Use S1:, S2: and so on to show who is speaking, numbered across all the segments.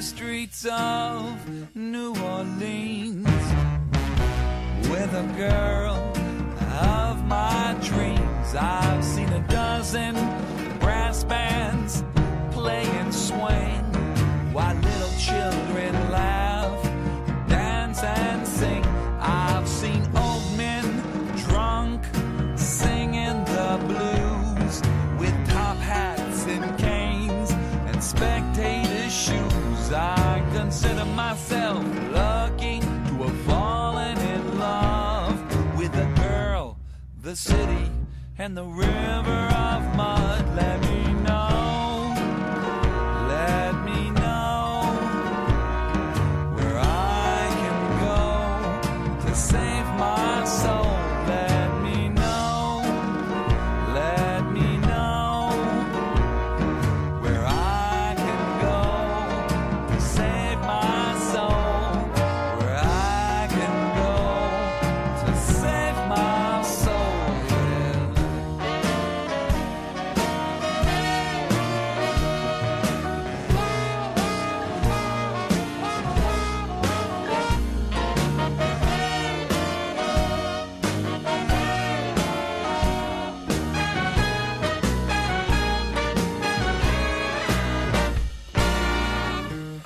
S1: the streets of New Orleans with a girl of my dreams. I've seen a dozen brass bands play and swing while little children laugh, dance and sing. I've seen old men drunk singing the blues with top hats and canes and spectator shoes. I consider myself lucky to have fallen in love with the girl, the city, and the river of mud. Let me know, let me know where I can go to save my soul. Let me know, let me know where I can go to save my soul. Where I can go to save my soul.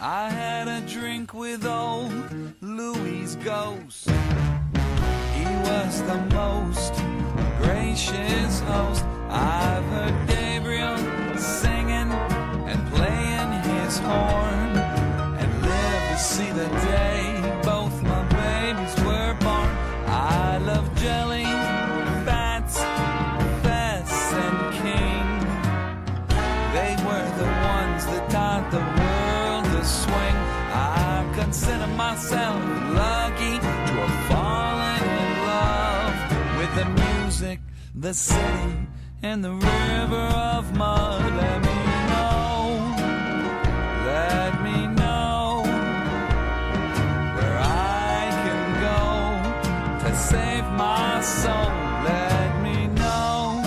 S1: I had a drink with old Louis's ghost. He was the most gracious host. I've heard Gabriel singing and playing his horn, and lived to see the day both my babies were born. I love jelly, fats, Fess, and King. They were the ones that taught the world to swing. I consider myself lucky to have fallen in love with the music, the city, and the river of mud. Let me know, let me know where I can go to save my soul. Let me know,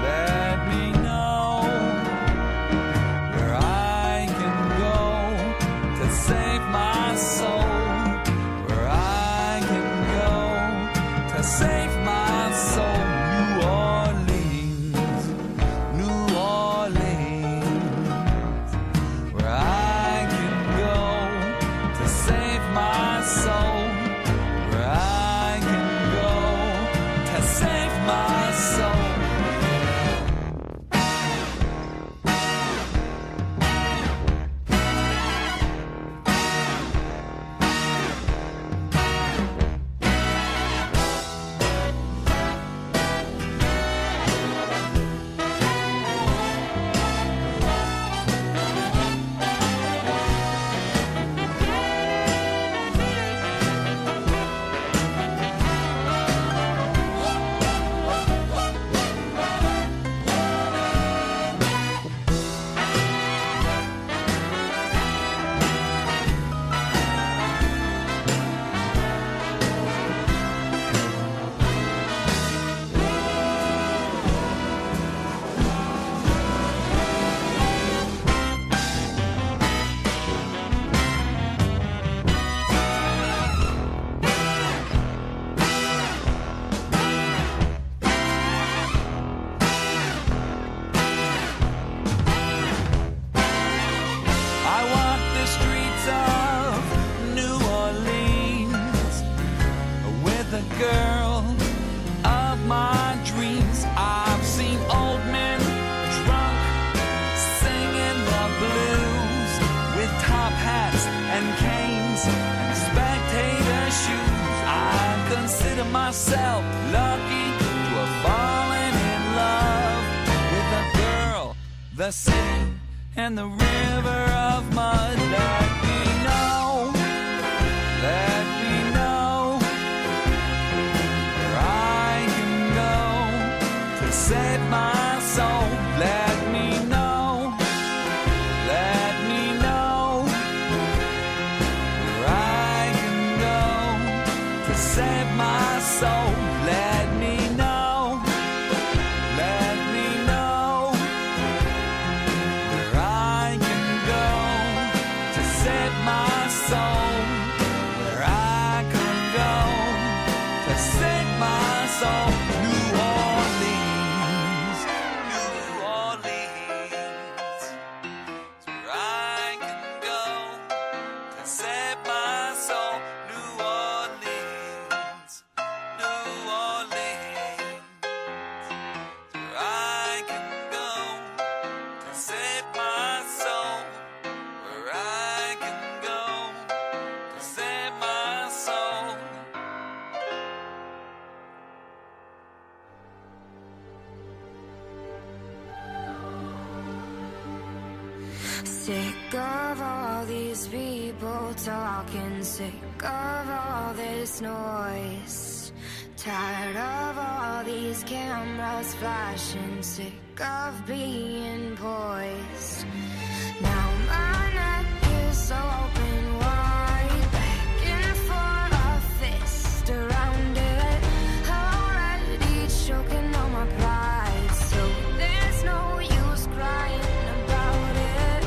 S1: let me know where I can go to save my soul. Where I can go to save my soul. New Orleans, New Orleans, where I can go to save my soul. Where I can go to save my soul. I walk the streets of New Orleans with a girl of my dreams. I've seen old men drunk singing the blues with top hats and canes and spectator shoes. I consider myself lucky to have fallen in love with a girl, the city, and the river of mud. Let me know, let me know where I can go to save my soul. Let me know, let me know where I can go to save my soul. Let me know, let me know where I can go to to set my soul. New Orleans, New Orleans, it's where I can go to set my soul. New Orleans, New Orleans, it's where I can go to set my soul. Where I can go to set my soul.
S2: Sick of all these people talking, sick of all this noise. Tired of all these cameras flashing, sick of being poised. Now my neck is so open wide, begging for a fist around it. Already choking on my pride, so there's no use crying about it.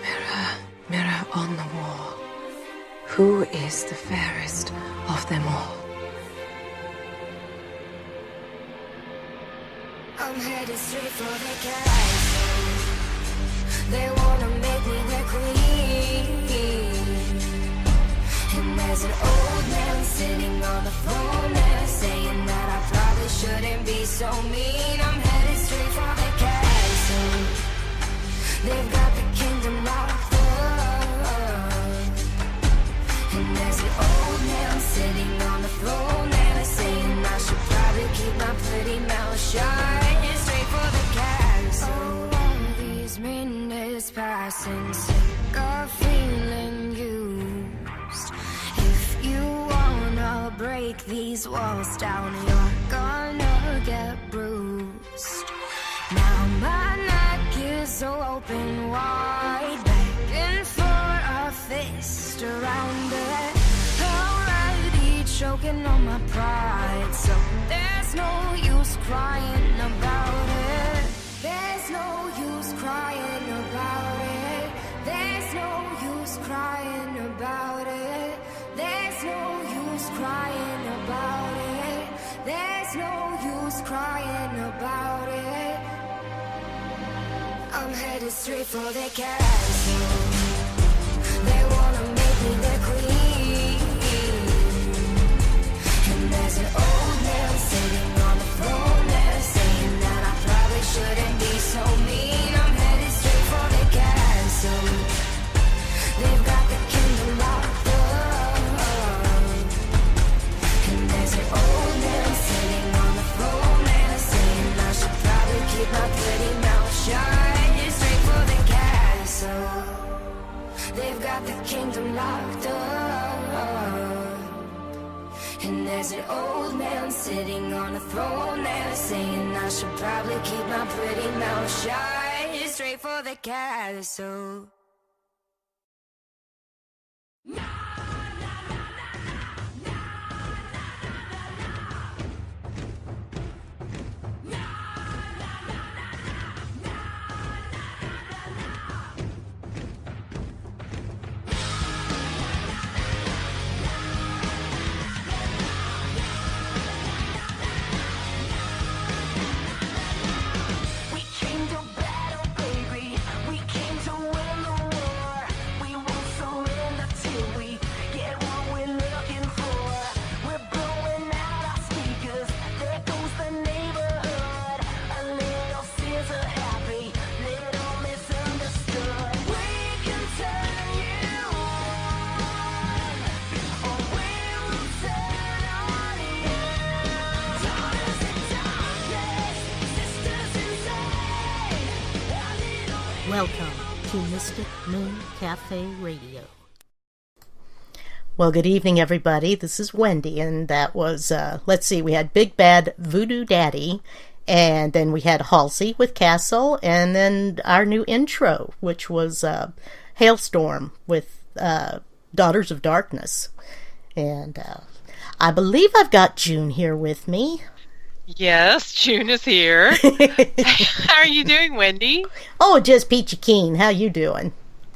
S3: Mirror, mirror on the wall, who is the fairest of them all?
S2: I'm headed straight for the castle. They wanna make me their queen. And there's an old man sitting on the throne there, saying that I probably shouldn't be so mean. I'm headed straight for the castle. They've got the kingdom locked up. And there's an old man sitting on the throne there, saying I should probably keep my pretty mouth shut. Straight for the castle. Oh, all these minutes passing, sick of feeling used. If you wanna break these walls down, you're gonna get bruised. Now my neck is so open wide, begging for a fist around it. Already choking on my pride, so there's no use crying about it. There's no use crying about it. There's no use crying about it. There's no use crying about it. There's no use crying about it. I'm headed straight for the castle. They wanna make me their queen. And there's an old man sitting on the throne there, saying that I probably shouldn't be so mean. I'm headed straight for the castle. They've got the kingdom locked up. And there's an old man sitting on the throne there, saying I should probably keep my pretty mouth shut. Straight for the castle. They've got the kingdom locked up. And there's an old man sitting on a throne there, saying I should probably keep my pretty mouth shut. Straight for the castle.
S4: Welcome to Mystic Moon Cafe Radio. Well, good evening, everybody. This is Wendy, and that was, let's see, we had Big Bad Voodoo Daddy, and then we had Halsey with Castle, and then our new intro, which was Hailstorm with Daughters of Darkness. And I believe I've got June here with me.
S5: Yes, June is here. How are you doing, Wendy?
S4: Oh, just peachy keen. How you doing?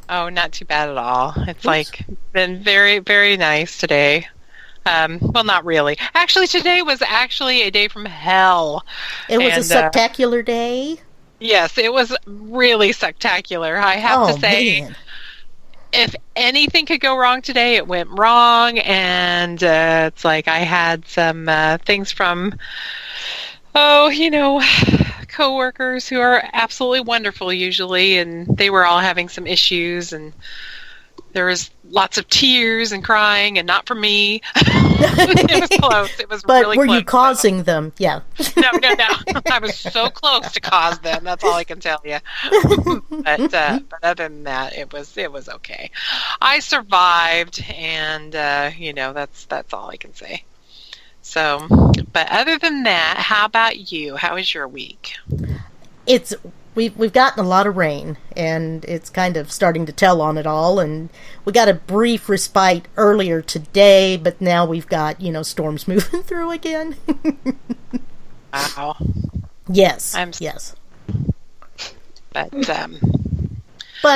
S5: Oh, not too bad at all. It's like been very, very nice today. Well, not really. Actually, today was actually a day from hell.
S4: It was a spectacular day.
S5: Yes, it was really spectacular. I have to say,
S4: man.
S5: If anything could go wrong today, it went wrong. And it's like I had some things from, coworkers who are absolutely wonderful usually, and they were all having some issues, and there was lots of tears and crying, and not for me. It was close. It was
S4: But
S5: really
S4: were
S5: close.
S4: you causing them? Yeah.
S5: No. I was so close to cause them. That's all I can tell you. But other than that, it was okay. I survived, and that's all I can say. So, but other than that, how about you? How was your week?
S4: We've gotten a lot of rain, and it's kind of starting to tell on it all. And we got a brief respite earlier today, but now we've got storms moving through again.
S5: Wow.
S4: Yes. Yes.
S5: But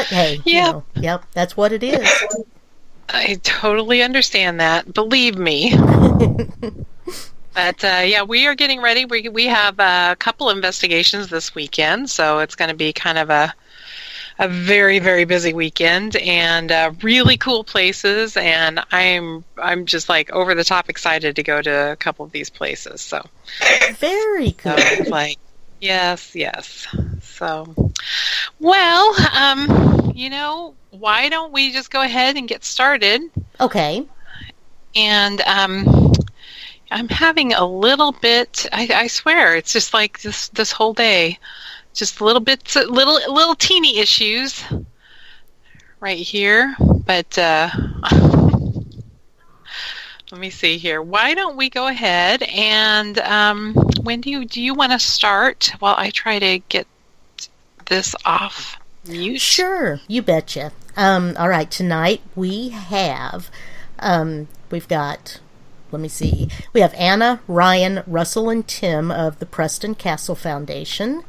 S4: hey, yep, that's what it is.
S5: I totally understand that. Believe me. But we are getting ready. We have a couple investigations this weekend, so it's going to be kind of a very, very busy weekend, and really cool places. And I'm just like over the top excited to go to a couple of these places. So
S4: very cool.
S5: So it's like yes. So well, why don't we just go ahead and get started?
S4: Okay.
S5: And I'm having a little bit, I swear, it's just like this whole day, just little teeny issues right here. But let me see here. Why don't we go ahead and, Wendy, do you want to start while I try to get this off mute?
S4: Sure, you betcha. All right, tonight we have, we've got... Let me see. We have Anna, Ryan, Russell, and Tim of the Preston Castle Foundation.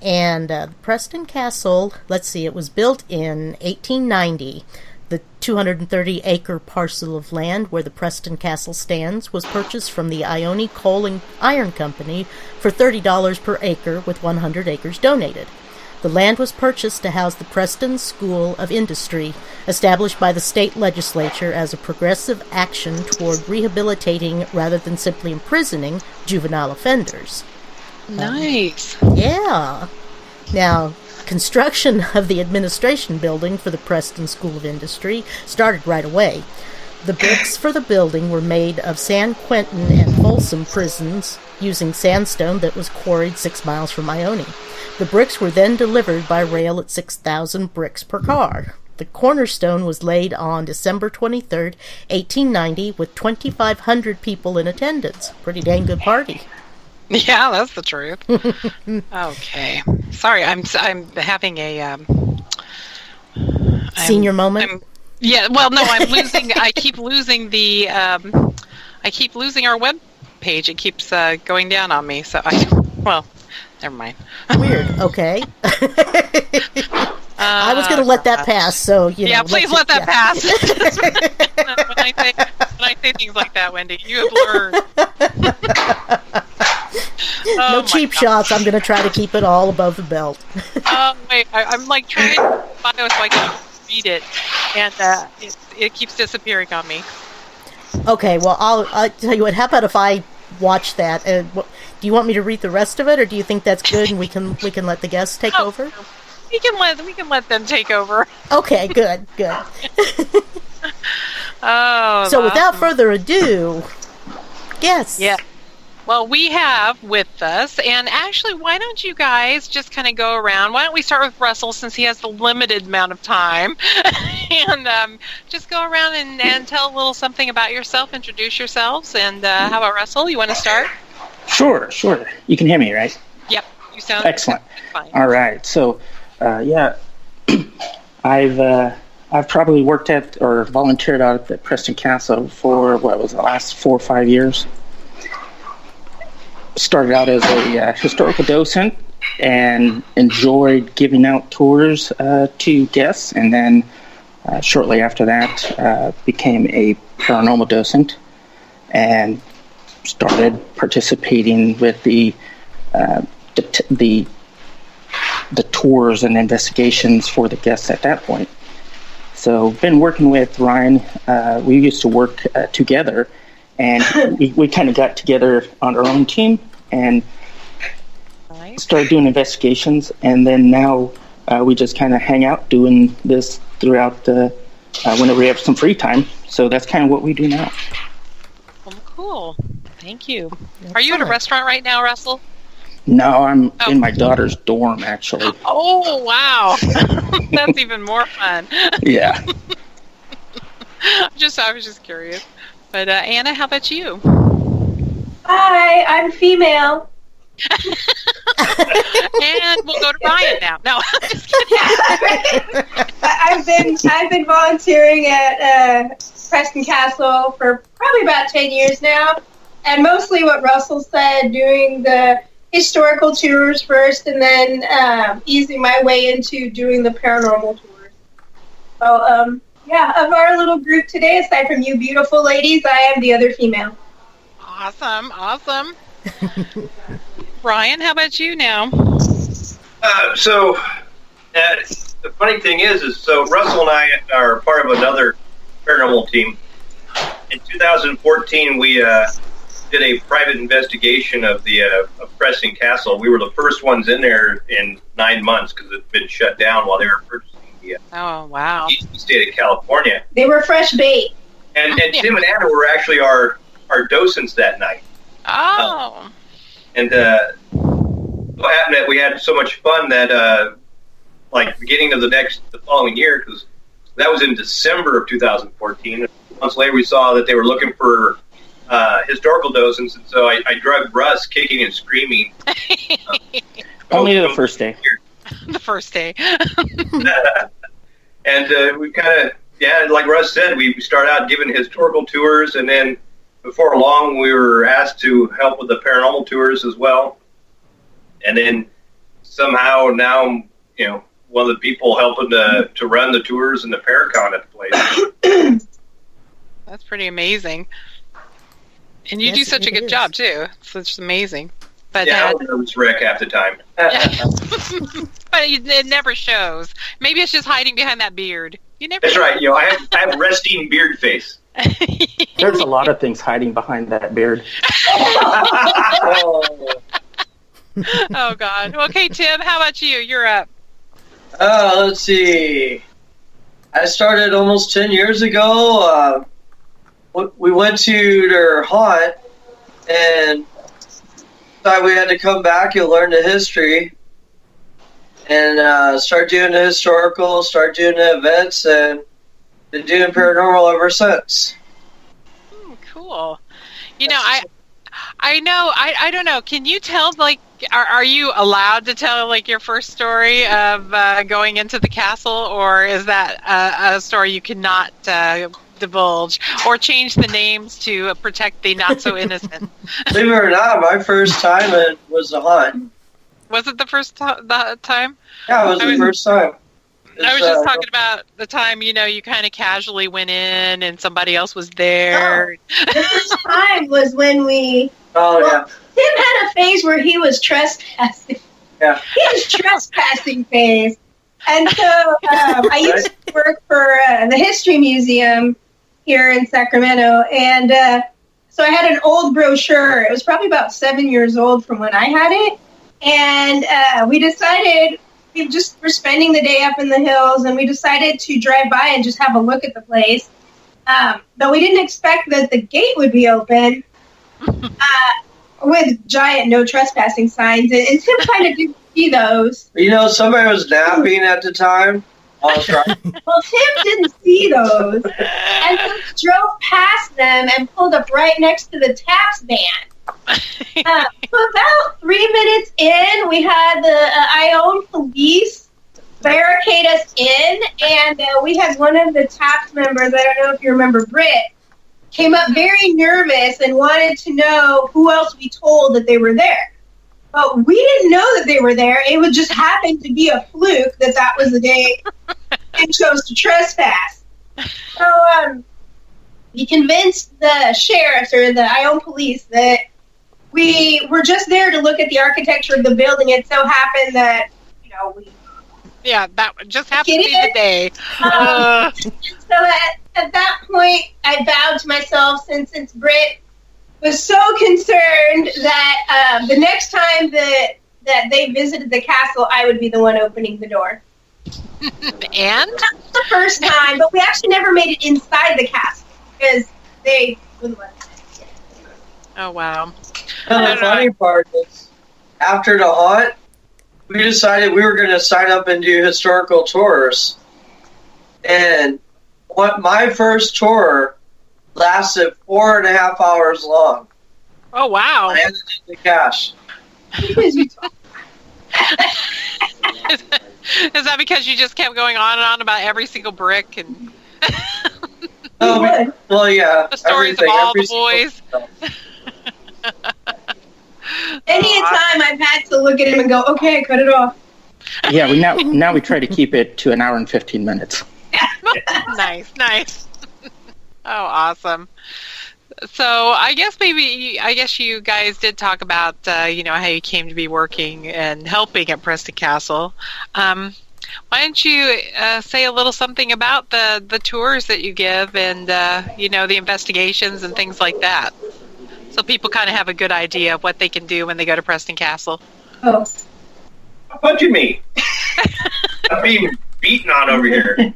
S4: And Preston Castle, let's see, it was built in 1890. The 230-acre parcel of land where the Preston Castle stands was purchased from the Ione Coal and Iron Company for $30 per acre, with 100 acres donated. The land was purchased to house the Preston School of Industry, established by the state legislature as a progressive action toward rehabilitating rather than simply imprisoning juvenile offenders.
S5: Nice.
S4: Yeah. Now, construction of the administration building for the Preston School of Industry started right away. The bricks for the building were made of San Quentin and Folsom prisons using sandstone that was quarried 6 miles from Ione. The bricks were then delivered by rail at 6,000 bricks per car. The cornerstone was laid on December 23rd, 1890, with 2,500 people in attendance. Pretty dang good party.
S5: Yeah, that's the truth. Okay. Sorry, I'm having a
S4: senior moment.
S5: Yeah, well, no, I'm losing. I keep losing the. I keep losing our web page. It keeps going down on me. So never mind.
S4: Weird. Okay. I was going to let that pass. So
S5: Yeah, please let that pass. when I say things like that, Wendy, you have learned.
S4: No cheap shots. I'm going to try to keep it all above the belt.
S5: Wait, I'm like trying to find it so I can read it, and it keeps disappearing on me.
S4: Okay, well, I'll tell you what. How about if I watch that? Do you want me to read the rest of it, or do you think that's good and we can let the guests take over?
S5: We can let them take over.
S4: Okay, good.
S5: Oh.
S4: So without further ado, yes.
S5: Yeah. Well, we have with us, and actually, why don't you guys just kind of go around? Why don't we start with Russell, since he has the limited amount of time, and just go around and tell a little something about yourself, introduce yourselves, and how about Russell? You want to start?
S6: Sure. You can hear me, right?
S5: Yep, you sound
S6: excellent.
S5: Fine.
S6: All right, so I've probably worked at or volunteered out at Preston Castle for the last 4 or 5 years. Started out as a historical docent and enjoyed giving out tours to guests, and then Shortly after that, became a paranormal docent and started participating with the tours and investigations for the guests at that point. So, been working with Ryan. We used to work together, and we kind of got together on our own team and started doing investigations. And then now we just kind of hang out doing this throughout the whenever we have some free time. So that's kind of what we do now.
S5: Well, cool. Thank you. Are you at a restaurant right now, Russell?
S6: No, I'm in my daughter's dorm, actually.
S5: Oh, wow. That's even more fun.
S6: Yeah.
S5: I was just curious. But Anna, how about you?
S7: Hi, I'm female.
S5: And we'll go to Ryan now. No, I'm just kidding.
S7: I've been volunteering at Preston Castle for probably about 10 years now, and mostly what Russell said, doing the historical tours first, and then easing my way into doing the paranormal tours. So, yeah, of our little group today, aside from you beautiful ladies, I am the other female.
S5: Awesome. Ryan, how about you now?
S8: So the funny thing is so Russell and I are part of another paranormal team. In 2014, we did a private investigation of the of Preston Castle. We were the first ones in there in 9 months because it's been shut down while they were purchasing the
S5: Oh, wow.
S8: eastern state of California.
S7: They were fresh bait.
S8: And Tim and Anna were actually our docents that night.
S5: Oh.
S8: And so happened that we had so much fun that beginning of the following year, because that was in December of 2014. Months later, we saw that they were looking for historical docents, and so I drugged Russ kicking and screaming.
S6: Only the first day.
S5: The first day.
S8: And we kind of, like Russ said, we start out giving historical tours, and then before long, we were asked to help with the paranormal tours as well. And then somehow now, one of the people helping to run the tours and the Paracon at the place.
S5: That's pretty amazing. And you do
S4: Yes,
S5: such a
S4: it
S5: good
S4: is.
S5: job, too. So it's amazing. But,
S8: Yeah, I was a nervous wreck half the time.
S5: but it never shows. Maybe it's just hiding behind that beard. You never
S8: That's
S5: know.
S8: right. I have resting beard face.
S6: There's a lot of things hiding behind that beard.
S5: Oh, God. Okay, Tim, how about you? You're up.
S9: Let's see. I started almost 10 years ago. We went to their haunt and thought we had to come back and learn the history and start doing the historical, start doing the events, and been doing paranormal ever since.
S5: Cool. I don't know. Can you tell, are you allowed to tell, your first story of going into the castle, or is that a story you cannot divulge, or change the names to protect the not-so-innocent?
S9: Believe it or not, my first time it was the haunt.
S5: Was it the first time?
S9: Yeah, it was the first time.
S5: I was just talking about the time, you kind of casually went in and somebody else was there.
S7: The first time was when
S9: yeah.
S7: Tim had a phase where he was trespassing.
S9: Yeah.
S7: He was trespassing phase. And so I used to work for the History Museum here in Sacramento. And so I had an old brochure. It was probably about 7 years old from when I had it. And we decided we're spending the day up in the hills, and we decided to drive by and just have a look at the place. But we didn't expect that the gate would be open with giant no trespassing signs. And Tim kind of didn't see those.
S9: Somebody was napping at the time. I was right.
S7: Well, Tim didn't see those. And so we drove past them and pulled up right next to the taps van. So about 3 minutes in, we had the Ione police barricade us in, and we had one of the TAPS members, I don't know if you remember Britt, came up very nervous and wanted to know who else we told that they were there. But we didn't know that they were there. It would just happen to be a fluke that was the day. Ryan chose to trespass. So he convinced the sheriffs or the Ione police that we were just there to look at the architecture of the building. It so happened that, we...
S5: Yeah, that just happened to be the day.
S7: So at that point, I vowed to myself, since Britt was so concerned that the next time that they visited the castle, I would be the one opening the door.
S5: And?
S7: Not the first time, but we actually never made it inside the castle because they wouldn't let us.
S5: Oh, wow.
S9: And the funny part is, after the haunt, we decided we were going to sign up and do historical tours. And my first tour lasted 4.5 hours long.
S5: Oh, wow.
S9: I handed in the cash.
S5: Is that because you just kept going on and on about every single brick and
S9: well, yeah,
S5: the stories of all the boys?
S7: Anytime I've had to look at him and go, okay, cut it off.
S6: Yeah, now we try to keep it to an hour and 15 minutes.
S5: Nice. Oh, awesome. So I guess you guys did talk about how you came to be working and helping at Preston Castle. Why don't you say a little something about the tours that you give and the investigations and things like that, so people kind of have a good idea of what they can do when they go to Preston Castle.
S7: Oh,
S8: Stop punching me! I'm being beaten on over here.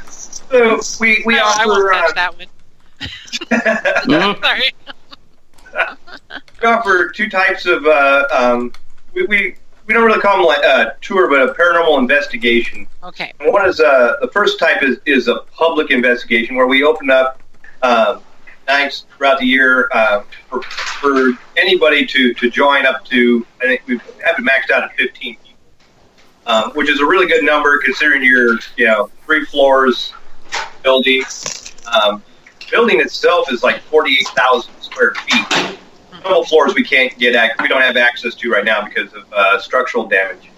S8: So we offer.
S5: I won't touch that one. Sorry.
S8: We offer two types of we don't really call them like a tour, but a paranormal investigation.
S5: Okay.
S8: And one is the first type is a public investigation where we open up nights throughout the year for anybody to join up to. I think we have it maxed out at 15 people, which is a really good number considering you're 3 floors building. Building itself is like 48,000 square feet. Several floors we don't have access to right now because of structural damage.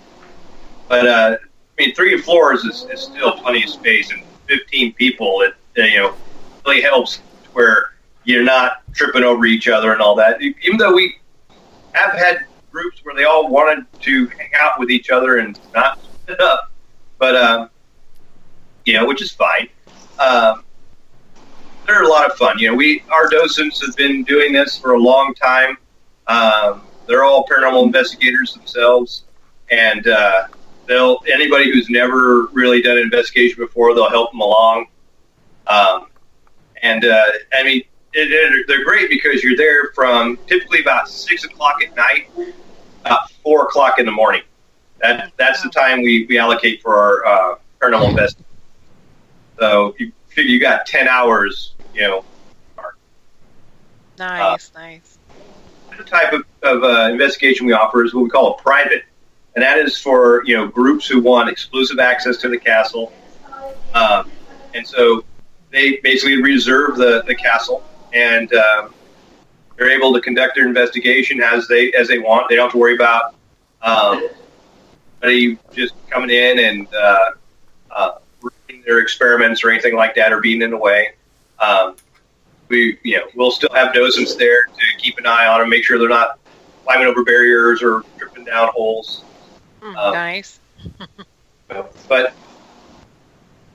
S8: But 3 floors is still plenty of space, and 15 people. It really helps where you're not tripping over each other and all that. Even though we have had groups where they all wanted to hang out with each other and not split up, but which is fine. They're a lot of fun. Our docents have been doing this for a long time. They're all paranormal investigators themselves, and anybody who's never really done an investigation before, they'll help them along. They're great because you're there from typically about 6 o'clock at night, about 4 o'clock in the morning. That's the time we allocate for our paranormal investigation. So you got 10 hours,
S5: Nice.
S8: The type of investigation we offer is what we call a private, and that is for groups who want exclusive access to the castle, and so they basically reserve the castle, and they're able to conduct their investigation as they want. They don't have to worry about anybody just coming in and their experiments or anything like that, or being in the way. We'll still have docents there to keep an eye on them, make sure they're not climbing over barriers or tripping down holes.
S5: Nice.
S8: But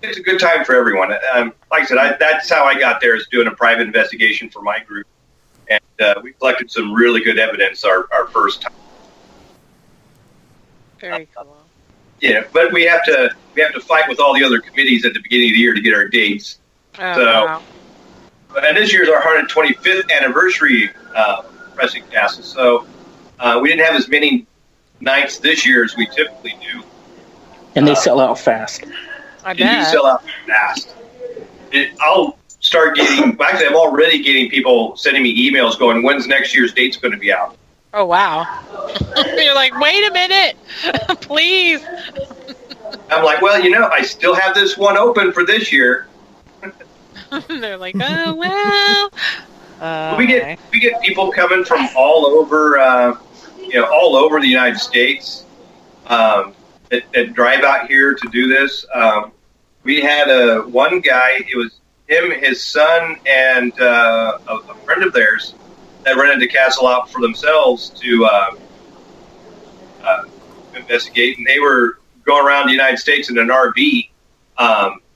S8: it's a good time for everyone. Like I said, that's how I got there, is doing a private investigation for my group, and we collected some really good evidence our first time.
S5: Very cool.
S8: Yeah, but we have to fight with all the other committees at the beginning of the year to get our dates.
S5: Wow.
S8: And this year's our 125th anniversary Preston Castle, so we didn't have as many nights this year as we typically do.
S6: And they sell out fast.
S5: I bet.
S8: They do sell out fast. I'll start getting. Actually, I'm already getting people sending me emails going, "When's next year's date's going to be out?"
S5: Oh, wow. You're like, wait a minute, please.
S8: I'm like, well, I still have this one open for this year.
S5: They're like, oh, well.
S8: We get people coming from all over, all over the United States that drive out here to do this. we had one guy. It was him, his son, and a friend of theirs that rented the castle out for themselves to investigate, and they were going around the United States in an RV,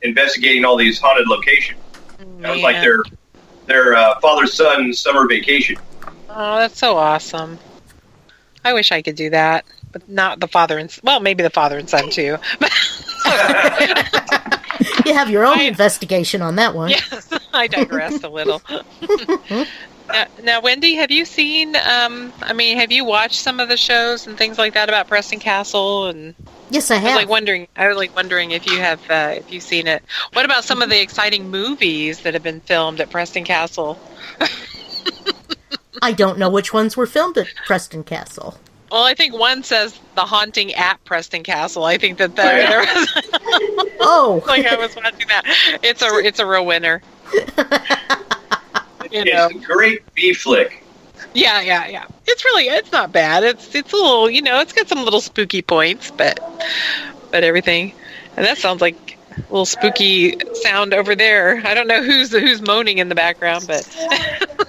S8: investigating all these haunted locations. It was like their father-son summer vacation.
S5: Oh, that's so awesome. I wish I could do that, but not the father and... Well, maybe the father and son, too.
S4: You have your own investigation on that one.
S5: Yes, I digressed a little. Now, Wendy, have you seen... have you watched some of the shows and things like that about Preston Castle? And
S4: yes, I have.
S5: I was wondering if you have, if you've seen it. What about some of the exciting movies that have been filmed at Preston Castle?
S4: I don't know which ones were filmed at Preston Castle.
S5: Well, I think one says The Haunting at Preston Castle. I think that there was...
S4: Oh!
S5: Like I was watching that. It's a real winner.
S8: It's a great B flick.
S5: Yeah. It's not bad. It's a little, it's got some little spooky points, but everything. And that sounds like a little spooky sound over there. I don't know who's moaning in the background, but...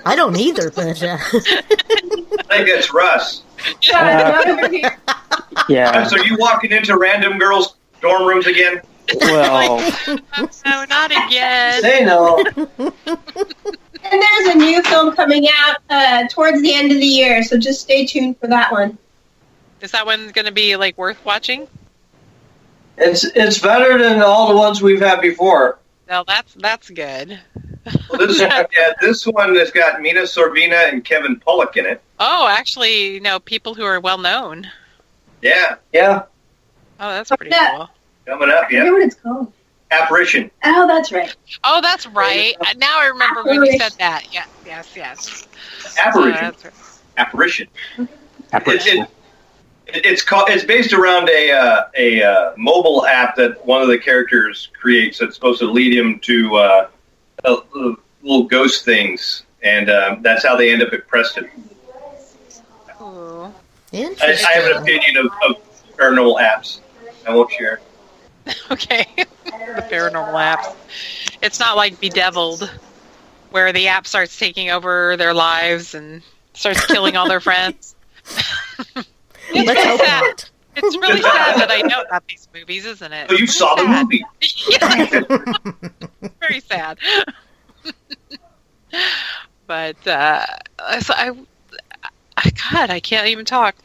S4: I don't either, but...
S8: I think it's Russ.
S6: Yeah.
S8: So you walking into random girls' dorm rooms again?
S6: Well...
S5: No, not again.
S9: Say no.
S7: And there's a new film coming out towards the end of the year, so just stay tuned for that one.
S5: Is that one going to be worth watching?
S9: It's better than all the ones we've had before.
S5: No, that's good.
S8: Well, this one has got Mina Sorvina and Kevin Pollak in it.
S5: Oh, actually, people who are well known.
S8: Yeah.
S9: Yeah.
S5: Oh, that's pretty cool.
S8: Coming up,
S7: I forget what it's called.
S8: Apparition.
S7: Oh, that's right.
S5: Oh, that's right. Now I remember when you said that. Yes.
S8: Apparition.
S5: That's right.
S8: Apparition.
S6: Apparition.
S8: It's based around a mobile app that one of the characters creates that's supposed to lead him to little ghost things, and that's how they end up at Preston.
S5: Cool.
S4: Interesting.
S8: I have an opinion of paranormal apps. I won't share.
S5: Okay. The paranormal apps. It's not like Bedeviled, where the app starts taking over their lives and starts killing all their friends. It's
S4: Let's
S5: really
S4: hope
S5: sad.
S4: not.
S5: It's really sad that I know about these movies, isn't it?
S8: So you saw the movie.
S5: Very sad. But God, I can't even talk.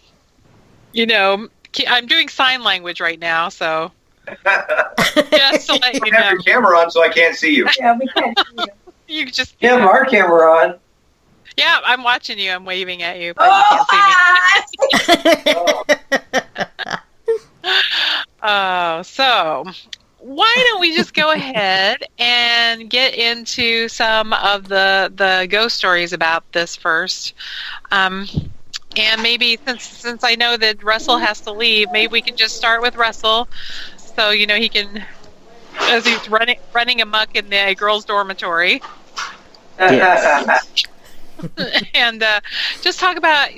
S5: I'm doing sign language right now, so just to let you know.
S8: Have your camera on, so I can't see you.
S7: Yeah, we can't see you.
S5: You just
S9: You have our camera on.
S5: Yeah, I'm watching you. I'm waving at you, but you can't see me. Oh, so why don't we just go ahead and get into some of the ghost stories about this first? And maybe since I know that Russell has to leave, maybe we can just start with Russell, so he can, as he's running amok in the girls' dormitory.
S6: Yes.
S5: And just talk about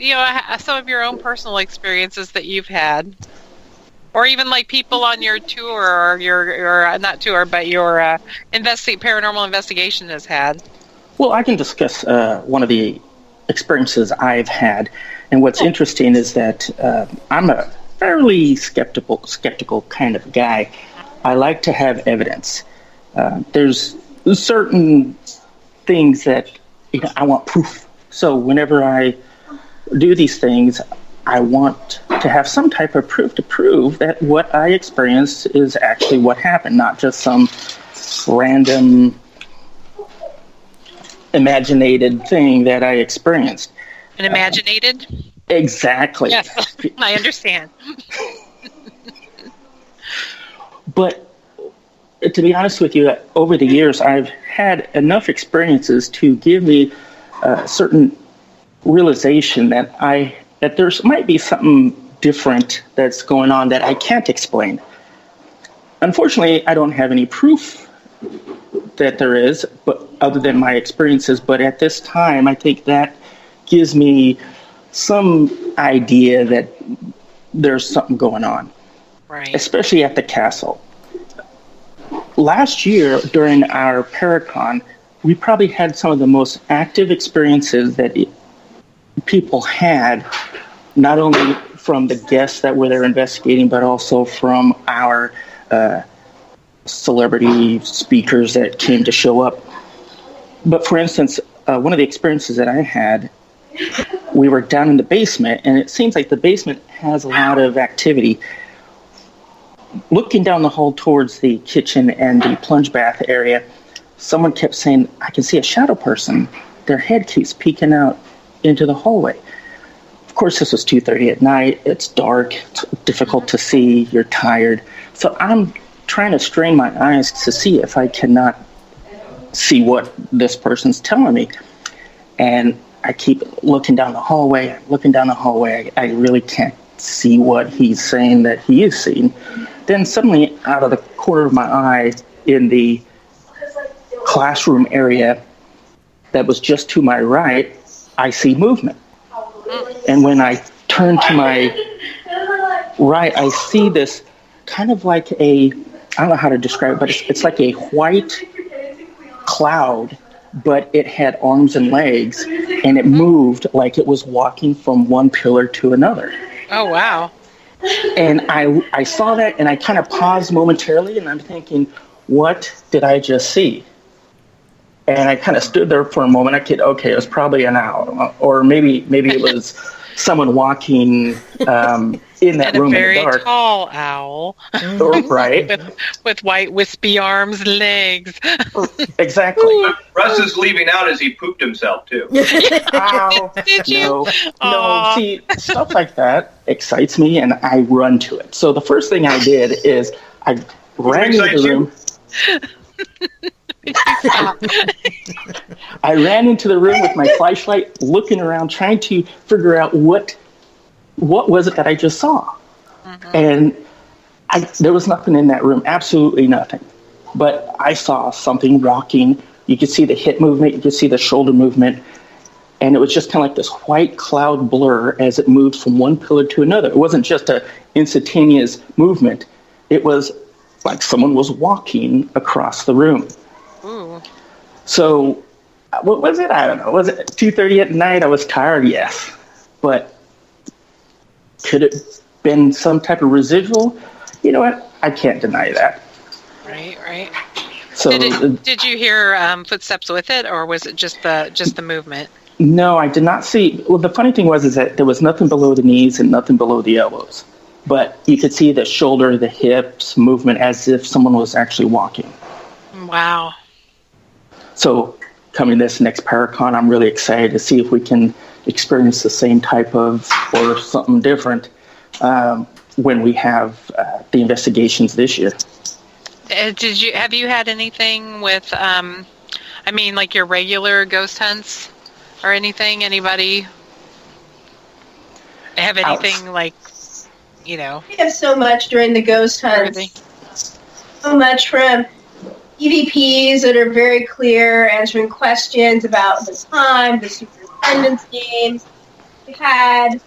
S5: some of your own personal experiences that you've had, or even people on your tour, or your not tour, but your paranormal investigation has had.
S6: Well, I can discuss one of the experiences I've had, and what's interesting is that I'm a fairly skeptical kind of guy. I like to have evidence. There's certain things that I want proof. So whenever I do these things, I want to have some type of proof to prove that what I experienced is actually what happened, not just some random imaginated thing that I experienced.
S5: An imaginated?
S6: Exactly.
S5: Yes, I understand.
S6: But to be honest with you, over the years, I've had enough experiences to give me a certain realization that there might be something different that's going on that I can't explain. Unfortunately, I don't have any proof that there is, but other than my experiences. But at this time, I think that gives me some idea that there's something going on,
S5: right?
S6: Especially at the castle. last year during our Paracon, we probably had some of the most active experiences that people had, not only from the guests that were there investigating, but also from our celebrity speakers that came to show up. But for instance, one of the experiences that I had, we were down in the basement, and it seems like the basement has a lot of activity. Looking down the hall towards the kitchen and the plunge bath area, someone kept saying, I can see a shadow person. Their head keeps peeking out into the hallway. Of course, this was 2:30 at night. It's dark. It's difficult to see. You're tired. So I'm trying to strain my eyes to see if I cannot see what this person's telling me. And I keep looking down the hallway. I really can't see what he's saying that he is seeing. Then suddenly, out of the corner of my eye, in the classroom area that was just to my right, I see movement. And when I turn to my right, I see this kind of like I don't know how to describe it, but it's like a white cloud, but it had arms and legs, and it moved like it was walking from one pillar to another.
S5: Oh, wow.
S6: And I saw that, and I kind of paused momentarily, and I'm thinking, what did I just see? And I kind of stood there for a moment. Okay, it was probably an owl, or maybe it was someone walking in that room in the dark.
S5: A very tall owl.
S6: Right.
S5: with white wispy arms and legs.
S6: Exactly.
S8: Russ is leaving out as he pooped himself, too.
S6: Ow.
S5: Did you?
S6: No, see, stuff like that excites me, and I run to it. So the first thing I did is I ran into the room. I ran into the room with my flashlight, looking around, trying to figure out what was it that I just saw. And there was nothing in that room, absolutely nothing. But I saw something walking. You could see the hip movement, you could see the shoulder movement, and it was just kind of like this white cloud blur as it moved from one pillar to another. It wasn't just an instantaneous movement. It was like someone was walking across the room.
S5: Ooh.
S6: So, what was it? I don't know. Was it 2:30 at night? I was tired, yes. But could it have been some type of residual? You know what? I can't deny that.
S5: Right.
S6: So,
S5: did you hear footsteps with it, or was it just the movement?
S6: No, I did not see. Well, the funny thing is that there was nothing below the knees and nothing below the elbows. But you could see the shoulder, the hips movement as if someone was actually walking.
S5: Wow.
S6: So coming this next Paracon, I'm really excited to see if we can experience the same type of, or something different, when we have the investigations this year.
S5: Have you had anything with, like your regular ghost hunts or anything? Anybody have anything like,
S7: We have so much during the ghost hunts.
S5: Everything.
S7: So much from EVPs that are very clear, answering questions about the time, the superintendent's names. We've had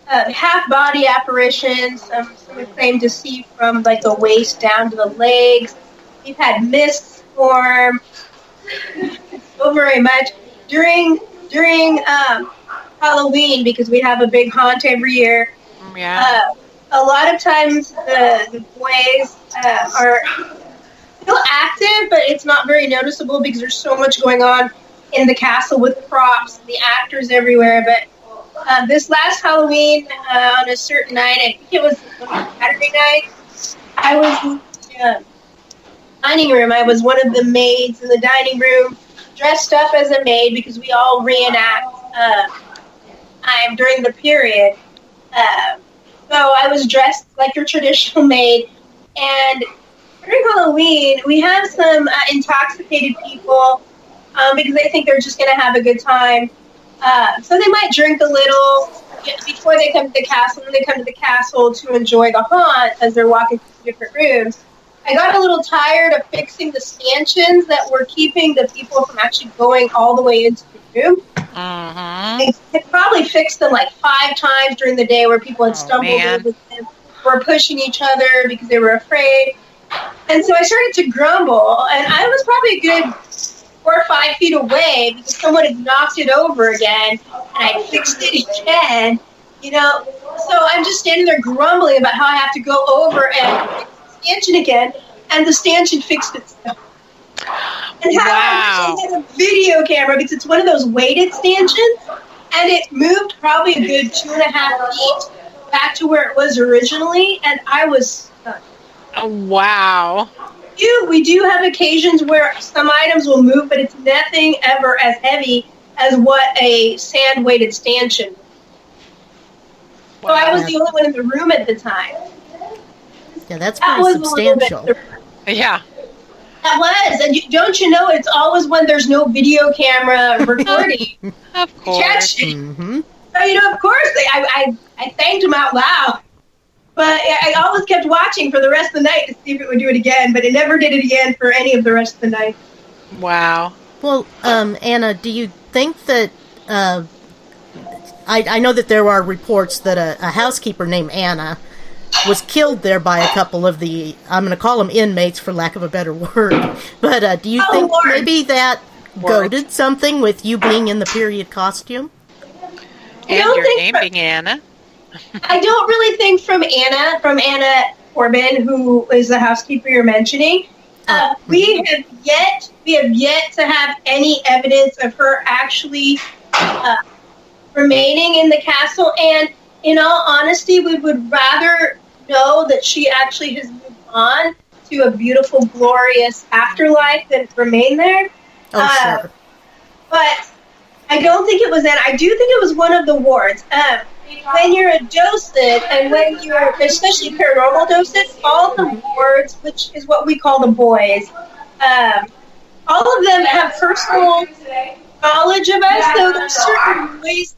S7: half-body apparitions. Some claim to see from like the waist down to the legs. We've had mists form. So very much during Halloween, because we have a big haunt every year.
S5: Yeah.
S7: A lot of times the boys are still active, but it's not very noticeable because there's so much going on in the castle with props, the actors everywhere. But this last Halloween, on a certain night, I think it was Saturday night, I was in the dining room. I was one of the maids in the dining room, dressed up as a maid because we all reenact time during the period. So I was dressed like your traditional maid, and during Halloween, we have some intoxicated people because they think they're just going to have a good time. So they might drink a little before they come to the castle, and they come to the castle to enjoy the haunt as they're walking through different rooms. I got a little tired of fixing the stanchions that were keeping the people from actually going all the way into the room. They probably fixed them like 5 times during the day where people had stumbled over them, were pushing each other because they were afraid. And so I started to grumble, and I was probably a good 4 or 5 feet away because someone had knocked it over again, and I fixed it again, you know. So I'm just standing there grumbling about how I have to go over and fix the stanchion again, and the stanchion fixed itself. And how I wish I had a video camera because it's one of those weighted stanchions, and it moved probably a good 2.5 feet back to where it was originally, and I was stunned.
S5: Oh, wow.
S7: We do have occasions where some items will move, but it's nothing ever as heavy as what a sand-weighted stanchion. Wow. So I was the only one in the room at the time.
S4: Yeah, that's pretty substantial.
S5: Yeah.
S7: That was, and don't you know, it's always when there's no video camera recording.
S5: Of course.
S4: Mm-hmm.
S7: So, you know, of course, I thanked him out loud. But I always kept watching for the rest of the night to see if it would do it again, but it never did it again for any of the rest of the night.
S5: Wow.
S4: Well, Anna, do you think that, I know that there are reports that a housekeeper named Anna was killed there by a couple of the, I'm going to call them inmates for lack of a better word, but do you think maybe that goaded something with you being in the period costume?
S5: And your name being Anna?
S7: I don't really think from Anna Corbin, who is the housekeeper you're mentioning. We have yet to have any evidence of her actually remaining in the castle. And in all honesty, we would rather know that she actually has moved on to a beautiful, glorious afterlife than remain there.
S4: Sure.
S7: But I don't think it was that. I do think it was one of the wards. When you're a docent, and when you're, especially paranormal docents, all the wards, which is what we call the boys, all of them have personal knowledge of us, so there's certain ways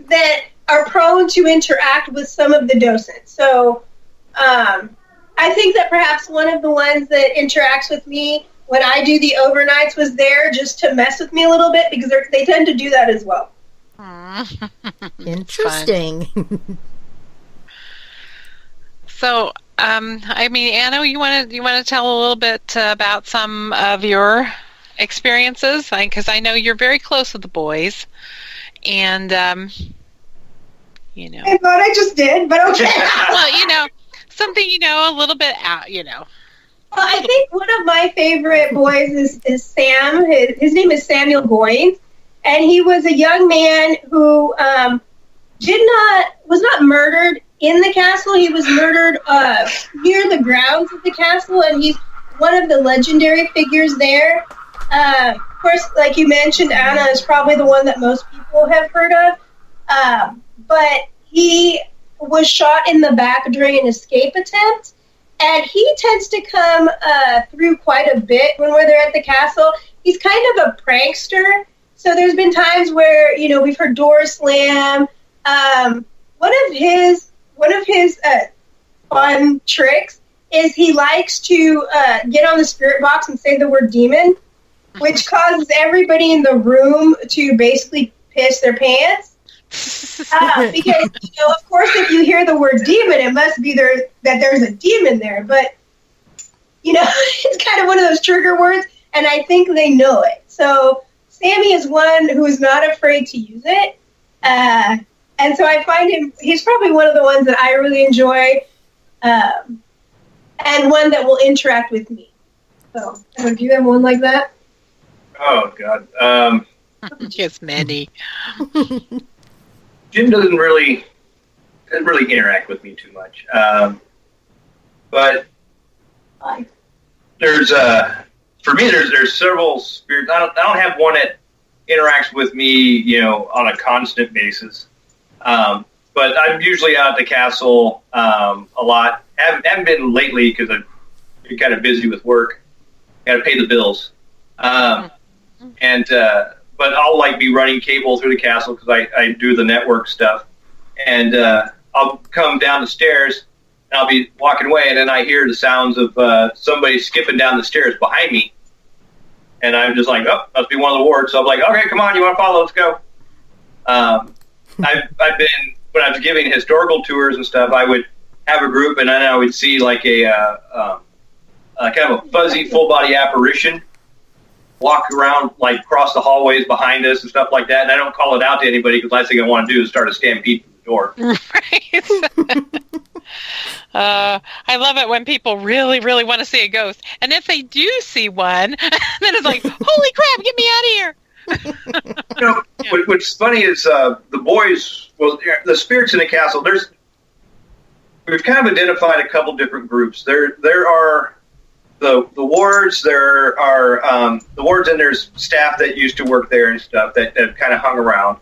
S7: that are prone to interact with some of the docents. So I think that perhaps one of the ones that interacts with me when I do the overnights was there just to mess with me a little bit, because they tend to do that as well.
S4: Interesting.
S5: So, I mean, Anna, you want to tell a little bit about some of your experiences? Because I know you're very close with the boys, and you know.
S7: I thought I just did, but okay.
S5: Well, you know, something, you know, a little bit out, you know.
S7: Well, I think one of my favorite boys is Sam. His name is Samuel Goins. And he was a young man who was not murdered in the castle. He was murdered near the grounds of the castle, and he's one of the legendary figures there. Of course, like you mentioned, Anna is probably the one that most people have heard of. But he was shot in the back during an escape attempt, and he tends to come through quite a bit when we're there at the castle. He's kind of a prankster. So there's been times where, you know, we've heard doors slam. One of his fun tricks is he likes to get on the spirit box and say the word demon, which causes everybody in the room to basically piss their pants. Because, you know, of course, if you hear the word demon, it must be that there's a demon there. But, you know, it's kind of one of those trigger words, and I think they know it. So Sammy is one who is not afraid to use it. And so I find he's probably one of the ones that I really enjoy, and one that will interact with me. So, do you have one like that?
S8: Oh, God.
S5: Just many.
S8: Jim doesn't really interact with me too much. But there's for me, there's several spirits. I don't have one that interacts with me, you know, on a constant basis. But I'm usually out at the castle a lot. Haven't been lately because I've been kind of busy with work. Got to pay the bills. But I'll like be running cable through the castle because I do the network stuff. And I'll come down the stairs. I'll be walking away, and then I hear the sounds of somebody skipping down the stairs behind me. And I'm just like, oh, must be one of the wards. So I'm like, okay, come on, you want to follow? Let's go. I've been, when I was giving historical tours and stuff, I would have a group, and then I would see like a kind of a fuzzy full body apparition walk around, like across the hallways behind us and stuff like that. And I don't call it out to anybody because the last thing I want to do is start a stampede from the door.
S5: Right. I love it when people really, really want to see a ghost. And if they do see one, then it's like, holy crap, get me out of here.
S8: You know, what's funny is the boys, well, the spirits in the castle, we've kind of identified a couple different groups. There are the wards, there are the wards, and there's staff that used to work there and stuff that kind of hung around.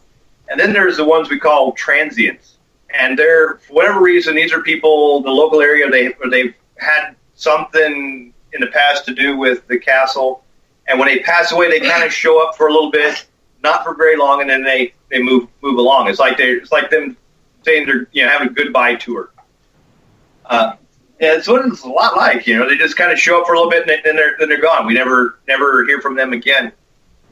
S8: And then there's the ones we call transients. And they're, for whatever reason, these are people in the local area, they've had something in the past to do with the castle. And when they pass away, they kind of show up for a little bit, not for very long, and then they move along. It's like them saying they're having a goodbye tour. Yeah, it's what it's a lot like. They just kind of show up for a little bit and then they're gone. We never hear from them again.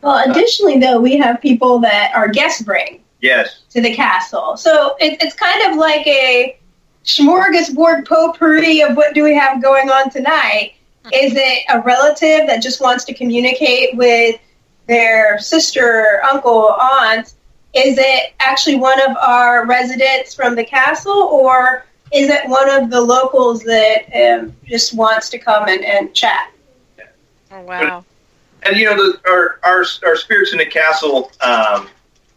S7: Well, additionally, though, we have people that are guest bring.
S8: Yes.
S7: To the castle. So it's kind of like a smorgasbord potpourri of what do we have going on tonight. Is it a relative that just wants to communicate with their sister, uncle, aunt? Is it actually one of our residents from the castle, or is it one of the locals that just wants to come and chat?
S5: Oh, wow.
S8: And, our spirits in the castle,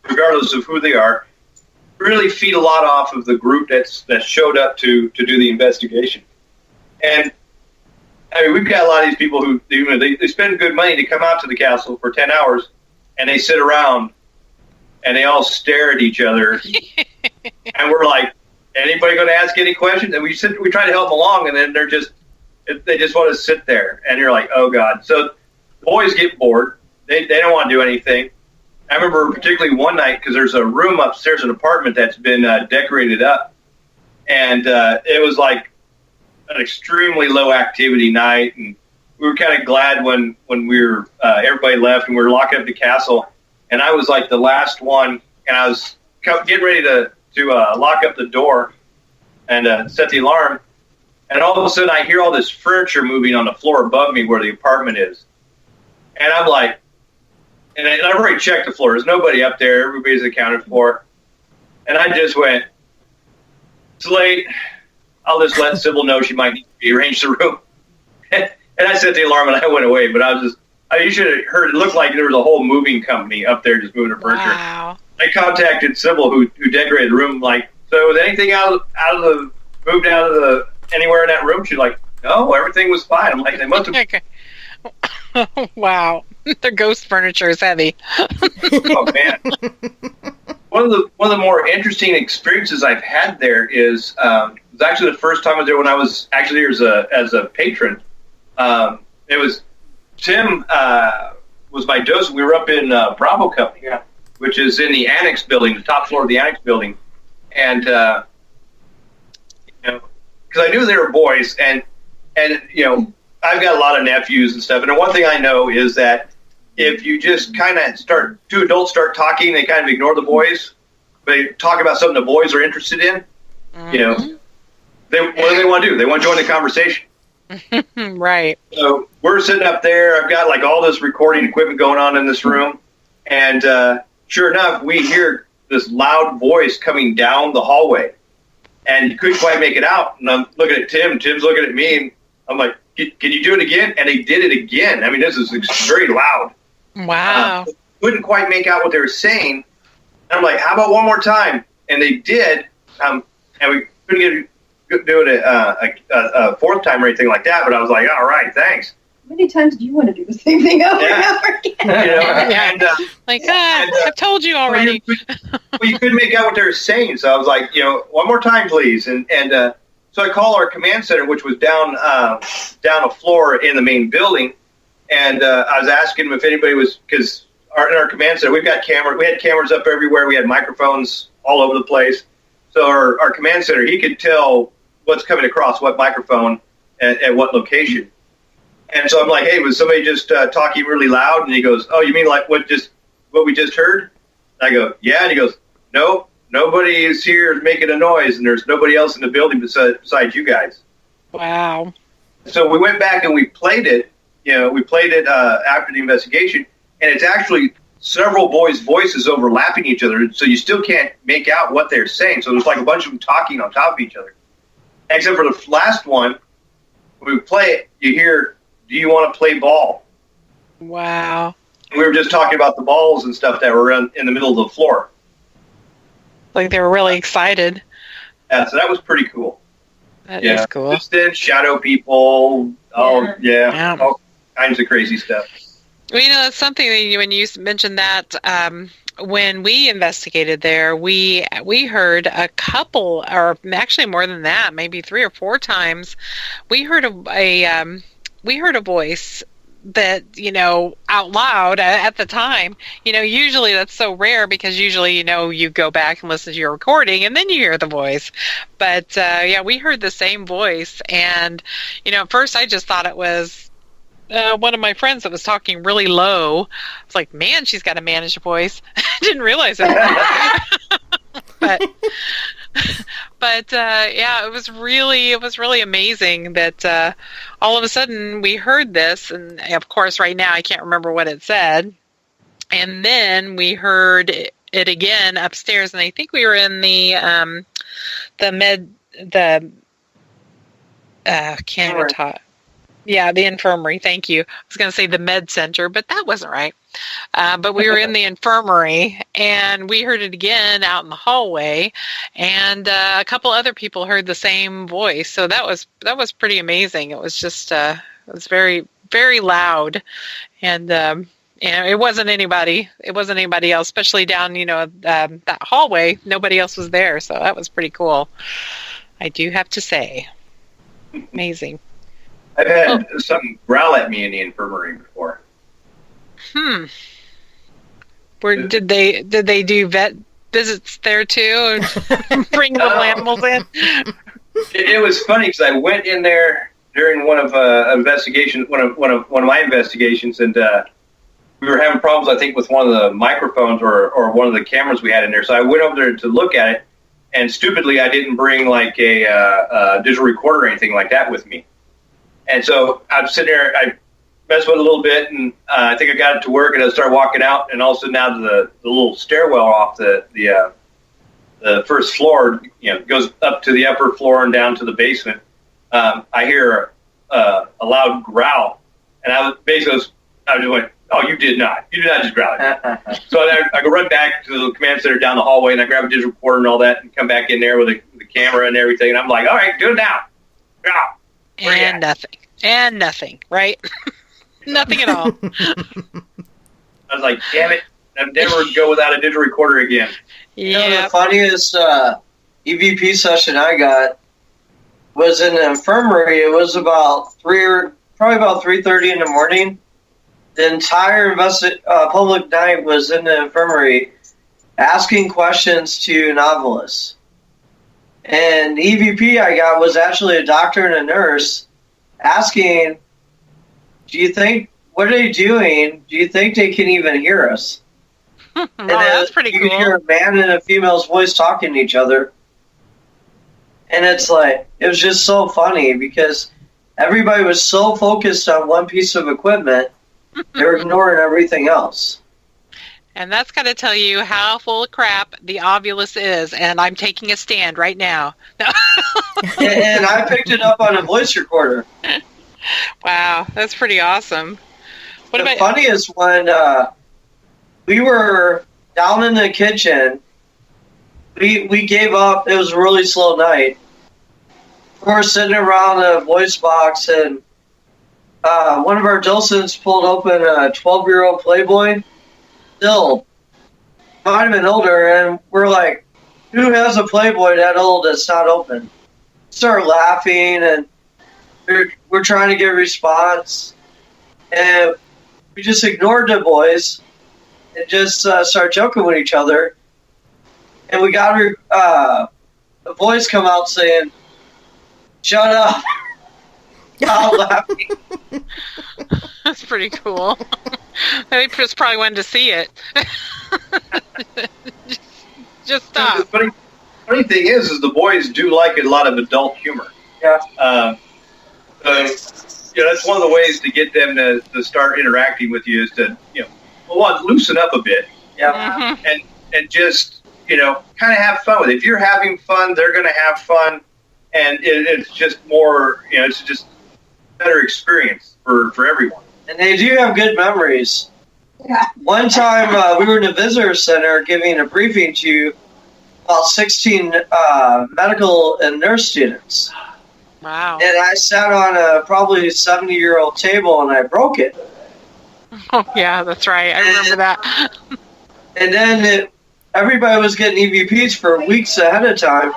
S8: regardless of who they are, really feed a lot off of the group that showed up to do the investigation. And I mean, we've got a lot of these people who they spend good money to come out to the castle for 10 hours, and they sit around and they all stare at each other, and we're like, anybody going to ask any questions? And we try to help them along, and then they just want to sit there, and you're like, oh God. So the boys get bored. They don't want to do anything. I remember particularly one night, because there's a room upstairs, an apartment that's been decorated up, and it was like an extremely low activity night, and we were kind of glad when we were everybody left and we were locking up the castle, and I was like the last one, and I was getting ready to lock up the door and set the alarm, and all of a sudden I hear all this furniture moving on the floor above me where the apartment is, and I'm like, and I've already checked the floor, there's nobody up there, everybody's accounted for, and I just went, it's late, I'll just let Sybil know she might need to rearrange the room. And I set the alarm and I went away, but you should have heard, it looked like there was a whole moving company up there just moving the furniture.
S5: Wow.
S8: I contacted Sybil who decorated the room, like, so was anything moved out of anywhere in that room? She's like, no, everything was fine. I'm like, they must have.
S5: Okay. Wow. Their ghost furniture is heavy.
S8: Oh man. One of the more interesting experiences I've had there is it was actually the first time I was there when I was actually there as a patron. It was Tim was my docent. We were up in Bravo Company, which is in the annex building, the top floor of the annex building, and because I knew they were boys, and I've got a lot of nephews and stuff, and the one thing I know is that if you just kind of two adults start talking, they kind of ignore the boys. They talk about something the boys are interested in.
S5: Mm-hmm.
S8: What do they want to do? They want to join the conversation.
S5: Right.
S8: So we're sitting up there. I've got like all this recording equipment going on in this room. And sure enough, we hear this loud voice coming down the hallway. And you couldn't quite make it out. And I'm looking at Tim. Tim's looking at me. And I'm like, can you do it again? And they did it again. I mean, this is very loud.
S5: Wow.
S8: Couldn't quite make out what they were saying. And I'm like, how about one more time? And they did. And we couldn't do it a fourth time or anything like that. But I was like, all right, thanks.
S7: How many times do you want to do the same thing over and over again?
S5: I've told you already.
S8: You couldn't make out what they were saying. So I was like, one more time, please. And so I call our command center, which was down a floor in the main building. And I was asking them if anybody was, because in our command center, we've got cameras. We had cameras up everywhere. We had microphones all over the place. So our command center, he could tell what's coming across what microphone at what location. And so I'm like, hey, was somebody just talking really loud? And he goes, oh, you mean like what we just heard? And I go, yeah. And he goes, no, nobody is here making a noise, and there's nobody else in the building besides you guys.
S5: Wow.
S8: So we went back and we played it. We played it after the investigation, and it's actually several boys' voices overlapping each other, so you still can't make out what they're saying. So there's like a bunch of them talking on top of each other. Except for the last one, when we play it, you hear, "Do you want to play ball?"
S5: Wow.
S8: And we were just talking about the balls and stuff that were in the middle of the floor.
S5: Like they were really excited.
S8: Yeah, so that was pretty cool.
S5: That is cool.
S8: Just then, shadow people. Oh, yeah. All kinds of crazy stuff.
S5: Well, that's something that when you mentioned that, when we investigated there, we heard a couple, or actually more than that, maybe 3 or 4 times, we heard a voice that, out loud at the time. Usually that's so rare because usually, you go back and listen to your recording and then you hear the voice. But, we heard the same voice. And, at first I just thought it was one of my friends that was talking really low. It's like, man, she's got a managed voice. I didn't realize it. But it was really amazing that all of a sudden we heard this, and of course right now I can't remember what it said. And then we heard it again upstairs, and I think we were in the infirmary. Thank you. I was going to say the med center, but that wasn't right. But we were in the infirmary, and we heard it again out in the hallway, and a couple other people heard the same voice. So that was pretty amazing. It was just it was very, very loud, and it wasn't anybody. It wasn't anybody else, especially down that hallway. Nobody else was there, so that was pretty cool. I do have to say, amazing.
S8: I've had something growl at me in the infirmary before.
S5: Where did they do vet visits there too, and bring the animals in?
S8: It was funny because I went in there during one of my investigations, and we were having problems, I think, with one of the microphones or one of the cameras we had in there. So I went over there to look at it, and stupidly I didn't bring like a digital recorder or anything like that with me. And so I'm sitting there, I messed with it a little bit, and I think I got it to work, and I started walking out, and all of a sudden out of the little stairwell off the first floor, goes up to the upper floor and down to the basement. I hear a loud growl, and I was just going, "Oh, you did not just growl." So I go right back to the command center down the hallway, and I grab a digital recorder and all that, and come back in there with the camera and everything, and I'm like, "All right, do it now." Growl.
S5: And nothing, right? Nothing at all.
S8: I was like, damn it, I'd never go without a digital recorder again.
S5: Yeah.
S9: The funniest EVP session I got was in the infirmary. It was about probably about 3:30 in the morning. The entire public night was in the infirmary asking questions to novelists. And the EVP I got was actually a doctor and a nurse asking, what are they doing? Do you think they can even hear us?
S5: Oh, that's pretty cool.
S9: You can hear a man and a female's voice talking to each other. And it's like, it was just so funny because everybody was so focused on one piece of equipment, they were ignoring everything else.
S5: And that's got to tell you how full of crap the Ovulus is, and I'm taking a stand right now.
S9: And I picked it up on a voice recorder.
S5: Wow, that's pretty awesome.
S9: The funniest one, we were down in the kitchen. We gave up. It was a really slow night. We were sitting around a voice box, and one of our docents pulled open a 12-year-old Playboy. Still, might have been older, and we're like, who has a Playboy that old that's not open? Start laughing, and we're trying to get a response, and we just ignored the boys and just started joking with each other, and we got a voice come out saying, "Shut up." Out laughing.
S5: That's pretty cool. They just probably wanted to see it. Just stop.
S8: The funny thing is the boys do like a lot of adult humor.
S9: Yeah.
S8: That's one of the ways to get them to start interacting with you is to, loosen up a bit.
S9: Yeah.
S8: And just, kind of have fun with it. If you're having fun, they're going to have fun. And it's just more, it's just a better experience for everyone.
S9: And they do have good memories.
S7: Yeah.
S9: One time we were in a visitor center giving a briefing to about 16 medical and nurse students.
S5: Wow.
S9: And I sat on a probably 70-year-old table and I broke it.
S5: Oh, yeah, that's right. I remember that.
S9: And then everybody was getting EVPs for weeks ahead of time,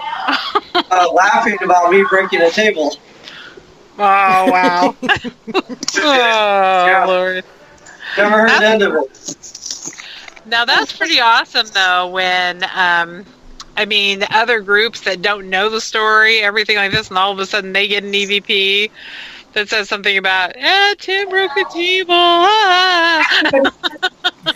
S9: laughing about me breaking a table.
S5: Oh, wow. Oh, Lord.
S9: Never heard the end of it.
S5: Now, that's pretty awesome, though, when, other groups that don't know the story, everything like this, and all of a sudden they get an EVP that says something about, Tim broke the table.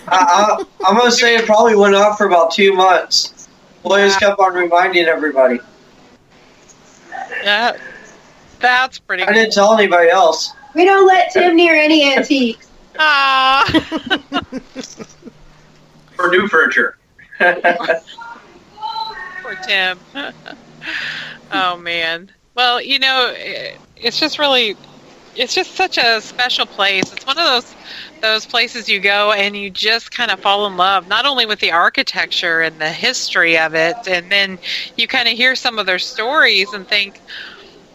S9: I'm going to say it probably went off for about 2 months. Boys kept on reminding everybody.
S5: Yeah, that's pretty
S9: I didn't tell anybody else.
S7: We don't let Tim near any antiques.
S8: For new furniture.
S5: Poor Tim. Oh, man. Well, it's just such a special place. It's one of those places you go and you just kind of fall in love, not only with the architecture and the history of it, and then you kind of hear some of their stories and think,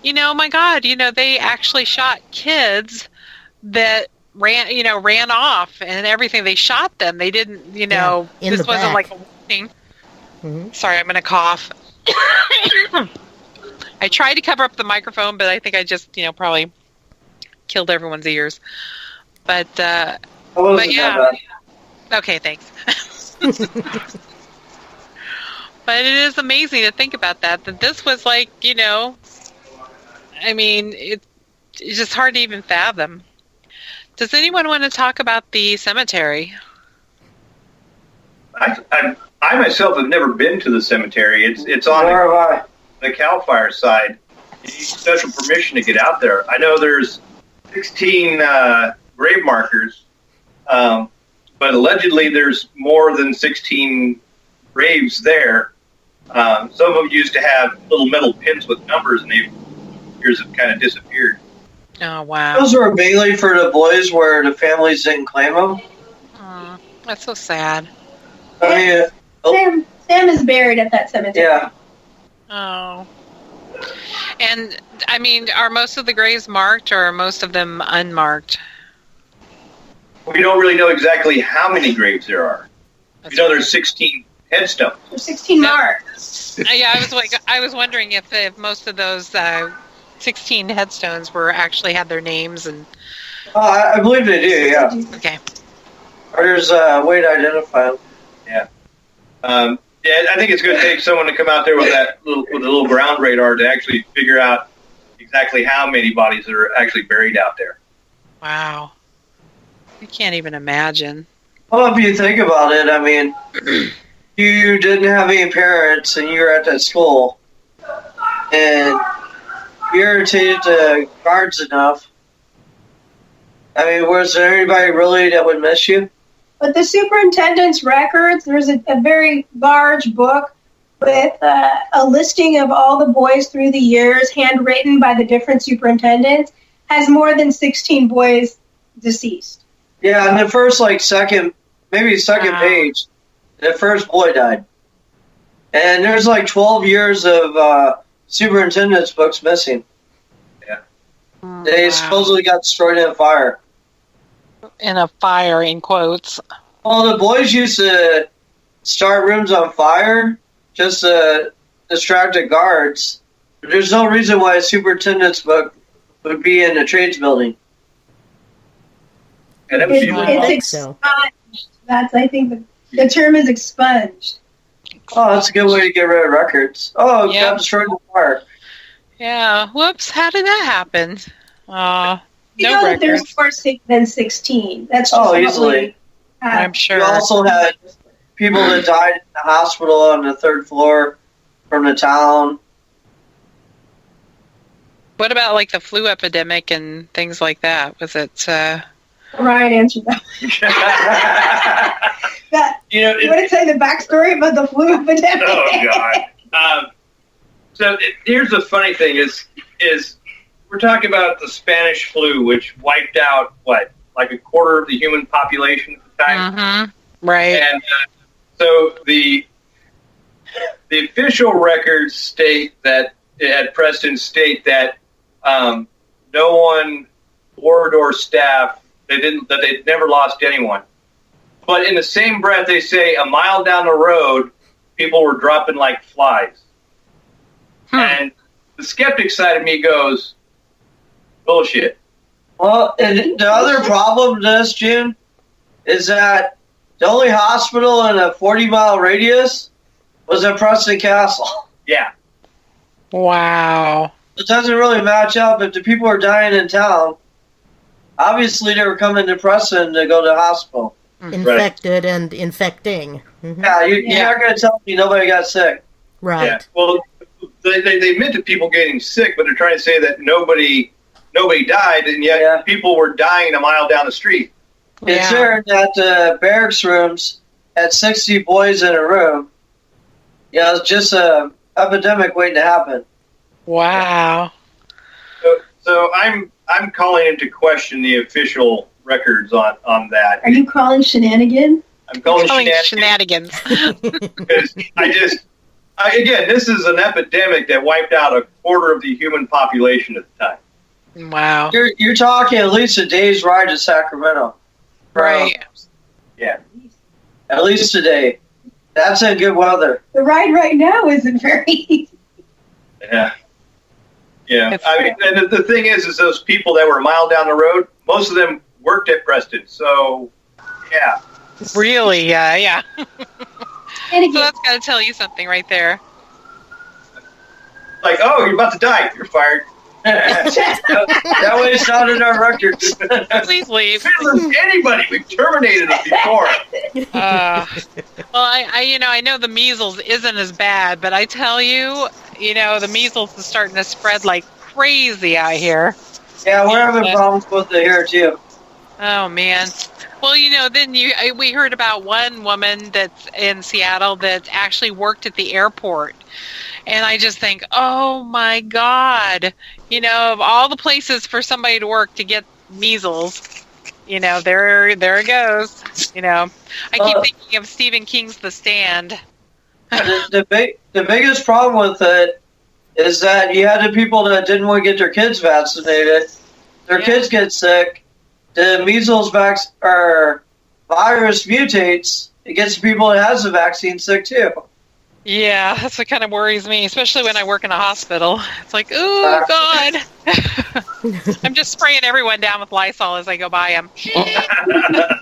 S5: my God, they actually shot kids that ran off and everything. They shot them. They didn't, this wasn't like a warning. Mm-hmm. Sorry, I'm going to cough. I tried to cover up the microphone, but I think I just, probably killed everyone's ears. But yeah. Okay, thanks. But it is amazing to think about that this was like, it's just hard to even fathom. Does anyone want to talk about the cemetery?
S8: I myself have never been to the cemetery. It's on the Cal Fire side. You need special permission to get out there. I know there's 16 grave markers, but allegedly there's more than 16 graves there. Some of them used to have little metal pins with numbers, and years have kind of disappeared.
S5: Oh, wow.
S9: Those were mainly for the boys where the families didn't claim them.
S5: Oh, that's so sad.
S7: Sam is buried at that cemetery.
S9: Yeah.
S5: Oh. And, are most of the graves marked or are most of them unmarked?
S8: We don't really know exactly how many graves there are. There's 16 headstones.
S7: There's 16 marks.
S5: Yeah, I was wondering if most of those 16 headstones had their names and.
S9: I believe they do. Yeah.
S5: Okay.
S9: Or there's a way to identify them.
S8: Yeah. I think it's going to take someone to come out there with a little ground radar to actually figure out exactly how many bodies are actually buried out there.
S5: Wow. I can't even imagine.
S9: Well, if you think about it, you didn't have any parents and you were at that school, and you irritated the guards enough. Was there anybody really that would miss you?
S7: But the superintendent's records, there's a very large book with a listing of all the boys through the years, handwritten by the different superintendents, has more than 16 boys deceased.
S9: Yeah, and the first, second page, the first boy died. And there's 12 years of superintendent's books missing.
S8: Yeah.
S9: They supposedly got destroyed in a fire.
S5: In a fire, in quotes.
S9: Well, the boys used to start rooms on fire just to distract the guards. There's no reason why a superintendent's book would be in the trades building.
S8: And
S7: it's expunged. I think the term is expunged.
S9: Oh, that's a good way to get rid of records. Oh, it got destroyed in the fire.
S5: Yeah. Whoops. How did that happen?
S7: You know that there's more than 16. That's just
S9: easily.
S5: I'm sure.
S9: You also had people that died in the hospital on the 3rd floor from the town.
S5: What about like the flu epidemic and things like that? Was it?
S7: Ryan answered that. You want to say the backstory about the flu epidemic?
S8: Oh God. Here's the funny thing: is we're talking about the Spanish flu, which wiped out like a quarter of the human population at the time.
S5: Mm-hmm. Right.
S8: And so the official records state that at Preston state that no one, board or staff, they never lost anyone. But in the same breath, they say a mile down the road, people were dropping like flies. And the skeptic side of me goes, bullshit.
S9: Well, and the other problem to this, Jim, is that the only hospital in a 40-mile radius was at Preston Castle.
S8: Yeah.
S5: Wow.
S9: It doesn't really match up. If the people are dying in town, obviously they were coming to Preston to go to the hospital.
S4: Infected and infecting. Mm-hmm.
S9: Yeah, you're not going to tell me nobody got sick.
S4: Right.
S8: Yeah. Well, they admit to people getting sick, but they're trying to say that nobody died, and yet people were dying a mile down the street.
S9: Considering that the barracks rooms had 60 boys in a room, it's just an epidemic waiting to happen.
S5: Wow.
S8: So I'm calling into question the official records on that.
S7: Are you calling shenanigans?
S8: I'm calling shenanigans. Because again, this is an epidemic that wiped out a quarter of the human population at the time.
S5: Wow.
S9: You're talking at least a day's ride to Sacramento.
S5: Right.
S8: Yeah.
S9: At least a day. That's in good weather.
S7: The ride right now isn't very easy.
S8: Yeah. Yeah. I mean, and the thing is those people that were a mile down the road, most of them worked at Preston. So, yeah.
S5: Really? Yeah. So
S7: And
S5: that's got to tell you something right there.
S8: Like, oh, you're about to die. You're fired.
S9: That way it's not in our record.
S5: Please leave.
S8: Anybody, we've terminated it before.
S5: Well, I know the measles isn't as bad, but I tell you, the measles is starting to spread like crazy out here.
S9: Yeah, we're having problems with it here too.
S5: Oh man. Well, then we heard about one woman that's in Seattle that actually worked at the airport. And I just think, oh my God, of all the places for somebody to work to get measles, there it goes. I keep thinking of Stephen King's The Stand.
S9: The biggest problem with it is that you had the people that didn't want to get their kids vaccinated. Their kids get sick. The measles virus mutates. It gets the people that has the vaccine sick too.
S5: Yeah, that's what kind of worries me, especially when I work in a hospital. It's like, oh, God. I'm just spraying everyone down with Lysol as I go by them. I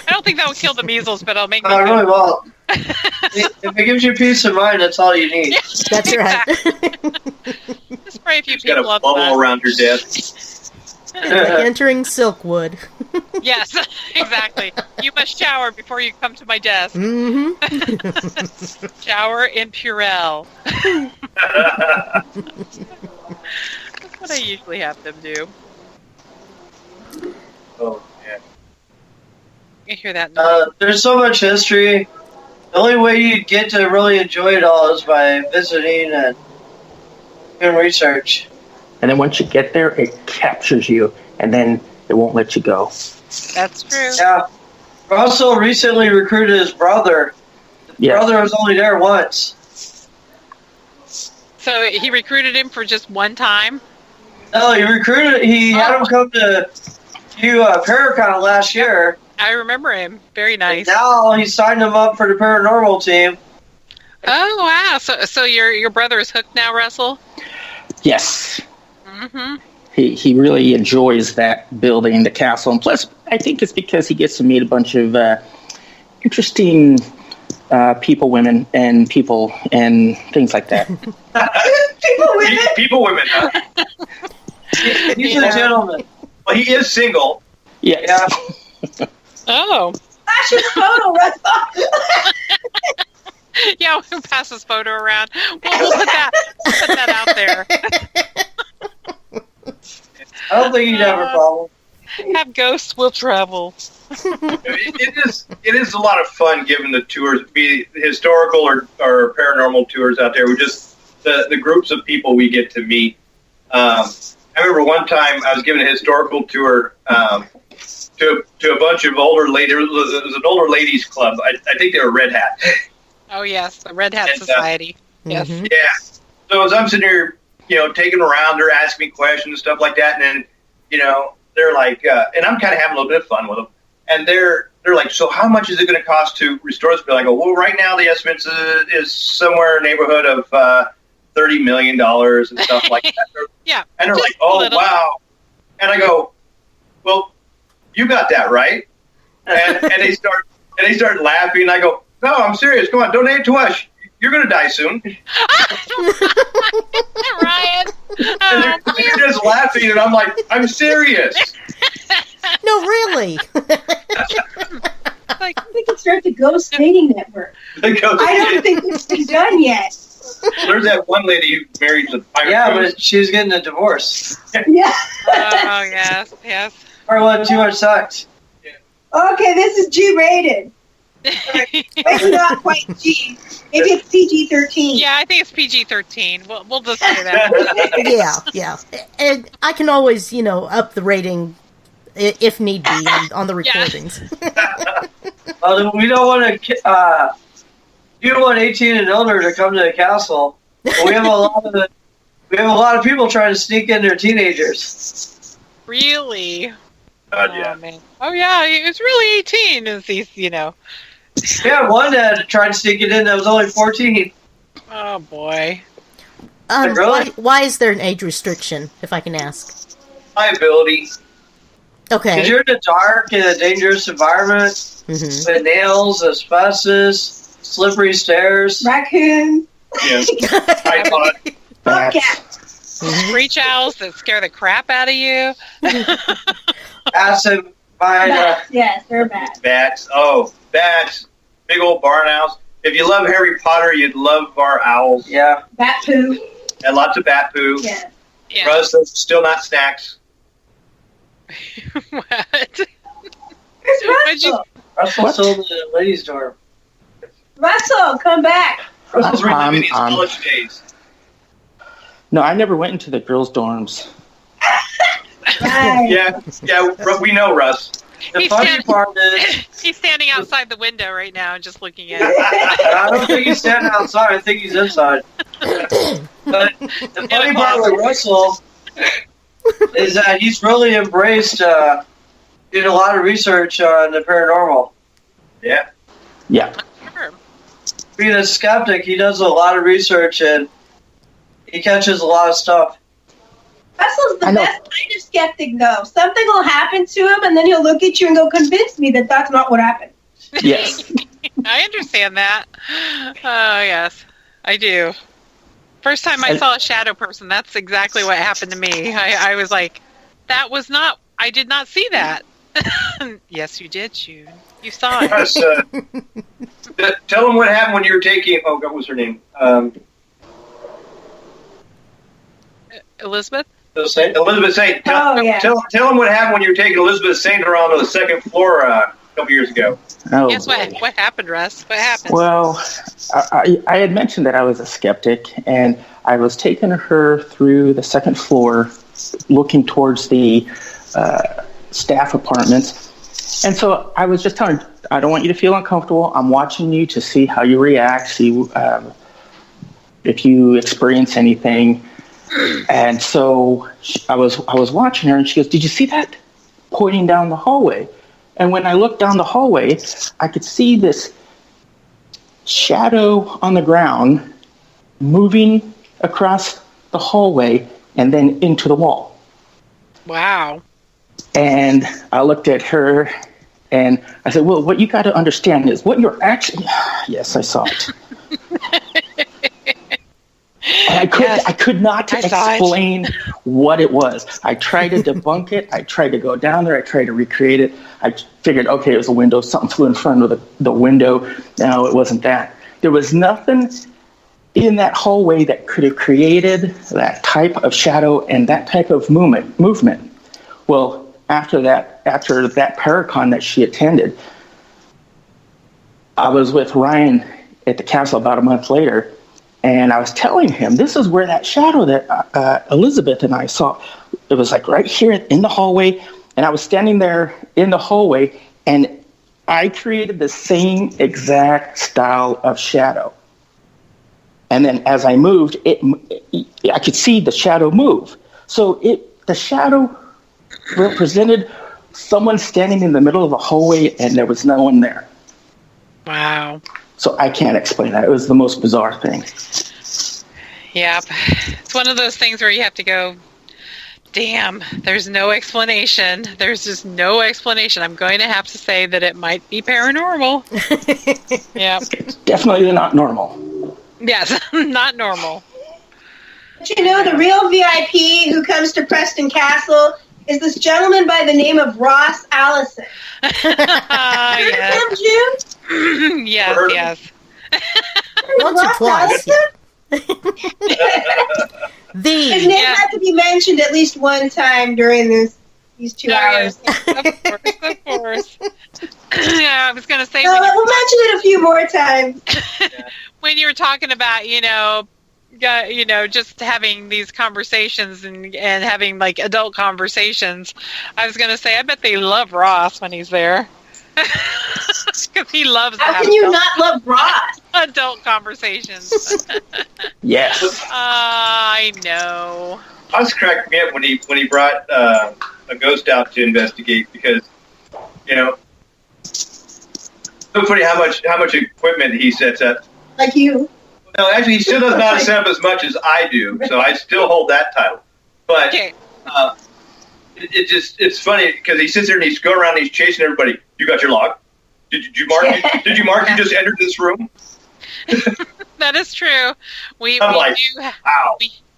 S5: don't think that would kill the measles, but it'll make me...
S9: I really won't. If it gives you peace of mind, that's all you need.
S4: That's right.
S5: Just spray a few
S8: Just got
S5: people
S8: a
S5: up.
S8: bubble around your desk.
S4: Entering Silkwood.
S5: Yes, exactly. You must shower before you come to my desk.
S4: Mm-hmm.
S5: Shower in Purell. That's what I usually have them do.
S8: Oh, yeah.
S5: You hear that?
S9: There's so much history. The only way you get to really enjoy it all is by visiting and doing research.
S6: And then once you get there, it captures you, and then it won't let you go.
S5: That's true.
S9: Yeah. Russell recently recruited his brother. His brother was only there once.
S5: So he recruited him for just one time?
S9: No, he had him come to Paracon last year.
S5: I remember him. Very nice.
S9: And now he signed him up for the paranormal team.
S5: Oh, wow. So your brother is hooked now, Russell?
S6: Yes.
S5: Mm-hmm.
S6: He really enjoys that building, the castle. And plus, I think it's because he gets to meet a bunch of interesting women, and things like that.
S8: People, women, huh?
S9: He's a gentleman.
S8: Well, he is single.
S6: Yes.
S9: Yeah.
S5: Oh.
S7: Flash his photo, Russell.
S5: Yeah, we'll pass this photo around. We'll put that out there.
S9: I don't think you'd have a problem.
S5: Have ghosts will travel.
S8: It is a lot of fun giving the tours, be historical or paranormal tours out there. We just the groups of people we get to meet. I remember one time I was giving a historical tour to a bunch of older ladies. It was an older ladies club. I think they were Red Hat.
S5: Oh yes, the Red Hat Society. Yes.
S4: Mhm.
S8: Yeah. So as I'm sitting here, taking them around, they're asking me questions and stuff like that, and then, they're like, and I'm kind of having a little bit of fun with them, and they're like, so how much is it going to cost to restore this building? I go, well, right now the estimate is somewhere in the neighborhood of $30 million and stuff like that.
S5: Yeah.
S8: And they're like, oh, wow. And I go, well, you got that right. And they start laughing. I go, no, I'm serious. Come on, donate to us. You're going to die soon.
S5: Ryan.
S8: And they're just laughing, and I'm like, I'm serious.
S4: No, really.
S5: Like,
S7: We can start the Ghost Dating Network. I don't think it's been done yet.
S8: There's that one lady who married the pirate.
S9: Yeah,
S8: ghost.
S9: but she was getting a divorce.
S7: Yeah.
S5: oh yes.
S9: Or what? Too much sex.
S7: Okay, this is G-rated. It's not quite G. Maybe it's PG-13.
S5: Yeah, I think it's PG-13. We'll just say that.
S4: Yeah. And I can always, up the rating if need be on the recordings.
S9: We don't want to. You don't want 18 and older to come to the castle. But we have a lot of people trying to sneak in their teenagers.
S5: Really?
S8: Yeah.
S5: Oh man. Oh yeah, it was really 18. Is these,
S9: We had one that tried to sneak it in that was only 14.
S5: Oh boy.
S9: Really?
S4: Why is there an age restriction, if I can ask?
S8: Liability.
S4: Okay.
S9: Because you're in the dark in a dangerous environment
S4: Mhm.
S9: with nails, asbestos, slippery stairs.
S7: Raccoon.
S8: Yeah. iPod.
S7: Bobcat.
S5: Screech owls that scare the crap out of you.
S9: Acid mine.
S7: Bats. Yes, they're bad.
S8: Bats. Oh, bats. Big old barn owls. If you love Harry Potter, you'd love our owls.
S9: Yeah.
S7: Bat poo.
S8: And lots of bat poo.
S7: Yes.
S5: Yeah.
S8: Russ, those are still not snacks.
S5: What?
S7: Where's
S5: What'd you-
S7: Russell?
S9: Russell sold the ladies' dorm.
S7: Russell, come back.
S8: Russell's reliving his
S6: I'm-
S8: college days.
S6: No, I never went into the girls' dorms.
S7: Right.
S8: Yeah, we know, Russ.
S9: The
S5: He's
S9: funny
S5: standing-
S9: part is,
S5: He's standing outside the window right now and just looking at it.
S9: I don't think he's standing outside. I think he's inside. But the funny part with Russell is that he's really embraced doing a lot of research on the paranormal.
S8: Yeah.
S6: Yeah.
S5: Sure.
S9: Being a skeptic, he does a lot of research and he catches a lot of stuff.
S7: Russell's the
S6: I know.
S7: best kind of skeptic, though. Something will happen to him, and then he'll look at you and go, convince me that that's not what happened.
S6: Yes.
S5: I understand that. Oh, yes. I do. First time I
S6: And-
S5: saw a shadow person, that's exactly what happened to me. I was like, I did not see that. Yes, you did, June. You saw it.
S8: Russ, tell them what happened when you were taking. Oh, what was her name?
S5: Elizabeth?
S8: Elizabeth Saint.
S7: Oh, yeah.
S8: Tell them what happened when you were taking Elizabeth Saint around to the second floor a couple years ago.
S6: Oh,
S5: Guess what?
S6: boy.
S5: What happened, Russ? What happened?
S6: Well, I had mentioned that I was a skeptic, and I was taking her through the second floor, looking towards the staff apartments. And so I was just telling her, I don't want you to feel uncomfortable. I'm watching you to see how you react, see if you experience anything. And so I was watching her, and she goes, "Did you see that?" Pointing down the hallway. And when I looked down the hallway, I could see this shadow on the ground moving across the hallway and then into the wall.
S5: Wow.
S6: And I looked at her and I said, "Well, what you got to understand is what you're actually..." Yes, I saw it. And I could not
S5: I saw it.
S6: explain what it was. I tried to debunk it. I tried to go down there. I tried to recreate it. I figured, okay, it was a window. Something flew in front of the window. No, it wasn't that. There was nothing in that hallway that could have created that type of shadow and that type of movement. Well, after that Paracon that she attended, I was with Ryan at the castle about a month later, and I was telling him, this is where that shadow that Elizabeth and I saw, it was like right here in the hallway, and I was standing there in the hallway, and I created the same exact style of shadow. And then as I moved, I could see the shadow move. So the shadow represented someone standing in the middle of the hallway, and there was no one there.
S5: Wow.
S6: So I can't explain that. It was the most bizarre thing.
S5: Yep. It's one of those things where you have to go, damn, there's no explanation. There's just no explanation. I'm going to have to say that it might be paranormal. Yep.
S6: It's definitely not normal.
S5: Yes, not normal.
S7: But you know, the real VIP who comes to Preston Castle is this gentleman by the name of Ross Allison.
S5: Yes.
S7: Him, June?
S5: Yes.
S4: Once or twice.
S7: His name had to be mentioned at least one time during these 2 hours.
S5: Of course. Yeah, I was going to say.
S7: We'll mention it a few more times.
S5: When you were talking about, just having these conversations and having like adult conversations, I was going to say, I bet they love Ross when he's there. Because he loves
S7: How can you not love Ross?
S5: Adult conversations.
S6: Yes.
S5: I know.
S8: I was cracking me up when he brought a ghost out to investigate, because, so funny how much equipment he sets up.
S7: Like you.
S8: No, actually, he still does not set up as much as I do, so I still hold that title. But
S5: okay.
S8: It's funny because he sits there and he's going around and he's chasing everybody. You got your log? Did you mark? Did you mark? You just entered this room.
S5: That is true. We
S8: wow.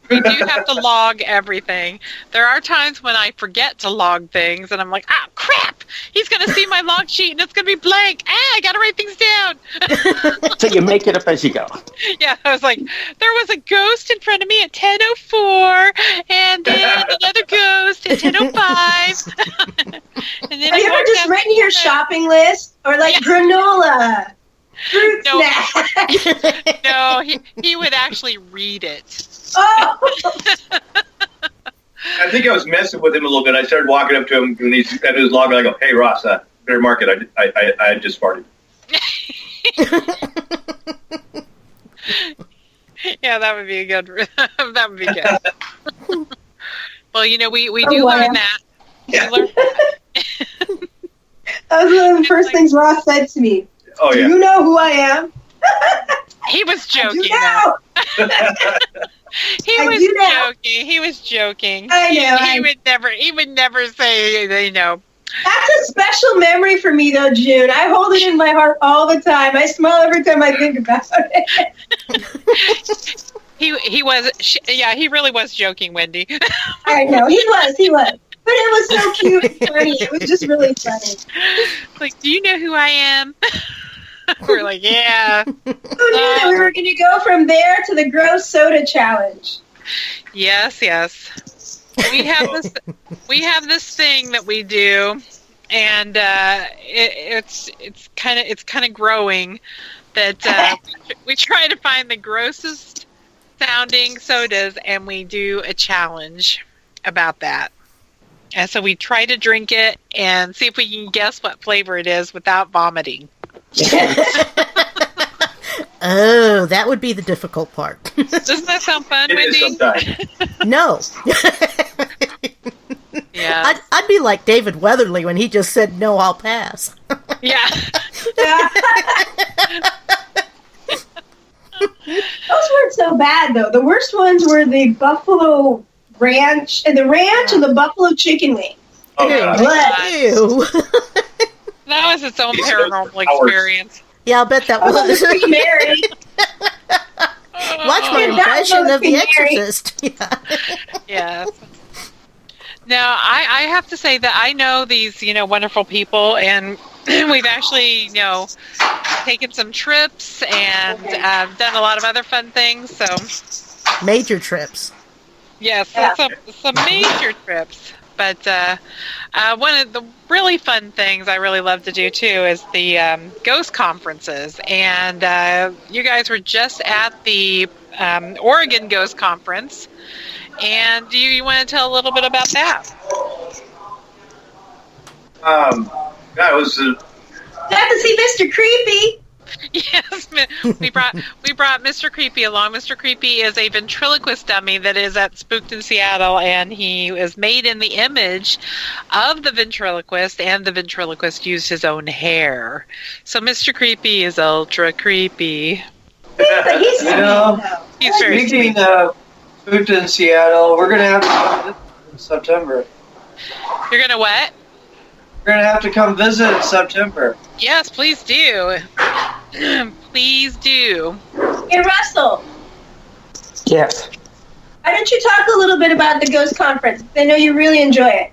S5: do have to log everything. There are times when I forget to log things, and I'm like, crap! He's going to see my log sheet, and it's going to be blank. I got to write things down.
S6: So you make it up as you go.
S5: Yeah, I was like, there was a ghost in front of me at 10:04, and then another ghost at 10:05. And then
S7: have you ever just written your shopping list? Or like granola? Fruit snack?
S5: No, he would actually read it.
S7: Oh.
S8: I think I was messing with him a little bit. I started walking up to him when he's at his log, and I go, "Hey, Ross, better mark it. I just farted."
S5: Yeah, that would be a good. That would be good. Well, we do learn that.
S8: Yeah.
S5: We learn that.
S7: That was one of the first things Ross said to me.
S8: Oh, yeah.
S7: Do you know who I am?
S5: He was joking. He was joking.
S7: I know.
S5: He would never say,
S7: That's a special memory for me, though, June. I hold it in my heart all the time. I smile every time I think about it.
S5: He really was joking, Wendy.
S7: I know, he was. But it was so cute and funny. It was just really funny.
S5: Like, do you know who I am? We're like, yeah.
S7: Who knew that we were going to go from there to the gross soda challenge?
S5: Yes. We have this thing that we do, and it's kind of growing. That we try to find the grossest sounding sodas, and we do a challenge about that. And so we try to drink it and see if we can guess what flavor it is without vomiting.
S4: Oh, that would be the difficult part.
S5: Doesn't that sound fun, Wendy?
S4: No.
S5: Yeah.
S7: I'd be like David Weatherly when he just said, "No, I'll pass."
S5: Yeah.
S7: Those weren't so bad, though. The worst ones were the buffalo ranch and the buffalo chicken wing.
S8: Oh,
S7: Ew.
S5: That was its own paranormal experience.
S7: Yeah, I'll bet that was. Mary.
S4: Watch my impression of The Exorcist.
S5: Yes. Now, I have to say that I know these, wonderful people, and we've actually, taken some trips and done a lot of other fun things. So,
S4: Major trips.
S5: yes, some major trips. But one of the really fun things I really love to do too is the ghost conferences. And you guys were just at the Oregon Ghost Conference. And do you want to tell a little bit about that?
S8: That was
S7: Got to see Mr. Creepy.
S5: Yes, we brought Mr. Creepy along. Mr. Creepy is a ventriloquist dummy that is at Spooked in Seattle, and he is made in the image of the ventriloquist, and the ventriloquist used his own hair. So Mr. Creepy is ultra creepy.
S7: He's
S5: He's very
S9: Speaking
S5: sweet.
S9: of Spooked in Seattle, we're going to have to come visit in September.
S5: You're gonna what?
S9: We're going to have to come visit in September.
S5: Yes, please do. Please do.
S7: Hey, Russell,
S6: Yes.
S7: why don't you talk a little bit about the Ghost Conference? I know you really enjoy it.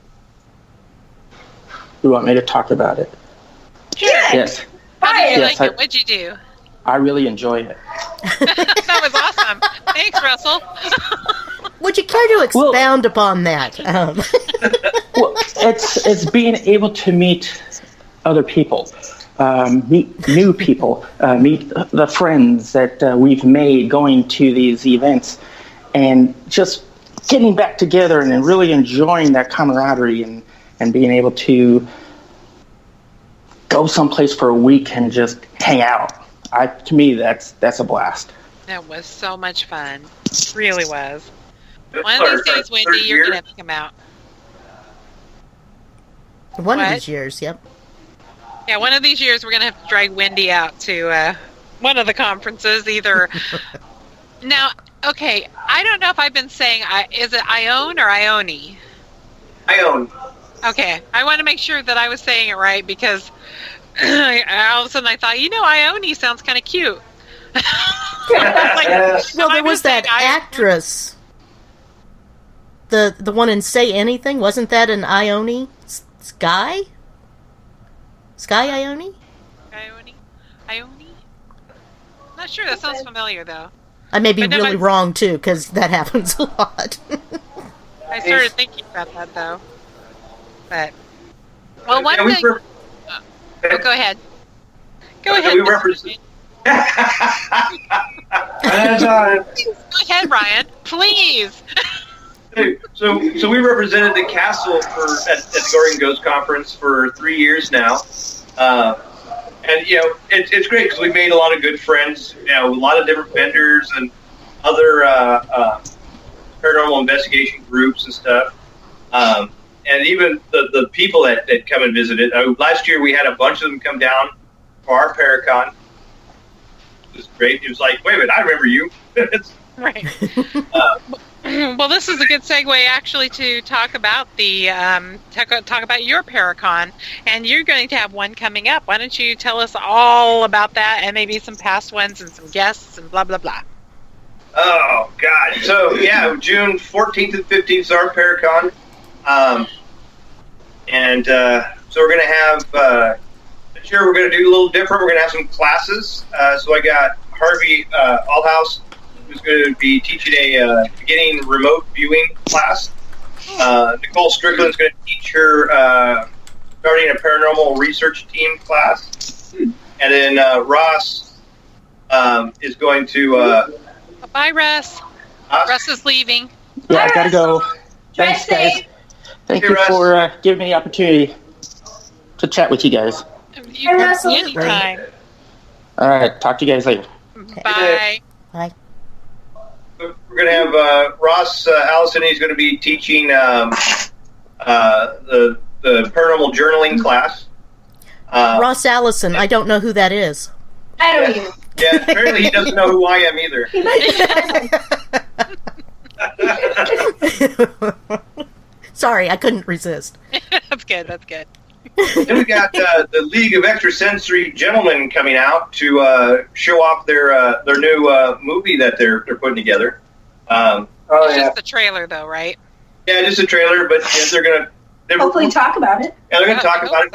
S6: You want me to talk about it? Yes.
S5: How did you
S6: Yes,
S5: like it? What'd you do?
S6: I really enjoy it.
S5: That was awesome. Thanks, Russell.
S4: Would you care to expound upon that?
S6: Well, it's being able to meet other people, meet new people, meet the friends that we've made going to these events, and just getting back together and really enjoying that camaraderie and being able to go someplace for a week and just hang out. To me, that's a blast.
S5: That was so much fun. It really was.
S8: This
S5: One
S8: is
S5: of
S8: our
S5: these days, Wendy,
S8: third
S5: you're
S8: year.
S5: going to have to come out.
S4: One of
S5: What?
S4: these years, yep.
S5: Yeah, one of these years we're going to have to drag Wendy out to one of the conferences, either. Now, okay, I don't know if I've been saying, is it Ione or Ione?
S8: Ione.
S5: Okay, I want to make sure that I was saying it right because all of a sudden I thought, Ione sounds kind of cute.
S9: Yes.
S4: Well,
S5: I
S4: there was that
S5: saying Ione.
S4: actress. The one in Say Anything, wasn't that an Ione? Sky Ione?
S5: Ione? Not sure. That sounds familiar, though.
S4: I may be
S5: But no,
S4: really wrong, too, because that happens a lot.
S5: I started thinking about that, though. But, well, one
S8: And we
S5: thing...
S8: were-
S5: go ahead. Go
S8: and
S5: ahead.
S8: we
S5: Mr.
S8: represent-
S9: Anytime.
S5: Go ahead, Ryan. Please.
S8: So we represented the castle at the Oregon Ghost Conference for 3 years now, and it's great because we made a lot of good friends. A lot of different vendors and other paranormal investigation groups and stuff, and even the people that come and visit it. Last year we had a bunch of them come down for our Paracon. It was great. It was like, wait a minute, I remember you.
S5: Right. Well, this is a good segue, actually, to talk about the talk about your Paracon, and you're going to have one coming up. Why don't you tell us all about that, and maybe some past ones, and some guests, and blah blah blah.
S8: Oh God! So yeah, June 14th and 15th is our Paracon, and so we're gonna have this year we're gonna do a little different. We're gonna have some classes. So I got Harvey Allhouse, who's going to be teaching a beginning remote viewing class. Nicole Strickland's going to teach her starting a paranormal research team class. And then Ross is going to...
S5: Bye, Russ. Russ is leaving.
S6: Yeah, I gotta go.
S7: Drive
S6: Thanks, guys.
S7: safe.
S6: Thank
S8: Hey,
S6: you
S8: Russ.
S6: for giving me the opportunity to chat with you guys.
S5: You
S7: Hey,
S5: can
S7: Russell.
S5: see anytime.
S6: All right, talk to you guys later.
S5: Bye.
S4: Bye.
S8: We're going to have Ross Allison. He's going to be teaching the paranormal journaling class.
S4: Ross Allison, I don't know who that is.
S7: I don't even.
S8: Yeah, apparently he doesn't know who I am either.
S4: Sorry, I couldn't resist.
S5: That's good. That's good.
S8: Then we got the League of Extrasensory Gentlemen coming out to show off their new movie that they're putting together.
S9: Oh,
S5: It's
S9: yeah.
S5: just the trailer, though, right?
S8: Yeah, just a trailer, but yeah, they're
S7: Hopefully talk about it.
S8: Yeah, they're going to talk about it.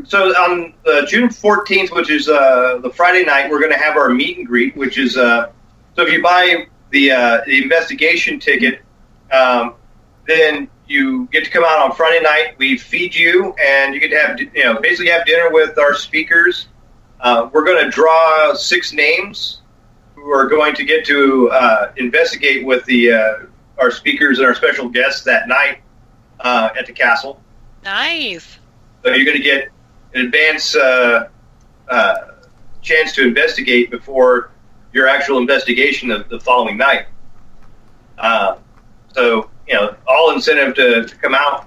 S8: So on June 14th, which is the Friday night, we're going to have our meet and greet, which is so if you buy the investigation ticket, then you get to come out on Friday night. We feed you, and you get to have basically have dinner with our speakers. We're going to draw 6 names who are going to get to investigate with our speakers and our special guests that night at the castle.
S5: Nice.
S8: So you're going to get an advance chance to investigate before your actual investigation of the following night. So all incentive to come out.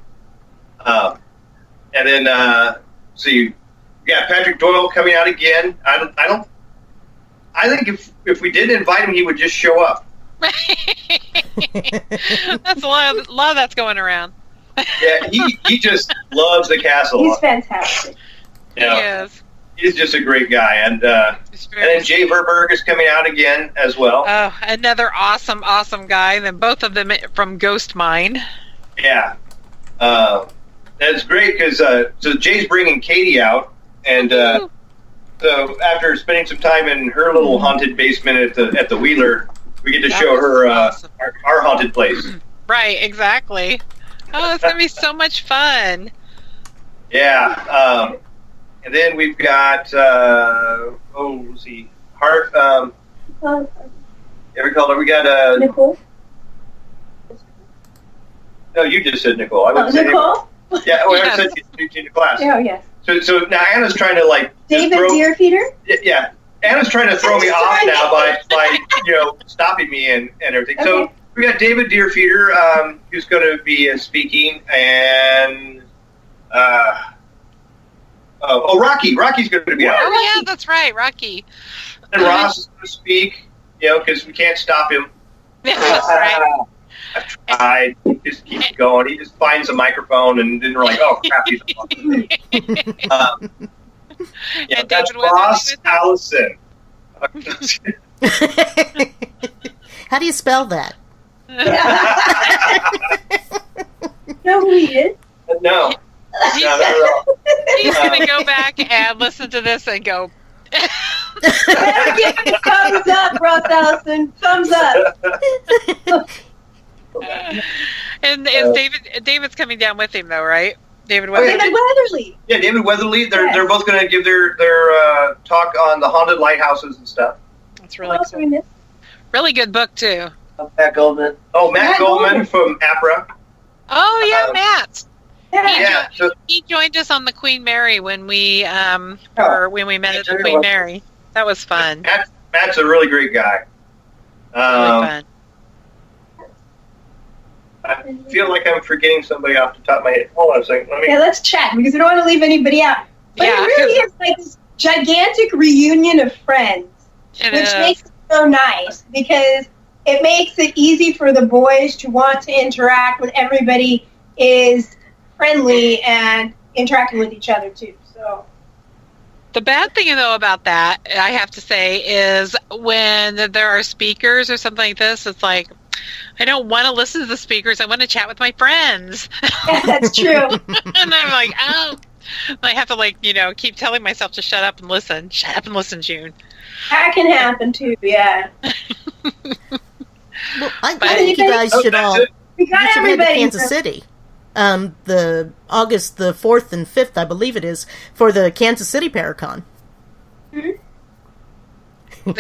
S8: And then so you got Patrick Doyle coming out again. I think if we did invite him, he would just show up.
S5: That's a lot of that's going around.
S8: Yeah, he just loves the castle.
S7: He's fantastic.
S8: He is. He's just a great guy, and then Jay Verberg is coming out again as well.
S5: Oh, another awesome guy. Then both of them from Ghost Mine.
S8: Yeah, that's great because so Jay's bringing Katie out, and so after spending some time in her little haunted basement at the Wheeler, we get to show her
S5: awesome.
S8: our haunted place.
S5: Right, exactly. Oh, it's gonna be so much fun.
S8: Yeah, and then we've got let's see, Hart. We got
S7: Nicole.
S8: No, you just said Nicole. I would say
S7: Nicole.
S8: Yeah, I said she's in the class.
S7: Oh yes.
S8: So now Anna's trying to
S7: David Deerfeeder.
S8: Yeah, Anna's trying to throw me off now by stopping me and everything. Okay. So we got David Deerfeeder, who's going to be speaking, and Rocky. Rocky's going to be out.
S5: Oh yeah, that's right, Rocky.
S8: And Ross is going to speak, because we can't stop him.
S5: Yeah, that's right.
S8: I've tried. He just keeps going. He just finds a microphone, and then we're like, "Oh crap, he's on." Yeah, that's Ross Allison.
S4: How do you spell that?
S7: No, who he is?
S8: No.
S5: He's going to go back and listen to this and go.
S7: Thumbs up, Ross Allison. Thumbs up.
S5: And is David's coming down with him though, right? David Weatherly.
S8: Yeah, David Weatherly. They're both going to give their talk on the haunted lighthouses and stuff.
S5: That's really cool. Really good book too.
S9: Matt Goldman.
S8: Oh, Matt Goldman from APRA.
S5: Oh yeah, Matt.
S8: Yeah,
S5: he joined us on the Queen Mary when we when we met at the Queen Mary. That was fun.
S8: Matt's a really great guy.
S5: Really fun.
S8: I feel like I'm forgetting somebody off the top of my head. Hold on a second.
S7: Let's chat because I don't want to leave anybody out. But it really is like this gigantic reunion of friends, which makes it so nice because it makes it easy for the boys to want to interact with everybody is friendly and interacting with each other too. So
S5: the bad thing though about that, I have to say, is when there are speakers or something like this, it's like I don't want to listen to the speakers. I want to chat with my friends.
S7: Yeah, that's true.
S5: And I'm like, oh, I have to keep telling myself to shut up and listen. Shut up and listen, June.
S7: That can happen too. Yeah.
S4: Well, I think you guys should all.
S7: We got everybody
S4: to Kansas City. The August the 4th and 5th, I believe it is, for the Kansas City Paracon.
S5: Mm-hmm.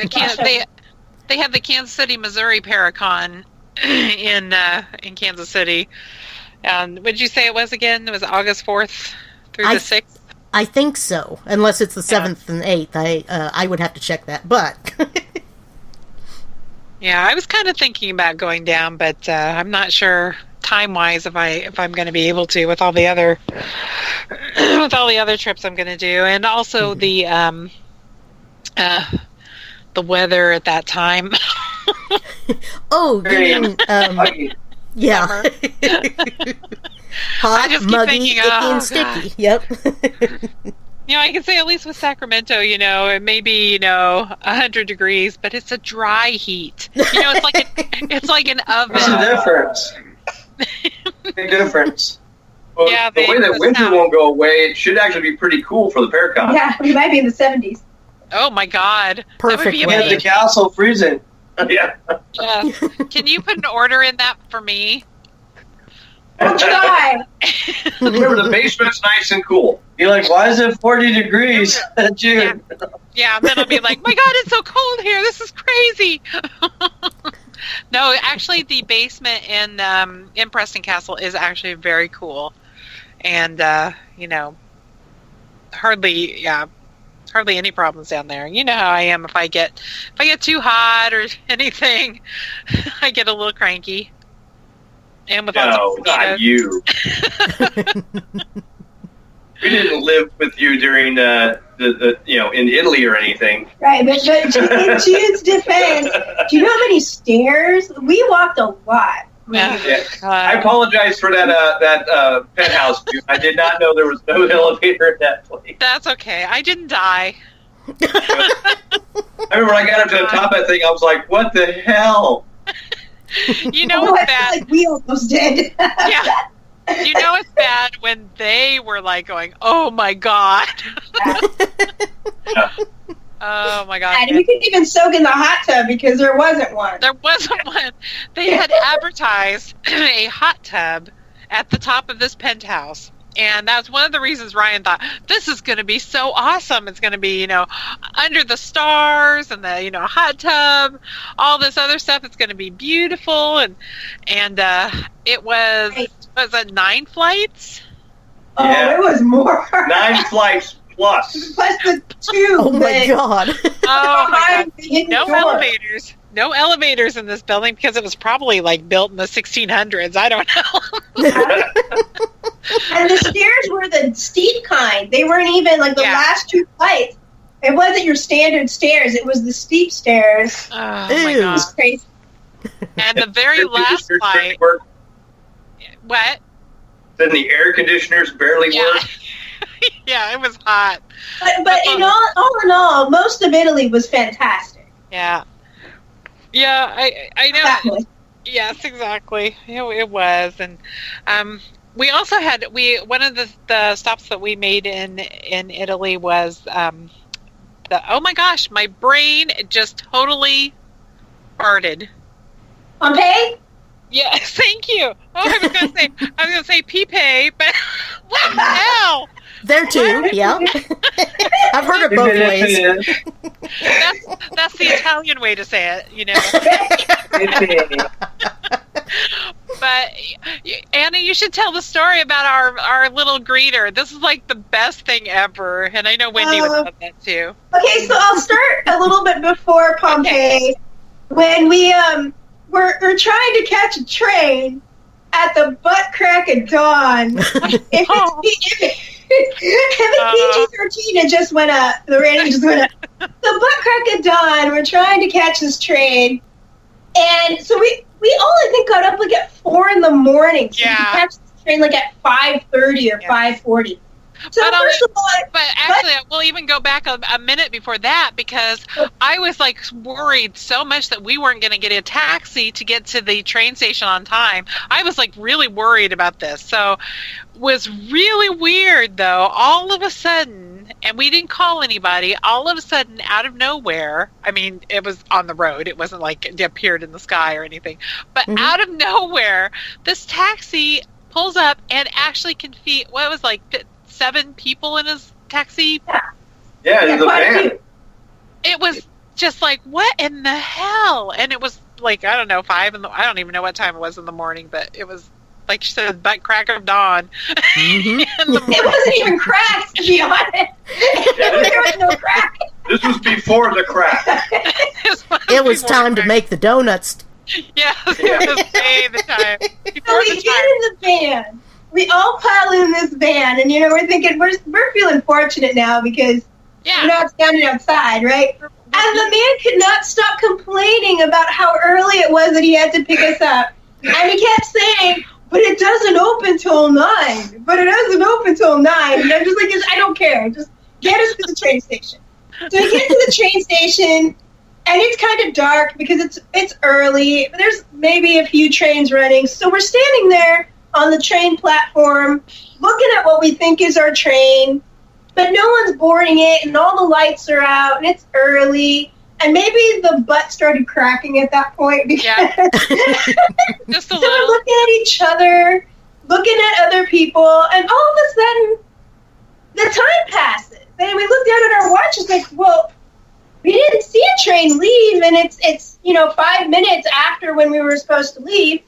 S5: They have the Kansas City, Missouri Paracon in Kansas City. And would you say it was again? It was August 4th through the 6th?
S4: I think so, unless it's the 7th and 8th. I would have to check that, but...
S5: Yeah, I was kind of thinking about going down, but I'm not sure time-wise if I'm going to be able to with all the other trips I'm going to do, and also the weather at that time.
S4: Oh, yeah. Hot,
S5: I just keep
S4: muggy,
S5: thinking,
S4: icky, and sticky. Yep.
S5: I can say at least with Sacramento, it may be 100 degrees, but it's a dry heat. It's like an oven.
S9: What's the difference? Big difference.
S8: Well,
S5: Yeah,
S8: the way that winter won't go away, it should actually be pretty cool for the Paracon.
S7: Yeah, we might be in the 70s.
S5: Oh my God.
S4: Perfect
S5: That would be
S9: We had the
S5: amazing.
S9: castle freezing.
S8: Yeah.
S5: Yes. Can you put an order in that for me?
S7: We'll try.
S8: Remember, the basement's nice and cool.
S9: You're like, why is it 40 degrees in June?
S5: Yeah, and then I'll be like, my God, it's so cold here. This is crazy. No, actually, the basement in Preston Castle is actually very cool. And, hardly any problems down there. You know how I am. If I get too hot or anything, I get a little cranky. And with lots
S8: No,
S5: of
S8: not
S5: mosquitoes.
S8: you. We didn't live with you during the in Italy or anything.
S7: Right, but in Jude's defense, do you know how many stairs? We walked a lot.
S8: Yeah. I apologize for that penthouse. Dude. I did not know there was no elevator in that place.
S5: That's okay. I didn't die.
S8: I remember when I got up to the top of that thing, I was like, "What the hell?"
S5: You know
S7: Oh,
S5: it's
S7: I
S5: bad.
S7: feel like we almost did.
S5: Yeah. You know it's bad when they were like going, "Oh my God."
S8: Yeah.
S5: Oh my God.
S7: And we couldn't even soak in the hot tub because there wasn't one.
S5: There wasn't one. They had advertised a hot tub at the top of this penthouse. And that's one of the reasons Ryan thought, this is going to be so awesome. It's going to be, under the stars and the, hot tub, all this other stuff. It's going to be beautiful. And it was, was it 9 flights?
S7: Oh,
S8: Yeah.
S7: it was more.
S8: 9 flights plus.
S7: Plus the 2.
S4: Oh my God.
S5: Oh my God.
S7: The hidden
S5: No
S7: door.
S5: elevators. No elevators in this building because it was probably built in the 1600s. I don't know.
S7: And the stairs were the steep kind. They weren't even the last 2 flights. It wasn't your standard stairs. It was the steep stairs.
S5: Oh my
S4: Ew.
S7: It
S5: God.
S7: was crazy.
S5: And the very last flight. What?
S8: Then the air conditioners barely
S5: Yeah.
S8: work.
S5: Yeah, it was hot.
S7: But in all, most of Italy was fantastic.
S5: Yeah. Yeah, I know.
S7: That was.
S5: Yes, exactly. It was. And we also had one of the stops that we made in Italy was oh my gosh, my brain just totally farted.
S7: Pompeii?
S5: Yes, thank you. Oh, I was gonna say Pipe, but what the hell?
S4: There too, yeah. I've heard it both ways.
S5: That's the Italian way to say it, But Anna, you should tell the story about our little greeter. This is the best thing ever, and I know Wendy would love that too.
S7: Okay, so I'll start a little bit before Pompeii. When we we're trying to catch a train at the butt crack of dawn. If it's PG-13, it just went up. The rating just went up. The butt crack of dawn, we're trying to catch this train. And so we all, I think, got up at 4 in the morning. So we could catch this train at 5:30 or 5:40. So first of all,
S5: but actually, we'll even go back a minute before that because I was worried so much that we weren't going to get a taxi to get to the train station on time. I was really worried about this. So it was really weird though. All of a sudden, and we didn't call anybody. All of a sudden, out of nowhere, I mean, it was on the road. It wasn't it appeared in the sky or anything. But out of nowhere, this taxi pulls up and actually can fit. What was 7 people in his taxi?
S8: Yeah, it's a van.
S5: It was just what in the hell? And it was I don't know, 5 in the. I don't even know what time it was in the morning, but it was like you said, butt crack of dawn.
S7: It wasn't even cracked, to be honest. There was no crack.
S8: This was before the crack.
S4: It was time to make the donuts.
S5: Yeah, it was way the time.
S7: So we get in the van. We all pile in this van, and we're thinking we're feeling fortunate now because we're not standing outside, right? And the man could not stop complaining about how early it was that he had to pick us up, and he kept saying, "But it doesn't open till 9. But it doesn't open till 9." And I'm just I don't care. Just get us to the train station. So we get to the train station, and it's kind of dark because it's early. There's maybe a few trains running. So we're standing there on the train platform looking at what we think is our train, but no one's boarding it, and all the lights are out, and it's early. And maybe the butt started cracking at that point.
S5: Yeah. Just a
S7: So
S5: little.
S7: we're looking at each other, looking at other people, and all of a sudden, the time passes. And we look down at our watches like, well, we didn't see a train leave, and it's 5 minutes after when we were supposed to leave.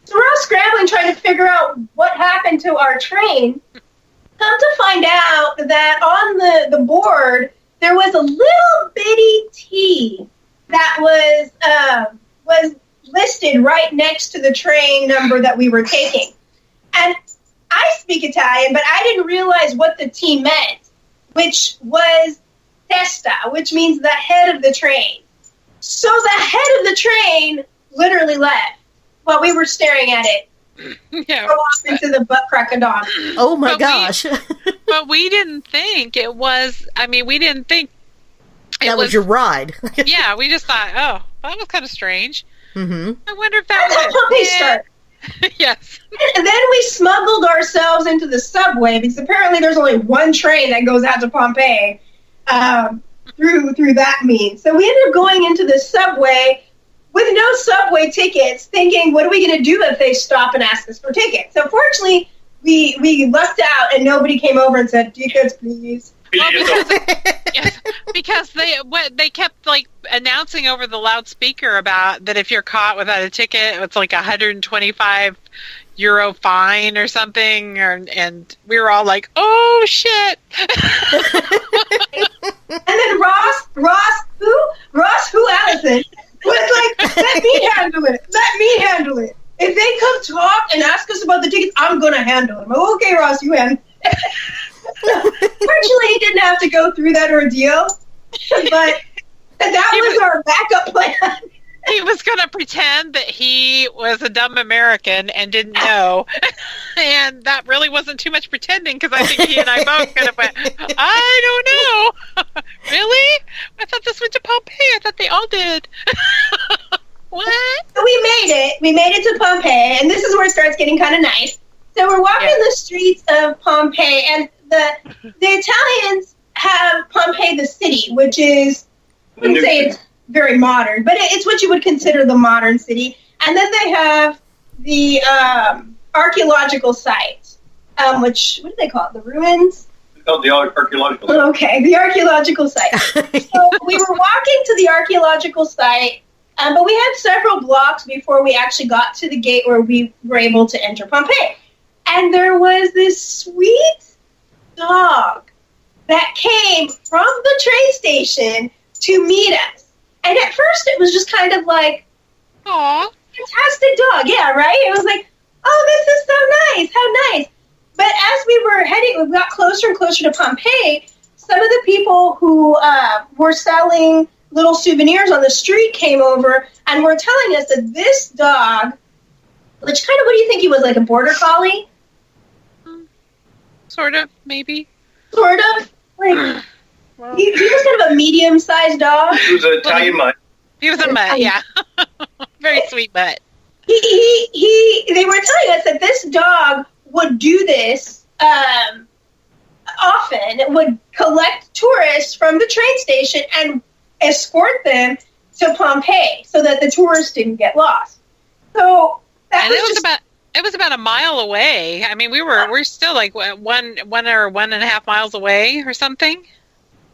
S7: So we're all scrambling trying to figure out what happened to our train. Come to find out that on the board, there was a little bitty T that was listed right next to the train number that we were taking. And I speak Italian, but I didn't realize what the T meant, which was testa, which means the head of the train. So the head of the train literally left while we were staring at it.
S5: Yeah.
S7: Go off into the butt crack of dawn.
S4: Oh my
S5: But
S4: gosh.
S5: But we didn't think it was. I mean, we didn't think it
S4: That was your ride.
S5: Yeah, we just thought, oh, that was kind of strange.
S4: Mm-hmm.
S5: I wonder if that
S7: That's how
S5: was
S7: Pompey started.
S5: Yes.
S7: And then we smuggled ourselves into the subway because apparently there's only one train that goes out to Pompeii through that means. So we ended up going into the subway with no subway tickets, thinking, what are we going to do if they stop and ask us for tickets? So fortunately, we lucked out and nobody came over and said, tickets, please.
S5: Well, because they kept like announcing over the loudspeaker about that if you're caught without a ticket, it's like €125 fine or something, and we were all like, "Oh shit!"
S7: And then Ross, who Allison was like, "Let me handle it. Let me handle it. If they come talk and ask us about the tickets, I'm gonna handle it." I'm like, okay, Ross, you handle it. Fortunately, he didn't have to go through that ordeal, but that was our backup plan.
S5: He was going to pretend that he was a dumb American and didn't know, and that really wasn't too much pretending because I think he and I both kind of went, I don't know. Really? I thought this went to Pompeii. I thought they all did. What?
S7: So we made it. We made it to Pompeii, and this is where it starts getting kind of nice. So we're walking the streets of Pompeii, and the Italians have Pompeii the city, which is, I wouldn't say it's very modern, but it's what you would consider the modern city. And then they have the archaeological site, which, what do they call it, the ruins?
S8: It's called the archaeological site.
S7: Okay, the archaeological site. So we were walking to the archaeological site, but we had several blocks before we actually got to the gate where we were able to enter Pompeii. And there was this sweet dog that came from the train station to meet us. And at first it was just kind of like,
S5: aw,
S7: fantastic dog, yeah, right? It was like, oh, this is so nice, how nice. But as we were heading, we got closer and closer to Pompeii, some of the people who were selling little souvenirs on the street came over and were telling us that this dog, which kind of, what do you think he was, like a border collie?
S5: Sort of, maybe.
S7: Sort of. Like, he was kind of a medium-sized dog.
S8: He was an Italian mutt.
S5: He was a mutt, yeah. Very sweet mutt.
S7: They were telling us that this dog would do this often. It would collect tourists from the train station and escort them to Pompeii so that the tourists didn't get lost. So that
S5: and it was about a mile away. I mean, we're still like one or 1.5 miles away or something.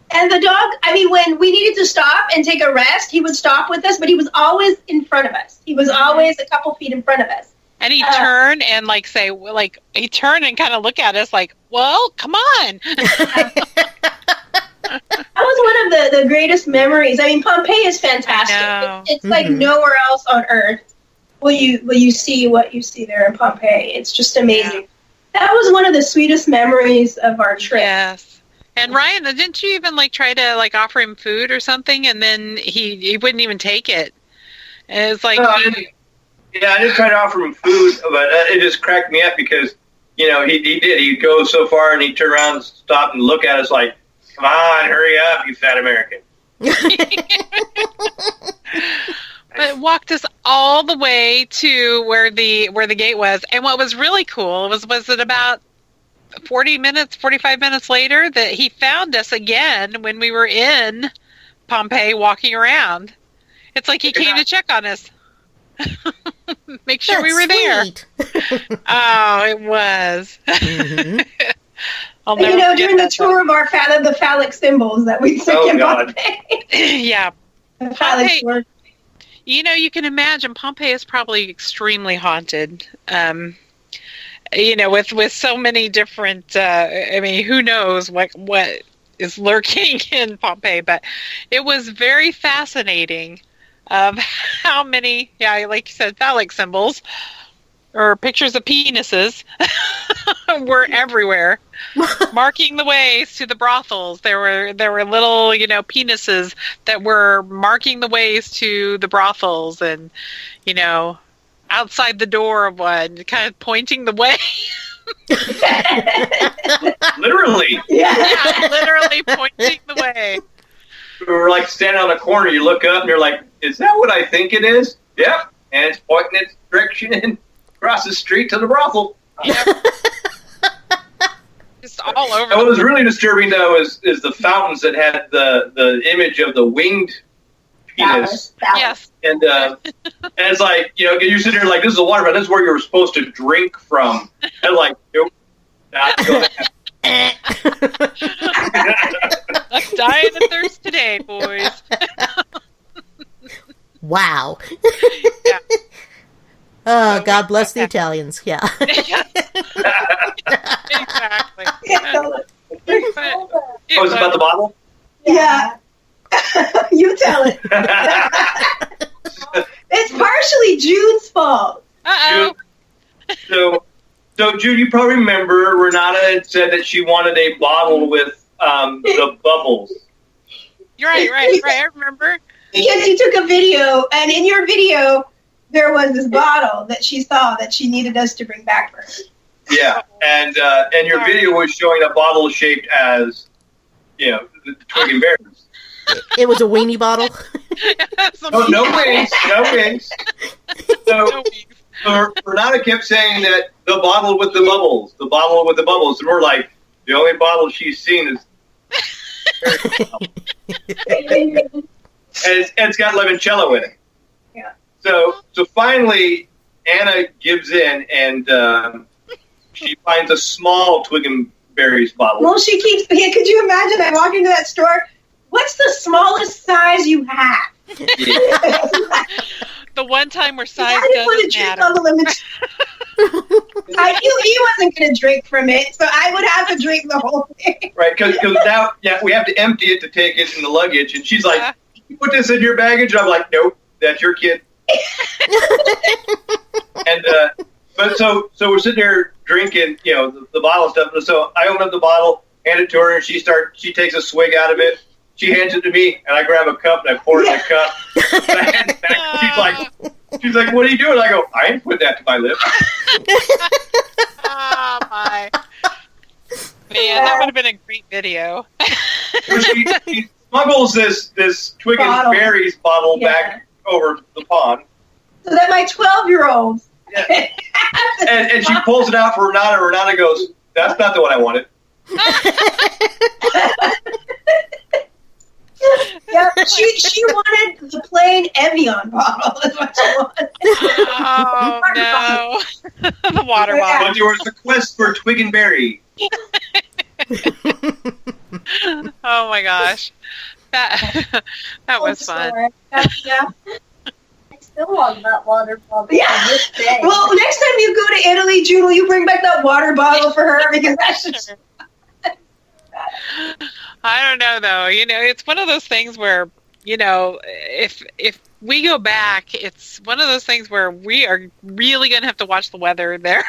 S7: And the dog, I mean, when we needed to stop and take a rest, he would stop with us, but he was always in front of us. He was always a couple feet in front of us.
S5: And he'd turn and he'd turn and kind of look at us like, well, come on.
S7: That was one of the greatest memories. I mean, Pompeii is fantastic. It's like nowhere else on earth will you see what you see there in Pompeii. It's just amazing. Yeah. That was one of the sweetest memories of our trip.
S5: Yes. And Ryan, didn't you even try to offer him food or something, and then he wouldn't even take it? And it's like,
S8: I did try to offer him food, but it just cracked me up because he did. He'd go so far and he'd turn around and stop and look at us like, "Come on, hurry up, you fat American."
S5: But walked us all the way to where the gate was. And what was really cool was it about 45 minutes later that he found us again when we were in Pompeii walking around. It's like he came to check on us. Make sure we were there. Oh, it was.
S7: Mm-hmm. During the tour of the phallic symbols that we took in Pompeii.
S5: Yeah.
S7: The phallic tour.
S5: You can imagine Pompeii is probably extremely haunted. With so many different, who knows what is lurking in Pompeii, but it was very fascinating of how many, like you said, phallic symbols or pictures of penises were everywhere, marking the ways to the brothels. There were little, penises that were marking the ways to the brothels, and outside the door of one, kind of pointing the way.
S8: Literally.
S5: Yeah, literally pointing the way.
S8: We were like standing on a corner, you look up and you're like, is that what I think it is? Yep. And it's pointing its direction in across the street to the brothel.
S5: Yep. Just all over.
S8: What was really disturbing though is the fountains that had the image of the winged penis.
S5: Yes.
S8: And it's like, you're sitting there like, this is a water fountain. This is where you're supposed to drink from. And like, nope, not going to happen.
S5: Let's die of thirst today, boys.
S4: Wow.
S5: Yeah.
S4: Oh, God bless the Italians. Yeah.
S5: Exactly.
S8: Oh, is it about the bottle?
S7: Yeah. You tell it. It's partially Jude's fault.
S5: Uh-oh.
S8: So, Jude, you probably remember Renata had said that she wanted a bottle with the bubbles.
S5: You're right. I remember.
S7: Because you took a video, and in your video, there was this bottle that she saw that she needed us to bring back for her.
S8: Yeah, and your video was showing a bottle shaped as, the twig and berries.
S4: It was a weenie bottle.
S8: No wings. So Renata kept saying that the bottle with the bubbles, and we're like, the only bottle she's seen is. And it's got limoncello in it.
S7: Yeah.
S8: So finally, Anna gives in, and she finds a small twig and berries bottle.
S7: Well, she keeps. Yeah, could you imagine? I walk into that store. What's the smallest size you have?
S5: The one time where size
S7: doesn't matter. I knew he wasn't going to drink from it, so I would have to drink the whole thing.
S8: Right, because now we have to empty it to take it in the luggage, and she's like, "You put this in your baggage?" And I'm like, "Nope, that's your kid." And but so we're sitting there drinking, the bottle stuff. And so I open up the bottle, hand it to her, and she takes a swig out of it. She hands it to me, and I grab a cup and I pour it in the cup. And I hand it back. She's like, "What are you doing?" I go, "I ain't put that to my lips."
S5: Oh my! Man, that would have been a great video.
S8: She smuggles this twig and berries bottle back over the pond.
S7: So that my 12-year-old.
S8: Yeah. and she pulls it out for Renata. Renata goes, "That's not the one I wanted."
S7: Yeah, she wanted the plain Evian bottle. Is what she wanted.
S5: Oh no, the water bottle.
S8: But there was a quest for twig and berry.
S5: Oh my gosh, that was fun.
S7: Yeah.
S10: I still want that water bottle.
S7: Yeah. Well, next time you go to Italy, June, will you bring back that water bottle for her? Because that's just.
S5: I don't know though. It's one of those things where, if we go back, it's one of those things where we are really going to have to watch the weather there.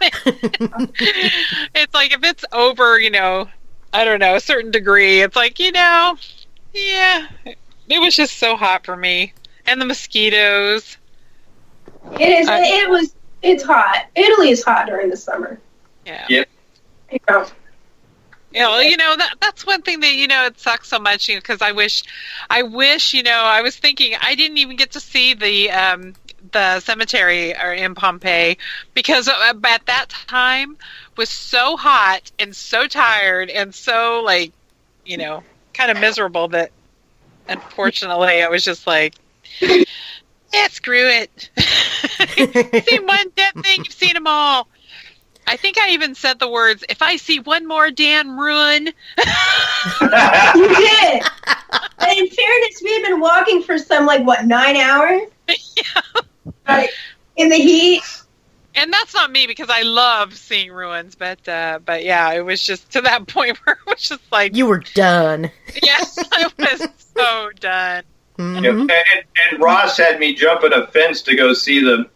S5: It's like if it's over, I don't know, a certain degree, it's like, yeah, it was just so hot for me. And the mosquitoes.
S7: It is. It's hot. Italy is hot during the summer.
S5: Yeah.
S8: Yep.
S7: Yeah.
S5: That's one thing that, it sucks so much, because I wish, I was thinking I didn't even get to see the cemetery in Pompeii, because at that time was so hot and so tired and so kind of miserable that unfortunately I was just like, screw it. You've seen one dead thing, you've seen them all. I think I even said the words, if I see one more damn ruin.
S7: You did. But in fairness, we had been walking for some, 9 hours?
S5: Yeah.
S7: In the heat.
S5: And that's not me, because I love seeing ruins, but yeah, it was just to that point where it was just like...
S4: You were done.
S5: Yes, I was so done.
S4: Mm-hmm.
S8: And Ross had me jumping a fence to go see the,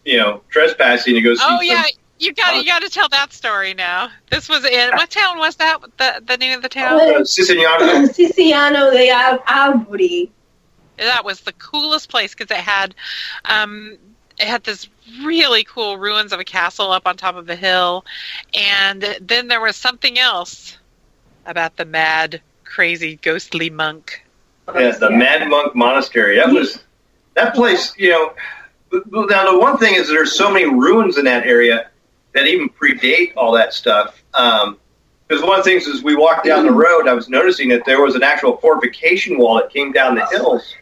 S8: trespassing to go see
S5: yeah. You got to tell that story now. This was in what town was that? The name of the town?
S8: Siciliano.
S7: Siciliano de Alburi.
S5: That was the coolest place, because it had this really cool ruins of a castle up on top of a hill, and then there was something else about the mad, crazy, ghostly monk.
S8: Yes, the Mad Monk Monastery. That place. Now the one thing is there's so many ruins in that area that even predate all that stuff. Because one of the things is we walked down the road, I was noticing that there was an actual fortification wall that came down the hills.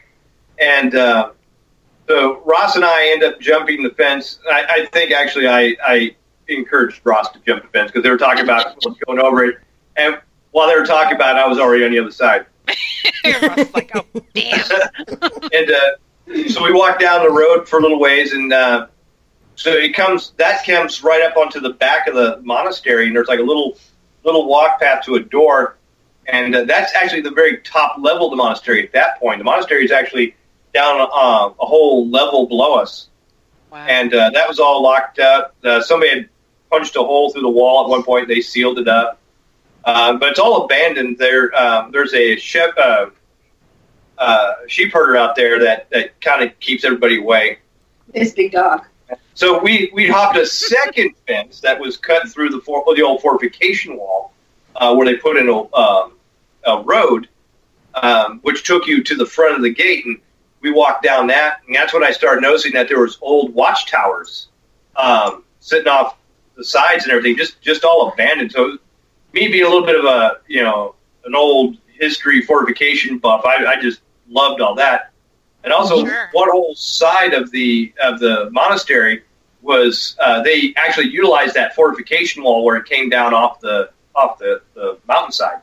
S8: And so Ross and I ended up jumping the fence. I think actually I encouraged Ross to jump the fence because they were talking about going over it. And while they were talking about it, I was already on the other side.
S5: Ross was like, oh, damn.
S8: And so we walked down the road for a little ways, and so that comes right up onto the back of the monastery, and there's like a little walk path to a door, and that's actually the very top level of the monastery at that point. The monastery is actually down a whole level below us.
S5: Wow.
S8: And that was all locked up. Somebody had punched a hole through the wall at one point, and they sealed it up. But it's all abandoned. There's a sheep herder out there that kind of keeps everybody away.
S7: This big dog.
S8: So we hopped a second fence that was cut through the old fortification wall, where they put in a road, which took you to the front of the gate, and we walked down that, and that's when I started noticing that there was old watchtowers sitting off the sides and everything, just all abandoned. So me being a little bit of an old history fortification buff, I just loved all that. And also, one whole side of the monastery was they actually utilized that fortification wall where it came down off the mountainside.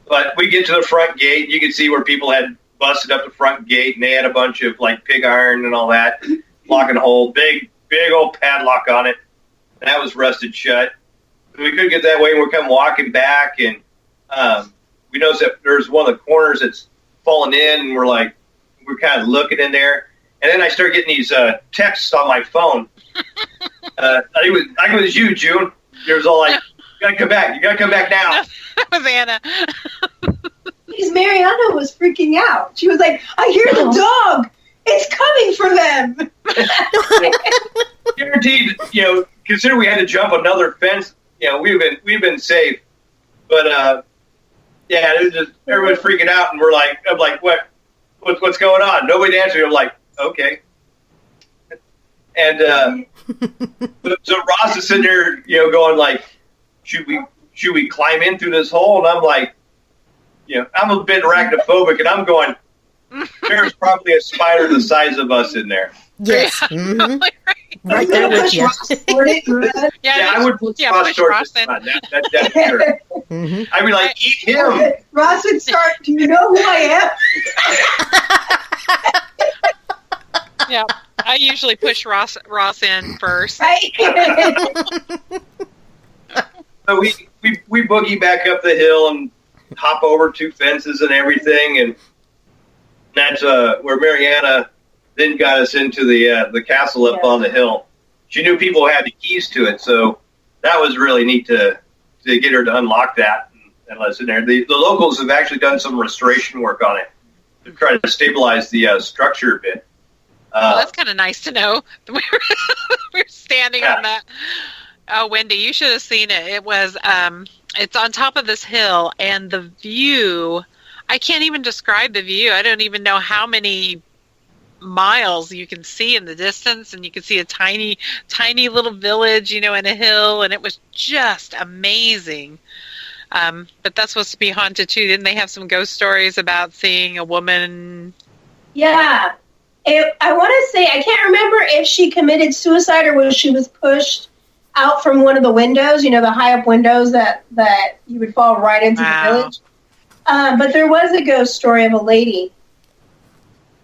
S8: But we get to the front gate, you can see where people had busted up the front gate, and they had a bunch of pig iron and all that, locking a hole, big old padlock on it, and that was rusted shut. So we couldn't get that way. We're coming walking back, and we noticed that there's one of the corners that's fallen in, and we're kind of looking in there, and then I start getting these texts on my phone. I think it was you, June. There's all like, "You gotta come back! You gotta come back now!"
S5: That was Anna.
S7: Because Mariana was freaking out. She was like, "I hear the dog! It's coming for them!"
S8: Guaranteed. Consider we had to jump another fence. We've been safe, but yeah, it was just everyone's freaking out, and I'm like, what's going on? Nobody answered. I'm like, okay. And so Ross is sitting there, going like, should we climb in through this hole? And I'm like, I'm a bit arachnophobic, and I'm going, there's probably a spider the size of us in there.
S4: Yes. Mm-hmm. Right there with you.
S8: Yeah, I would put Ross in. That's sure. Mm-hmm. I'd be like, eat him.
S7: Ross would start, do you know who I am?
S5: Yeah, I usually push Ross in first.
S7: Right.
S8: So we boogie back up the hill and hop over 2 fences and everything, and that's where Mariana then got us into the castle up on the hill. She knew people had the keys to it, so that was really neat to get her to unlock that and let us in there. The locals have actually done some restoration work on it to try to stabilize the structure a bit.
S5: Well, that's kind of nice to know. We're standing on that. Oh, Wendy, you should have seen it. It was, it's on top of this hill, and the view, I can't even describe the view. I don't even know how many miles you can see in the distance, and you can see a tiny little village, in a hill, and it was just amazing. But that's supposed to be haunted too. Didn't they have some ghost stories about seeing a woman?
S7: Yeah. I want to say, I can't remember if she committed suicide or she was pushed out from one of the windows, the high up windows that you would fall right into the village. But there was a ghost story of a lady.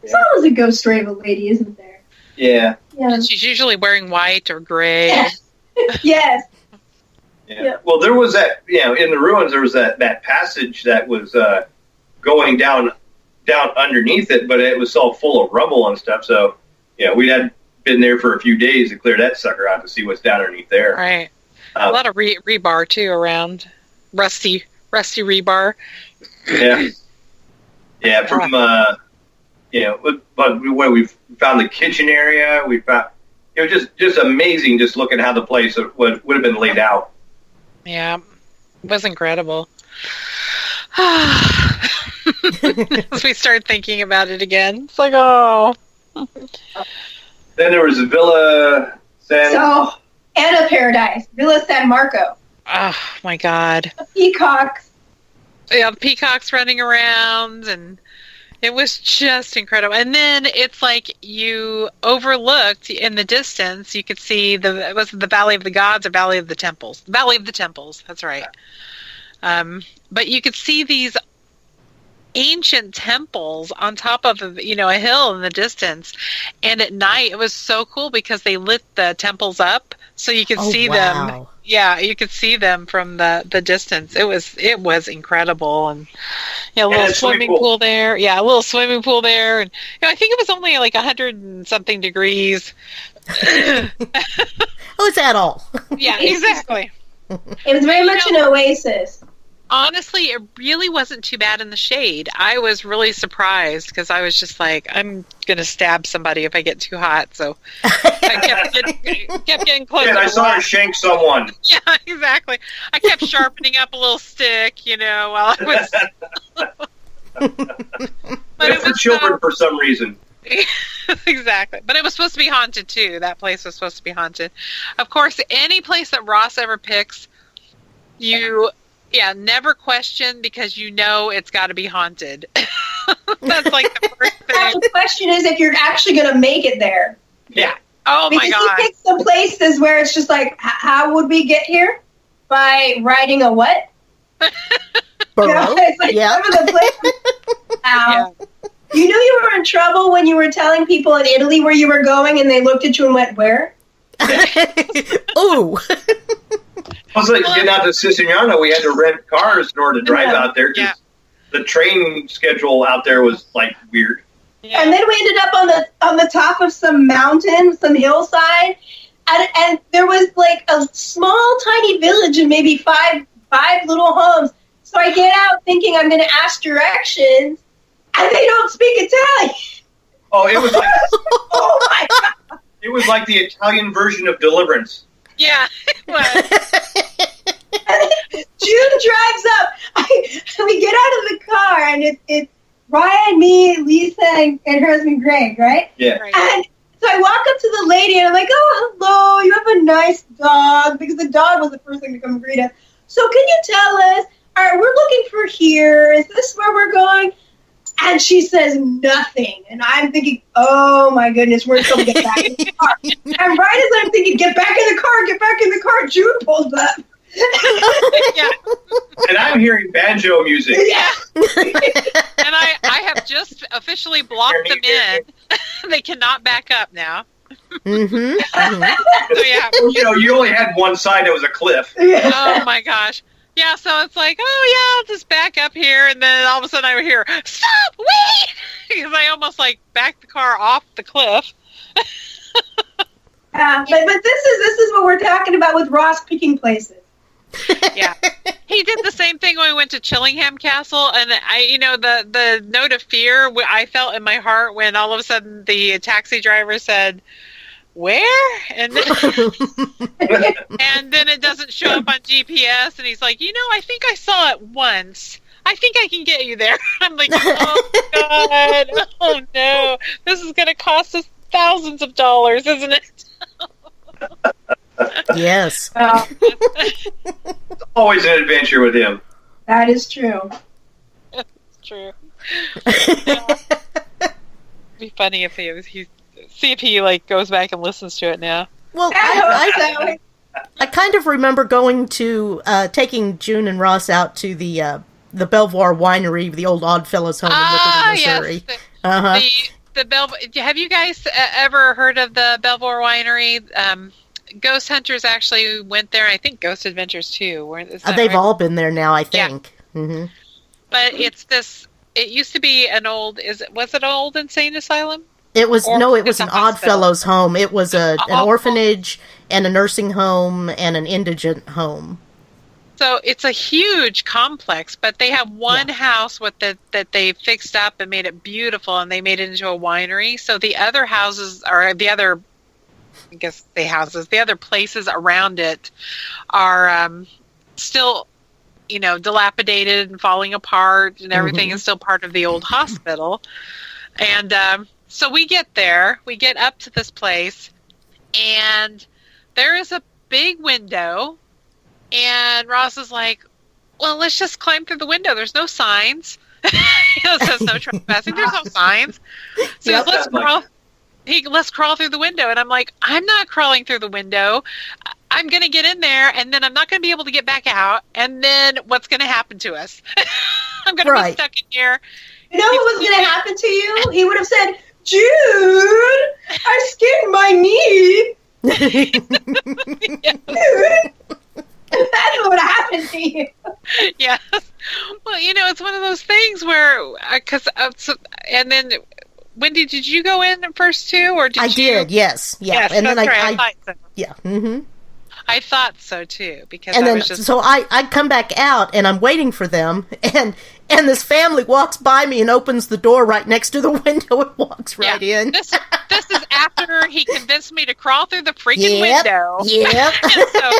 S7: There's always a ghost story of a lady, isn't there?
S8: Yeah.
S5: She's usually wearing white or gray.
S7: Yes.
S8: Yeah. Well, there was that, in the ruins, there was that passage that was going down underneath it, but it was all full of rubble and stuff. So, we had been there for a few days to clear that sucker out to see what's down underneath there.
S5: Right. A lot of rebar, too, around. Rusty rebar.
S8: Yeah. Yeah, from, but we found the kitchen area. We found, just amazing just looking how the place would have been laid out.
S5: Yeah, it was incredible. As we start thinking about it again, it's like, oh.
S8: Then there was Villa
S7: Anna Paradise, Villa San Marco.
S5: Oh my God.
S7: The peacocks.
S5: Yeah, the peacocks running around, and it was just incredible. And then it's like you overlooked in the distance, you could see was it the Valley of the Gods or Valley of the Temples? Valley of the Temples, that's right. But you could see these ancient temples on top of a hill in the distance, and at night it was so cool because they lit the temples up so you could see them. Yeah, you could see them from the distance. It was incredible, and a little swimming pool there. Yeah, a little swimming pool there, and I think it was only like 100 and something degrees.
S4: Oh, is that all?
S5: Yeah, exactly.
S7: It was very much an oasis.
S5: Honestly, it really wasn't too bad in the shade. I was really surprised because I was just like, I'm going to stab somebody if I get too hot. So I kept getting close.
S8: Yeah, I saw her shank someone.
S5: Yeah, exactly. I kept sharpening up a little stick, while I was...
S8: But it was for children for some reason.
S5: Exactly. But it was supposed to be haunted, too. That place was supposed to be haunted. Of course, any place that Ross ever picks, never question because it's got to be haunted. That's like the first thing.
S7: The question is if you're actually going to make it there.
S5: Yeah. Oh my God.
S7: Because he picks some places where it's just like, how would we get here? By riding a what?
S4: Burrow.
S7: It's like some of the places.
S5: Yeah.
S7: You knew you were in trouble when you were telling people in Italy where you were going and they looked at you and went, where?
S4: Ooh.
S8: Also, getting out to Siciliano, we had to rent cars in order to drive out there because the train schedule out there was like weird.
S7: Yeah. And then we ended up on the top of some mountain, some hillside, and there was like a small, tiny village and maybe five little homes. So I get out thinking I'm going to ask directions, and they don't speak Italian.
S8: Oh, it was like
S7: oh my God!
S8: It was like the Italian version of Deliverance.
S5: Yeah, it was.
S7: June drives up. We get out of the car, and it's Ryan, me, Lisa, and her husband Greg, right?
S8: Yeah.
S5: Right.
S7: And so I walk up to the lady, and I'm like, oh, hello, you have a nice dog, because the dog was the first thing to come greet us. So can you tell us, all right, we're looking for here. Is this where we're going? And she says nothing. And I'm thinking, oh, my goodness, we're going to get back in the car. And right as I'm thinking, get back in the car, June pulls up.
S5: Yeah.
S8: And I'm hearing banjo music.
S5: Yeah. And I have just officially blocked them in. They cannot back up now.
S4: Mm-hmm.
S5: So, yeah.
S8: You only had one side that was a cliff.
S5: Oh, my gosh. Yeah, so it's like, oh, yeah, I'll just back up here. And then all of a sudden I would hear, stop, wait! Because I almost, backed the car off the cliff.
S7: But this is what we're talking about with Ross picking places.
S5: Yeah. He did the same thing when we went to Chillingham Castle. And, the note of fear I felt in my heart when all of a sudden the taxi driver said, where? And then, and then it doesn't show up on GPS. And he's like, I think I saw it once. I think I can get you there. I'm like, oh, God. Oh, no. This is going to cost us thousands of dollars, isn't it?
S4: Yes.
S8: It's always an adventure with him.
S7: That is true.
S5: It's true. It'd be funny if he see if he goes back and listens to it now.
S4: Well, I kind of remember going to taking June and Ross out to the Belvoir Winery, the old Oddfellows home in Liberty, Missouri.
S5: Yes. Have you guys ever heard of the Belvoir Winery? Ghost Hunters actually went there. I think Ghost Adventures too.
S4: They've all been there now, I think.
S5: Yeah.
S4: Mm-hmm.
S5: But it's this. It used to be an old. Was it an old insane asylum?
S4: It was it was an
S5: hospital.
S4: Oddfellows home. It was an orphanage and a nursing home and an indigent home.
S5: So it's a huge complex, but they have one house that they fixed up and made it beautiful, and they made it into a winery. So the other houses, or the other, I guess the houses, the other places around it are still, dilapidated and falling apart, and everything is still part of the old hospital. And so we get up to this place, and there is a big window. And Ross is like, well, let's just climb through the window. There's no signs. It says no trespassing. There's no signs. So let's crawl. Let's crawl through the window. And I'm like, I'm not crawling through the window. I'm going to get in there, and then I'm not going to be able to get back out. And then what's going to happen to us? I'm going to be stuck in here.
S7: You know what was going to happen to you? He would have said, Jude, I skinned my knee. Jude. That's what happened to you.
S5: Yes. Well, it's one of those things where, and then, Wendy, did you go in first too, or did you?
S4: Did, yes. Yeah.
S5: Yes,
S4: and then
S5: I thought so.
S4: Yeah. Mm-hmm.
S5: I thought so too, because
S4: and
S5: I
S4: then,
S5: was just.
S4: So I come back out, and I'm waiting for them, and this family walks by me and opens the door right next to the window and walks right in.
S5: This is after he convinced me to crawl through the freaking window.
S4: Yep.
S5: So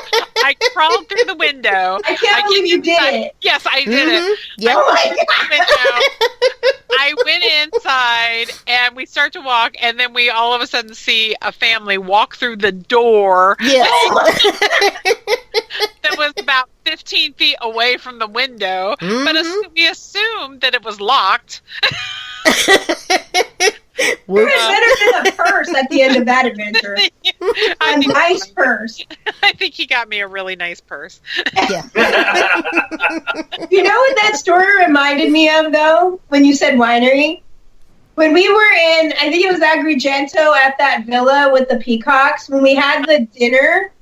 S5: I crawled through the window.
S7: I can't believe you did it.
S5: Yes, I did it.
S4: Yep.
S7: Oh my God.
S5: I went inside, and we start to walk, and then we all of a sudden see a family walk through the door.
S4: Yes.
S5: That was about 15 feet away from the window, but we assumed that it was locked.
S7: You had better than a purse at the end of that adventure. A nice purse.
S5: I think he got me a really nice purse.
S4: Yeah.
S7: You know what that story reminded me of, though, when you said winery? When we were in, I think it was Agrigento at that villa with the peacocks, when we had the dinner,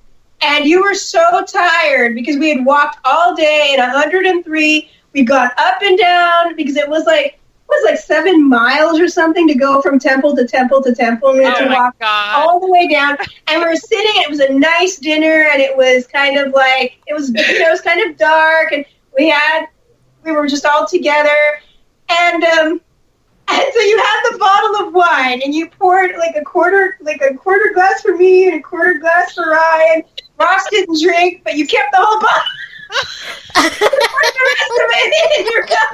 S7: and you were so tired because we had walked all day at 103. We'd gone up and down because it was like 7 miles or something to go from temple to temple to temple. And we had to walk all the way down. And we were sitting, and it was a nice dinner, and it was kind of like, it was kind of dark, and we were just all together. And so you had the bottle of wine, and you poured a quarter glass for me and a quarter glass for Ryan. Ross didn't drink, but you kept the whole bottle. You poured the rest of it in your cup.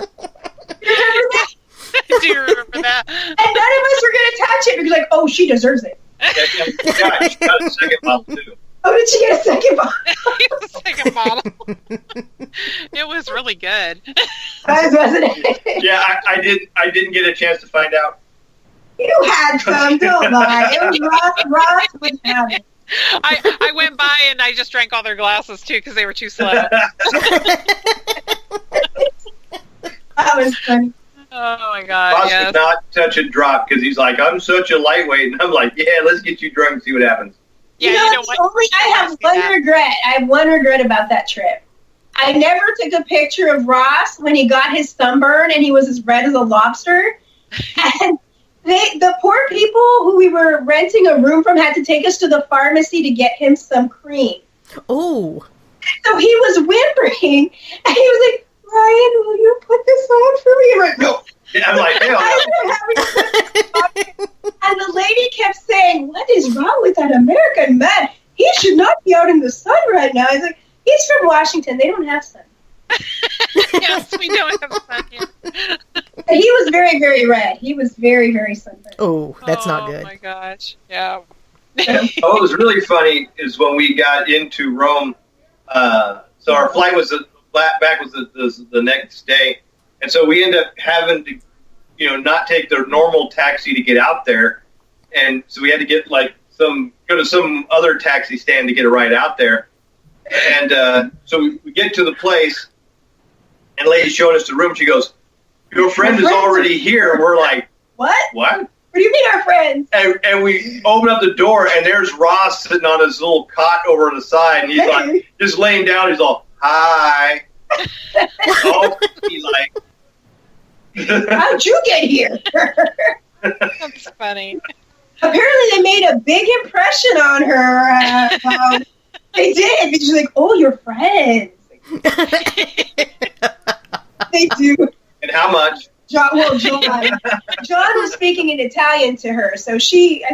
S7: You remember that?
S5: I do remember that.
S7: And none of us were going to touch it because, oh, she deserves it.
S8: Yeah, she got a second bottle too.
S7: Oh, did she get a second bottle?
S5: A second bottle. It was really good.
S7: Wasn't it?
S8: Yeah, I didn't get a chance to find out.
S7: You had some, don't lie. It was Ross would have it.
S5: I went by and I just drank all their glasses too because they were too slow.
S7: That was funny.
S5: Oh my God!
S8: Ross
S5: yes.
S8: would not touch a drop because he's like, I'm such a lightweight, and I'm like, yeah, let's get you drunk and see what happens.
S5: Yeah,
S7: you know what? I have one regret. I have one regret about that trip. I never took a picture of Ross when he got his sunburn and he was as red as a lobster. And the poor people who we were renting a room from had to take us to the pharmacy to get him some cream.
S4: Oh.
S7: So he was whimpering, and he was like, Ryan, will you put this on for me? I'm like, no.
S8: Yeah, I'm like, hell no.
S7: And the lady kept saying, what is wrong with that sun now. It's like, he's from Washington. They don't have sun.
S5: Yes, we don't have sun here.
S7: And he was very, very red. He was very, very sunburned.
S4: Oh, that's not good.
S5: Oh, my gosh. Yeah.
S8: What was really funny is when we got into Rome, so our flight was back was the next day, and so we ended up having to, not take the normal taxi to get out there, and so we had to get go to some other taxi stand to get a ride out there, and so we get to the place, and lady's showing us the room. She goes, "Your friend is already here." And we're like,
S7: What?
S8: "What?"
S7: What do you mean our friends?
S8: And we open up the door, and there's Ross sitting on his little cot over on the side, and he's like, just laying down. He's all, "Hi." Oh, he's like,
S7: How'd you get here?
S5: That's funny.
S7: Apparently they made a big impression on her. They did. She's like, "Oh, you're friends." They do.
S8: and how much?
S7: John was speaking in Italian to her, so I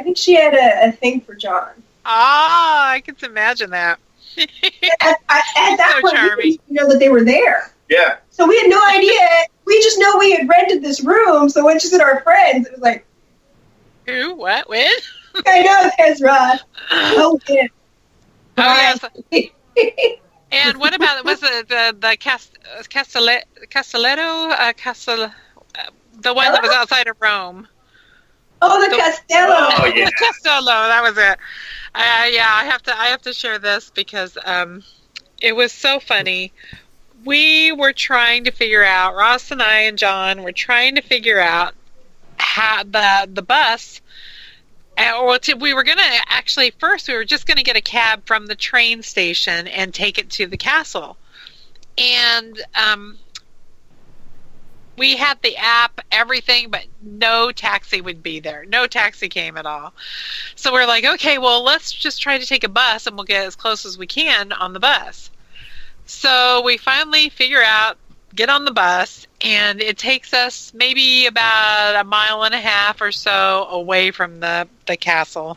S7: think she had a thing for John.
S5: Ah, I can imagine that.
S7: At that
S5: So
S7: point,
S5: charming.
S7: we didn't know that they were there.
S8: Yeah.
S7: So we had no idea. We just know we had rented this room, so when she said our friends, it was like,
S5: Who? What? When?
S7: I know there's Ross. Oh, yeah.
S5: Oh, yes. And what about, was it the Castelletto? The one that was outside of Rome.
S7: Oh, the Castello.
S8: Oh, yeah.
S5: The Castello, that was it. Yeah, I have to share this because it was so funny. We were trying to figure out, Ross and I and John were trying to figure out how the bus. We were going to actually, first we were just going to get a cab from the train station and take it to the castle. And we had the app, everything, but no taxi would be there. No taxi came at all. So we're like, okay, well, let's just try to take a bus and we'll get as close as we can on the bus. So we finally figure out, get on the bus, and it takes us maybe about 1.5 miles or so away from the castle.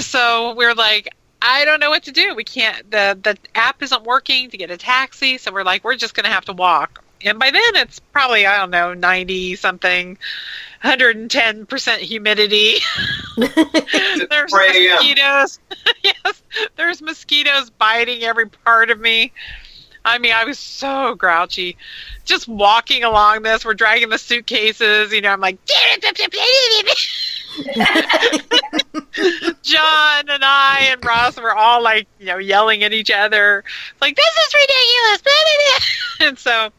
S5: So we're like, I don't know what to do. We can't, the app isn't working to get a taxi, so we're like, we're just going to have to walk. And by then it's probably, I don't know, 90-something, 110% humidity. There's mosquitoes. Yes, there's mosquitoes biting every part of me. I mean, I was so grouchy. Just walking along this, we're dragging the suitcases, I'm like, John and I and Ross were all like, yelling at each other. Like, this is ridiculous. And so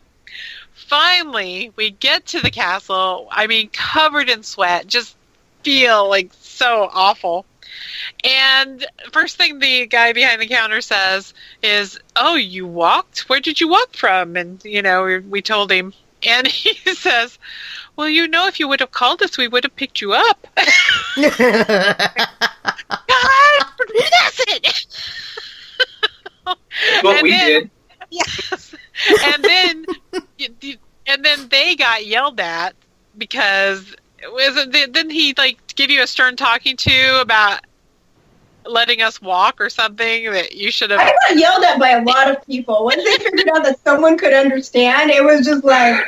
S5: finally we get to the castle. I mean, covered in sweat, just feel like so awful. And first thing the guy behind the counter says is, "Oh, you walked? Where did you walk from?" And, we told him. And he says, "Well, if you would have called us, we would have picked you up." God bless it!
S8: What we did.
S5: Yes. And then they got yelled at because, didn't he, give you a stern talking to about letting us walk or something that you should have?
S7: I got yelled at by a lot of people. Once they figured out that someone could understand, it was just like...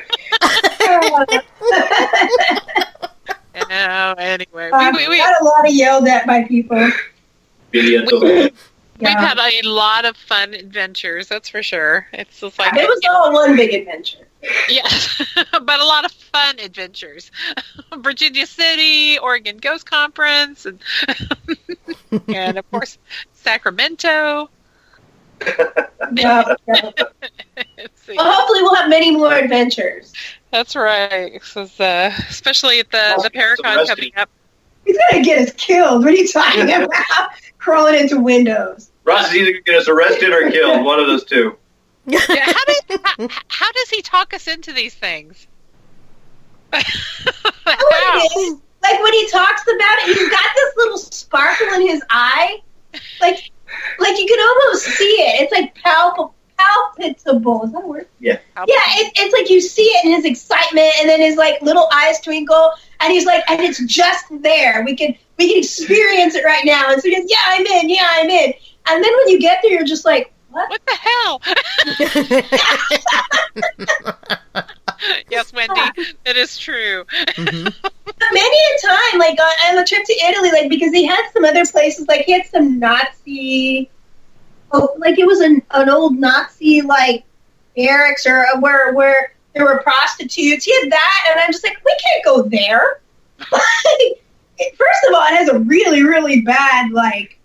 S5: Anyway.
S7: We got a lot of yelled at by people.
S5: We've had a lot of fun adventures, that's for sure. It's just like...
S7: It was all one big adventure.
S5: Yes, but a lot of fun adventures. Virginia City, Oregon Ghost Conference, and, and of course, Sacramento.
S7: Yeah. Well, hopefully we'll have many more adventures.
S5: That's right. Especially at the Paracon coming up.
S7: He's going to get us killed. What are you talking about? Crawling into windows.
S8: Ross is either going to get us arrested or killed. One of those two.
S5: Yeah, how does he talk us into these things?
S7: Like when he talks about it, he's got this little sparkle in his eye. Like you can almost see it. It's like palpable. Is that a word?
S8: Yeah.
S7: Yeah, it's like you see it in his excitement, and then his little eyes twinkle, and he's like, and it's just there. We can experience it right now. And so he goes, "Yeah, I'm in. Yeah, I'm in." And then when you get there, you're just like, what?
S5: What the hell? Yes, Wendy, that is true.
S7: Many a time, like on the trip to Italy, like because he had some other places, like he had some Nazi, like it was an old Nazi like barracks or where there were prostitutes. He had that, and I'm just like, we can't go there. First of all, it has a really, really bad like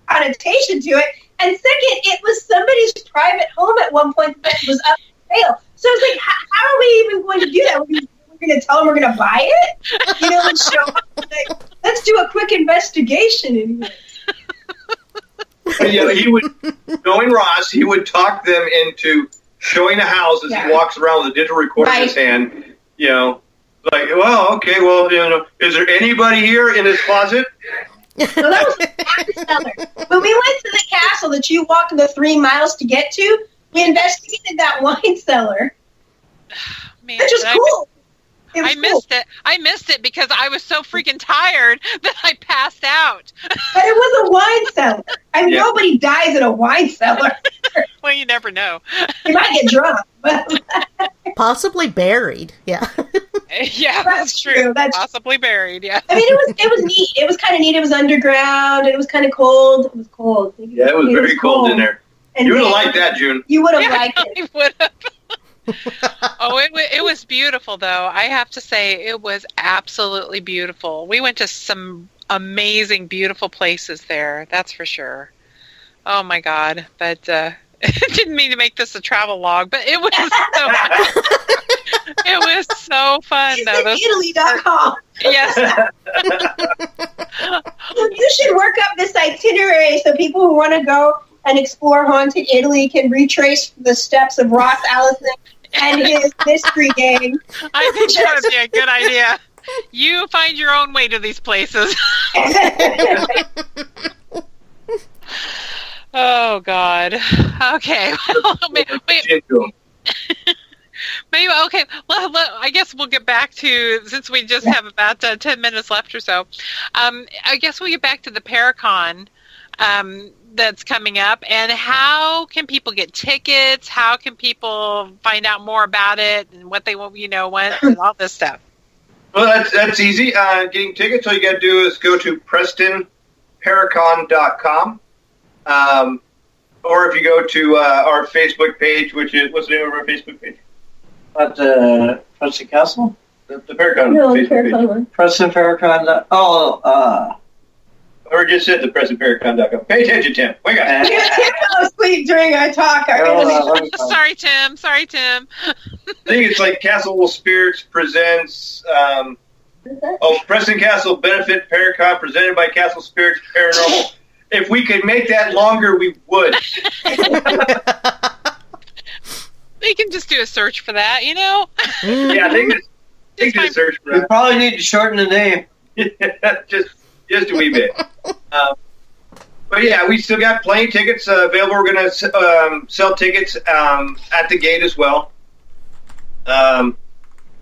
S7: connotation to it, and second, it was somebody's private home at one point that was up for sale. So I was like, how are we even going to do that? We're going to tell them we're going to buy it? You know, and show up, like, let's do a quick investigation in here.
S8: Yeah, he would, knowing Ross, he would talk them into showing a house as he walks around with a digital recorder in his hand. You know, like, well, okay, well, you know, is there anybody here in this closet?
S7: So that was the wine cellar. When we went to the castle that you walked the 3 miles to get to, we investigated that wine cellar.
S5: Man,
S7: which was cool.
S5: I missed it. I missed it because I was so freaking tired that I passed out.
S7: But it was a wine cellar. I mean, nobody dies in a wine cellar.
S5: Well, you never know.
S7: You might get drunk.
S4: Possibly buried. Yeah.
S5: Yeah, that's true. That's possibly buried. Yeah.
S7: I mean, it was neat. It was kind of neat. It was underground. It was kind of cold. It was cold.
S8: Yeah, it was very cold in there. And you would have liked that, June.
S7: You would have liked it.
S5: I would have. Oh, it was beautiful, though. I have to say, it was absolutely beautiful. We went to some amazing, beautiful places there. That's for sure. Oh my God! But I didn't mean to make this a travel log, but it was so. It was so fun, though.
S7: Italy.com.
S5: Yes.
S7: You should work up this itinerary so people who want to go and explore haunted Italy can retrace the steps of Ross Allison and his mystery gang.
S5: I think that would be a good idea. You find your own way to these places. Oh, God. Okay. Well, maybe okay. I guess we'll get back to, since we just have about 10 minutes left or so. I guess we'll get back to the Paracon that's coming up, and how can people get tickets? How can people find out more about it and what they want, and all this stuff?
S8: Well, that's easy. Getting tickets, all you got to do is go to PrestonParacon.com. Or if you go to our Facebook page, which is, what's the name of our Facebook page?
S9: Preston Castle?
S8: The Paracon Facebook page.
S9: Preston Paracon.
S8: Or just said the PrestonParacon.com. Pay attention, Tim. Wake up.
S7: Tim fell asleep during our talk.
S5: Sorry, Tim. I
S8: think it's like Castle Spirits presents... Preston Castle Benefit Paracon presented by Castle Spirits Paranormal. If we could make that longer, we would.
S5: They can just do a search for that,
S8: Yeah, they can search for that.
S9: We probably need to shorten the name.
S8: just a wee bit. But yeah, we still got plenty of tickets available. We're going to sell tickets at the gate as well.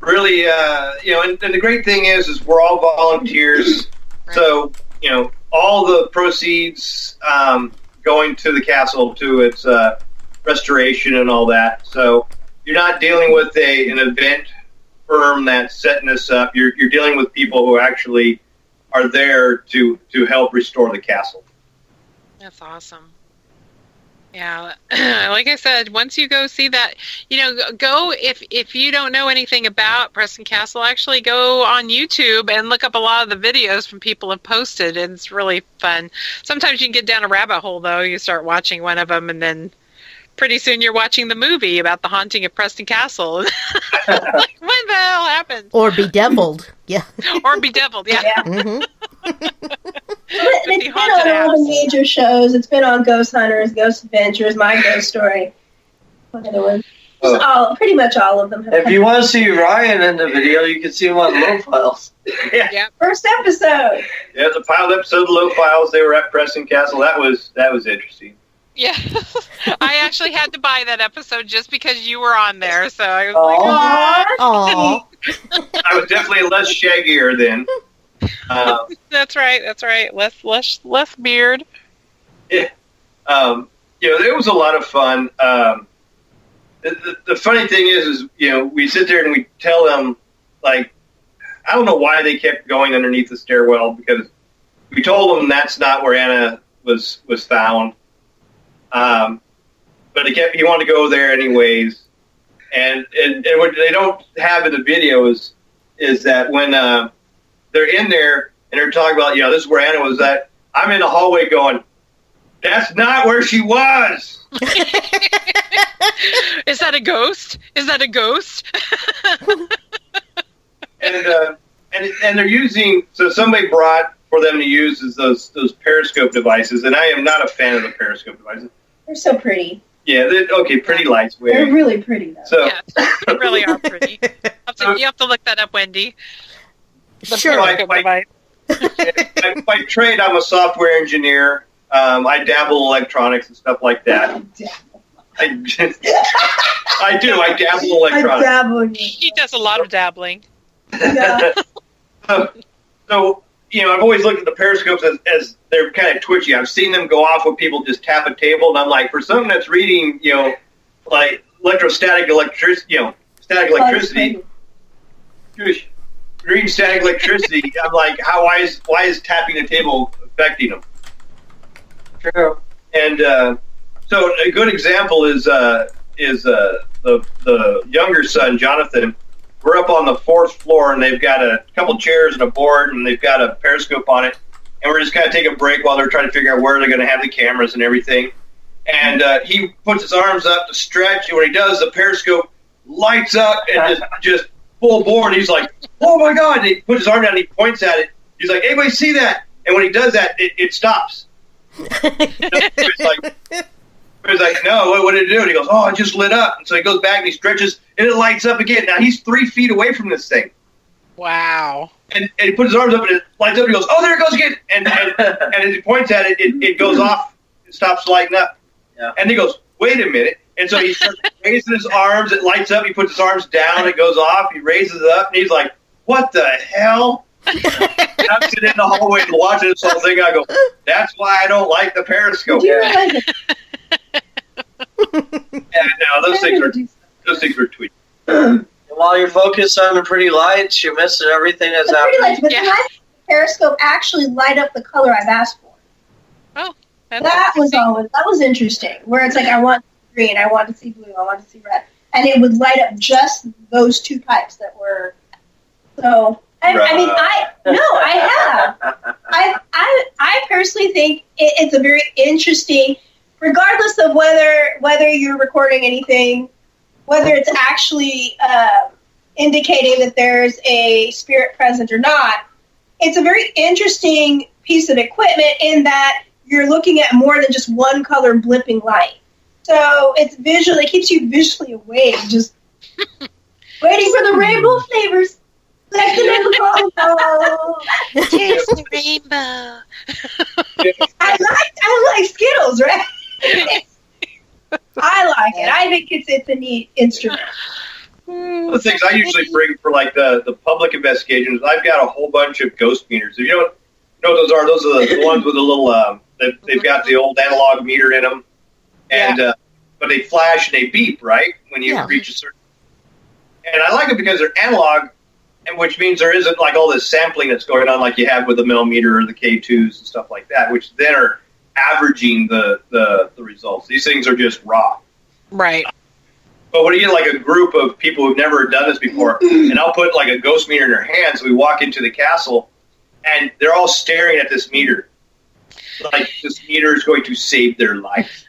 S8: Really, and the great thing is we're all volunteers. Right. So, all the proceeds going to the castle, to its restoration and all that. So you're not dealing with an event firm that's setting this up. You're dealing with people who actually are there to help restore the castle.
S5: That's awesome. Yeah, like I said, once you go see that, go, if you don't know anything about Preston Castle, actually go on YouTube and look up a lot of the videos from people have posted, and it's really fun. Sometimes you can get down a rabbit hole, though. You start watching one of them, and then pretty soon you're watching the movie about the haunting of Preston Castle. Like, what the hell happened?
S4: Or Bedeviled, yeah.
S5: Or Bedeviled, yeah.
S4: Mm-hmm.
S7: It's been on all the major shows. It's been on Ghost Hunters, Ghost Adventures, My Ghost Story. What other one? Pretty much all of them.
S9: If you want to see Ryan in the video, you can see him on Low Files.
S5: Yeah.
S7: First episode.
S8: Yeah, the pilot episode of Low Files. They were at Preston Castle. That was interesting.
S5: Yeah, I actually had to buy that episode just because you were on there. So I was
S4: Aww.
S8: I was definitely less shaggier then.
S5: That's right. Less beard.
S8: Yeah. It was a lot of fun. The funny thing is, we sit there and we tell them, like, I don't know why they kept going underneath the stairwell, because we told them that's not where Anna was found. But he wanted to go there anyways. And what they don't have in the video is that when they're in there and they're talking about, this is where Anna was at, I'm in the hallway going, that's not where she was.
S5: Is that a ghost? Is that a ghost?
S8: And they're using, so somebody brought for them to use is those periscope devices, and I am not a fan of the periscope devices.
S7: They're so pretty.
S8: Yeah, pretty lights.
S7: They're really pretty, though.
S8: So,
S5: yeah, they really are pretty. You have to look that up, Wendy.
S4: Sure.
S8: By trade, I'm a software engineer. I dabble in electronics and stuff like that. I do. I dabble in electronics.
S5: He does a lot of dabbling.
S7: Yeah.
S8: So, I've always looked at the periscopes as they're kind of twitchy. I've seen them go off when people just tap a table, and I'm like, for something that's reading, like static electricity, reading static electricity, I'm like, why is tapping the table affecting them?
S9: True.
S8: And so a good example is the younger son, Jonathan. We're up on the 4th floor, and they've got a couple chairs and a board, and they've got a periscope on it. And we're just kind of taking a break while they're trying to figure out where they're going to have the cameras and everything. And he puts his arms up to stretch, and when he does, the periscope lights up and just full bore. And he's like, "Oh my God!" And he puts his arm down and he points at it. He's like, "Anybody see that?" And when he does that, it stops. He's like, "No, what did it do?" And he goes, "Oh, it just lit up." And so he goes back and he stretches, and it lights up again. Now he's 3 feet away from this thing.
S5: Wow.
S8: And he puts his arms up, and it lights up, and he goes, "Oh, there it goes again." And as he points at it, it goes off. It stops lighting up.
S9: Yeah.
S8: And he goes, "Wait a minute." And so he starts raising his arms. It lights up. He puts his arms down. It goes off. He raises it up, and he's like, "What the hell?" And I'm sitting in the hallway and watching this whole thing. I go, "That's why I don't like the periscope."
S7: Yeah.
S8: No, those things are tweaking.
S9: While you're focused on the pretty lights, you're missing everything that's happening.
S7: Lights, but the lights in the periscope actually light up the color I've asked for.
S5: Oh,
S7: that was interesting. Where it's like, I want green, I want to see blue, I want to see red, and it would light up just those two types that were. So I personally think it's a very interesting, regardless of whether you're recording anything, whether it's actually indicating that there's a spirit present or not. It's a very interesting piece of equipment in that you're looking at more than just one color blipping light. So it keeps you visually awake, just waiting for the rainbow flavors. Like the rainbow.
S5: Taste the rainbow.
S7: I like Skittles, right? I like it. I think it's a neat instrument.
S8: The things I usually bring for like the public investigations, I've got a whole bunch of ghost meters. If you don't know what those are, those are the ones with the little, they've got the old analog meter in them. And, but they flash and they beep, right? When you reach a certain. And I like it because they're analog, and which means there isn't like all this sampling that's going on like you have with the millimeter or the K2s and stuff like that, which then are averaging the results. These things are just raw.
S5: Right.
S8: But when you get like a group of people who've never done this before, and I'll put like a ghost meter in their hands, we walk into the castle, and they're all staring at this meter. Like this meter is going to save their life.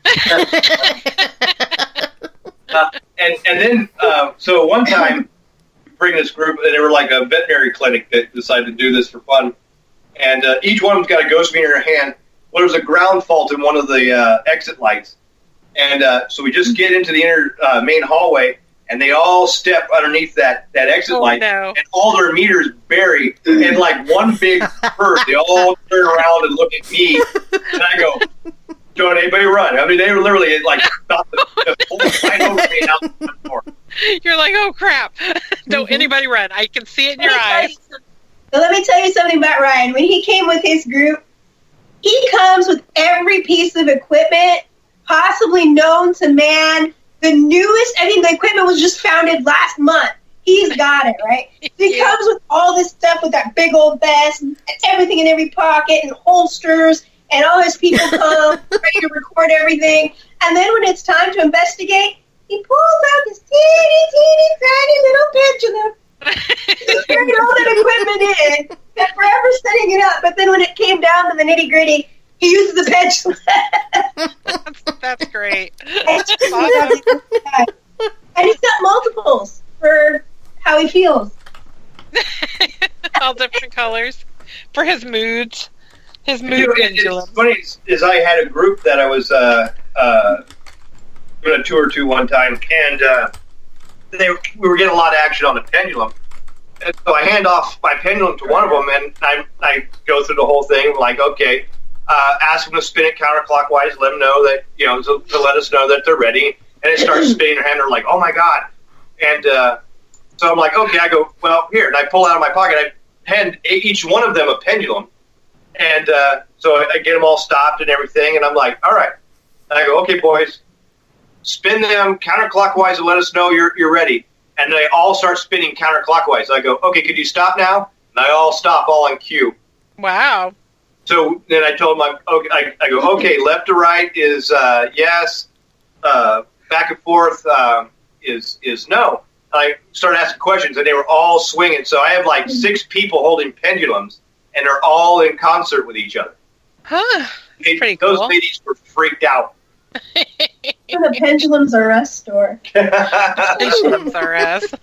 S8: And then, so one time, we bring this group, and they were like a veterinary clinic that decided to do this for fun. And each one of them's got a ghost meter in their hand. Well, there was a ground fault in one of the exit lights. And so we just get into the inner main hallway, and they all step underneath that exit light, and all their meters bury in like one big curve. They all turn around and look at me, and I go, "Don't anybody run!" I mean, they were literally like stopped the whole right over me out the front door.
S5: You're like, "Oh crap! Don't anybody run! I can see it in your eyes."
S7: Let me tell you something about Ryan. When he came with his group, He comes with every piece of equipment possibly known to man. The newest, the equipment was just founded last month. He's got it, right? So he comes with all this stuff with that big old vest and everything in every pocket and holsters, and all his people come ready to record everything. And then when it's time to investigate, he pulls out this teeny, tiny little pendulum. He's carried all that equipment in, and forever setting it up. But then when it came down to the nitty gritty, he uses the pendulum.
S5: That's great.
S7: And he's got multiples for how he feels.
S5: All different colors for his moods. His mood pendulum.
S8: It's funny is I had a group that I was doing a tour to one time, and we were getting a lot of action on the pendulum. And so I hand off my pendulum to one of them, and I go through the whole thing, like, okay, ask them to spin it counterclockwise, let them know that, to let us know that they're ready. And it starts spinning their hand, they're like, oh my God. And so I'm like, okay, I go, well, here. And I pull out of my pocket, I hand each one of them a pendulum. And so I get them all stopped and everything, and I'm like, all right. And I go, okay, boys, spin them counterclockwise and let us know you're ready. And they all start spinning counterclockwise. I go, okay, could you stop now? And they all stop, all on cue.
S5: Wow.
S8: So then I told them, I go, okay, left to right is yes, back and forth is no. I started asking questions, and they were all swinging. So I have like 6 people holding pendulums, and they're all in concert with each other.
S5: Huh. That's pretty cool.
S8: Those ladies were freaked out.
S7: The Pendulums R Us store.
S5: Pendulums R Us.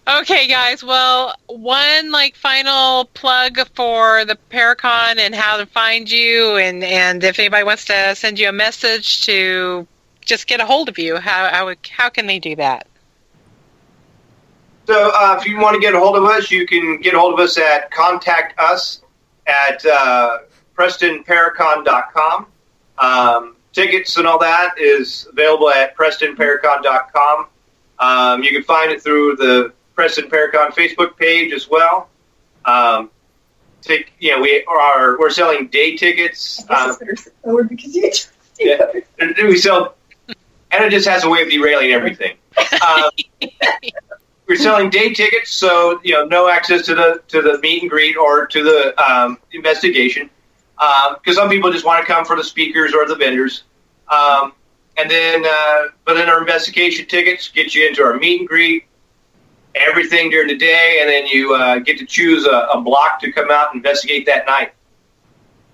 S5: Okay, guys. Well, one final plug for the Paracon and how to find you, and if anybody wants to send you a message to just get a hold of you, how can they do that?
S8: So if you want to get a hold of us, you can get a hold of us at contact us at PrestonParacon.com. Tickets and all that is available at PrestonParacon.com. You can find it through the Preston Paracon Facebook page as well. We're selling day tickets.
S7: Because you just
S8: we sell, and it just has a way of derailing everything. We're selling day tickets, so no access to the meet and greet or to the investigation, because some people just want to come for the speakers or the vendors. But then our investigation tickets get you into our meet and greet, everything during the day, and then you get to choose a block to come out and investigate that night.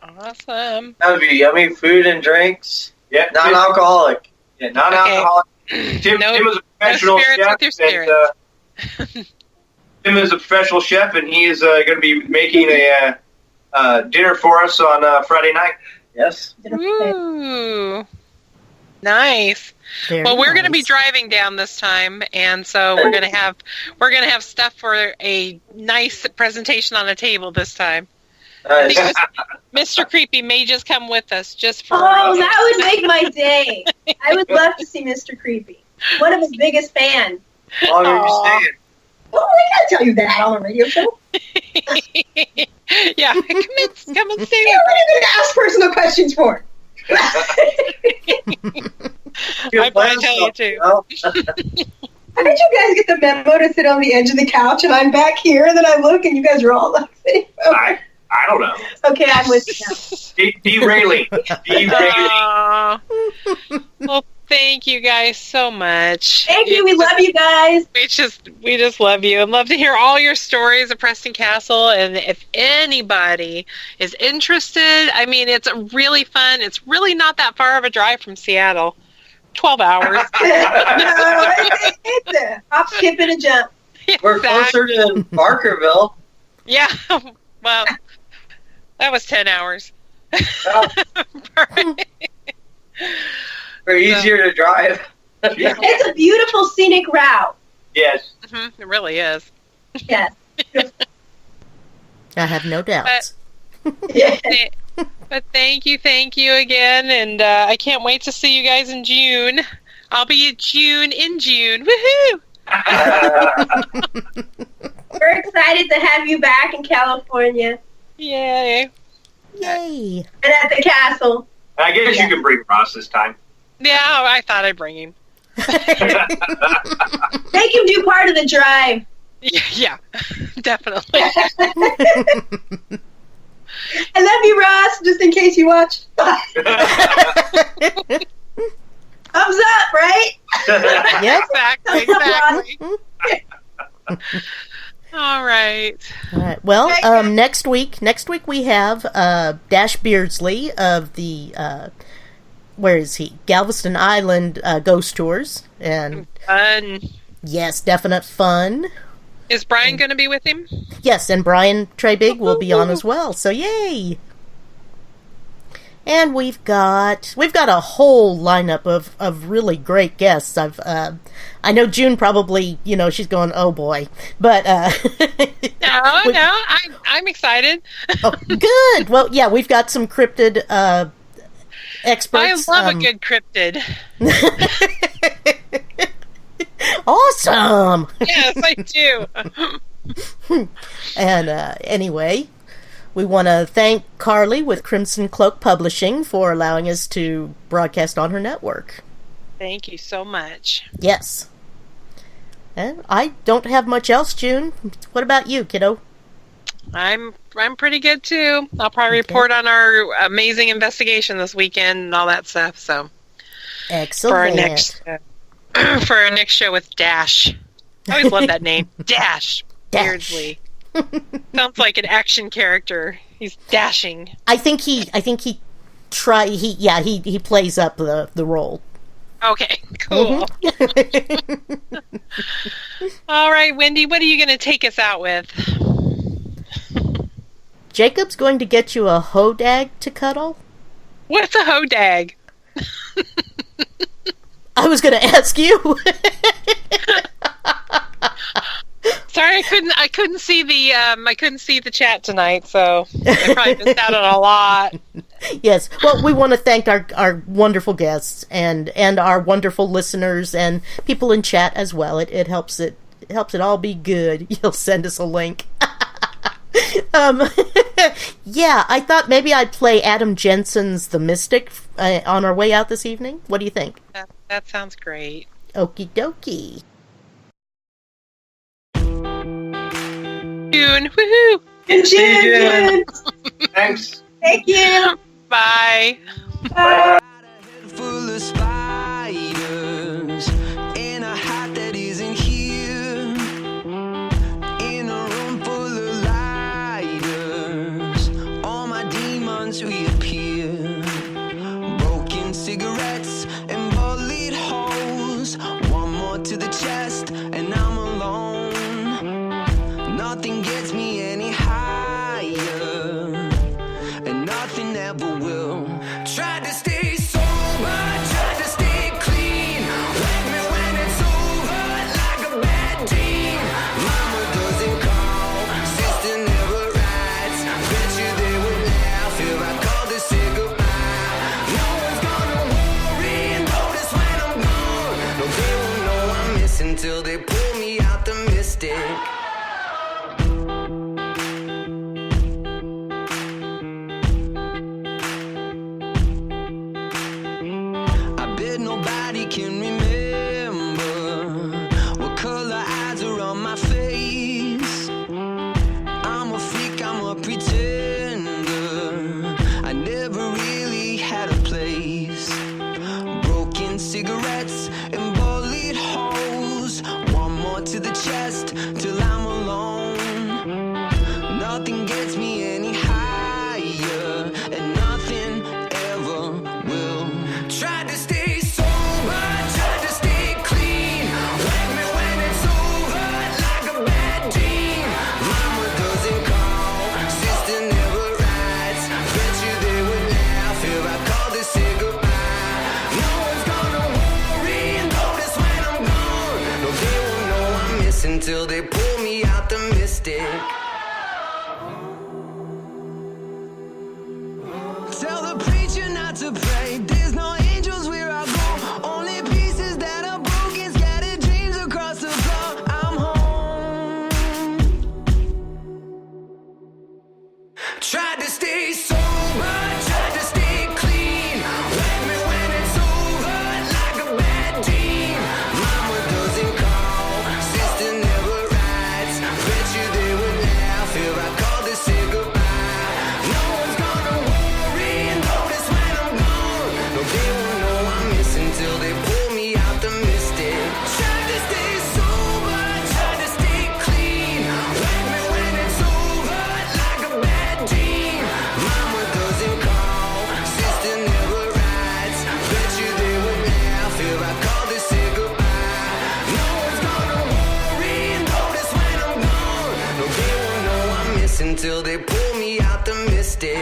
S5: Awesome.
S9: That would be yummy food and drinks.
S8: Yeah,
S9: non-alcoholic.
S8: Yeah, non-alcoholic.
S5: Okay.
S8: Tim is a professional chef. Tim is a professional chef, and he is going to be making a dinner for us on Friday night.
S9: Yes.
S5: Ooh. Nice. Well, we're going to be driving down this time, and so we're going to have stuff for a nice presentation on the table this time.
S9: Nice.
S5: I think Mr. Creepy may just come with us just for.
S7: Oh, that would make my day. I would love to see Mr. Creepy. One of his biggest fans.
S9: How long are you staying?
S7: Oh, I can't tell you that on a radio show.
S5: Yeah, come and stay.
S7: Yeah, what are you going to ask personal questions for?
S5: I tell you too.
S7: How did you guys get the memo to sit on the edge of the couch and I'm back here, and then I look and you guys are all like sitting over?
S8: I don't know.
S7: Okay, I'm with you now.
S8: Derailing.
S5: Well, thank you guys so much.
S7: Thank you. We love you guys.
S5: We just love you and love to hear all your stories of Preston Castle. And if anybody is interested, it's really fun. It's really not that far of a drive from Seattle. 12 hours.
S7: It's a hop, skip, and a jump.
S9: We're closer to Barkerville.
S5: Yeah. Well, that was 10 hours.
S9: We're easier to drive.
S7: It's a beautiful scenic route.
S8: Yes.
S5: Mm-hmm. It really is.
S7: Yes.
S4: I have no doubts.
S5: But thank you again, and I can't wait to see you guys in June. I'll be in June. Woohoo!
S7: We're excited to have you back in California.
S5: Yay.
S4: Yay!
S7: And at the castle.
S8: I guess you can bring Ross this time.
S5: Yeah, I thought I'd bring him.
S7: Make him do part of the drive.
S5: Yeah, definitely.
S7: I love you, Ross, just in case you watch. Thumbs up, right?
S4: Yep.
S5: Exactly. All right.
S4: All right. Well, next week we have Dash Beardsley of the where is he? Galveston Island Ghost Tours, and
S5: Fun.
S4: yes, definite fun.
S5: Is Brian going to be with him?
S4: Yes, and Brian Trebig will be on as well. So yay! And we've got a whole lineup of really great guests. I know June probably, she's going, oh boy, but
S5: No, I'm excited.
S4: Oh, good. Well, yeah, we've got some cryptid experts.
S5: I love a good cryptid.
S4: Awesome.
S5: Yes, I do.
S4: And anyway, we want to thank Carly with Crimson Cloak Publishing for allowing us to broadcast on her network.
S5: Thank you so much.
S4: Yes. And I don't have much else, June. What about you, kiddo?
S5: I'm pretty good too. I'll probably report on our amazing investigation this weekend and all that stuff. So
S4: excellent.
S5: For our next show with Dash. I always love that name, Dash Beardsley. Sounds like an action character. He's dashing.
S4: I think he plays up the role.
S5: Okay, cool. All right, Wendy, what are you going to take us out with?
S4: Jacob's going to get you a hodag to cuddle.
S5: What's a hodag?
S4: I was going to ask you.
S5: Sorry, I couldn't see the chat tonight, so I probably missed out on a lot.
S4: Yes. Well, we want to thank our wonderful guests and our wonderful listeners and people in chat as well. It helps it all be good. You'll send us a link. Yeah, I thought maybe I'd play Adam Jensen's The Mystic on our way out this evening. What do you think?
S5: That sounds great.
S4: Okie dokie.
S5: June, woohoo!
S7: June.
S8: Thanks.
S7: Thank you.
S5: Bye.
S7: Bye.
S1: Full of spiders in a hat that isn't here, in a room full of lighters, all my demons reappear, broken cigarettes and bullet holes, one more to the chest and I'm alone. Nothing gets me any higher, and nothing ever will. Tried to stay sober, tried to stay clean. Wake me when it's over, like a bad dream. Mama doesn't call, sister never writes. Bet you they would laugh if I called to say goodbye. No one's gonna worry and notice when I'm gone. No, they won't know I'm missing till they pull me out the mystic. Nobody can remember what color eyes are on my face. I'm a freak, I'm a pretender. I never really had a place. Broken cigarettes and bullet holes, one more to the chest till I'm alone. Nothing gets me any higher, and nothing ever will. Tried to stay until they pull me out the mystic. Tell the preacher not to pray. There's no angels where I go. Only pieces that are broken, scattered dreams across the floor. I'm home. Tried to stay sober.
S11: until they pull me out the mystic.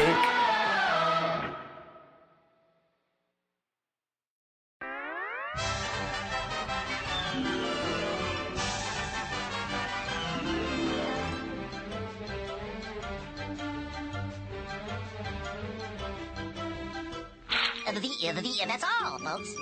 S12: That's all, folks.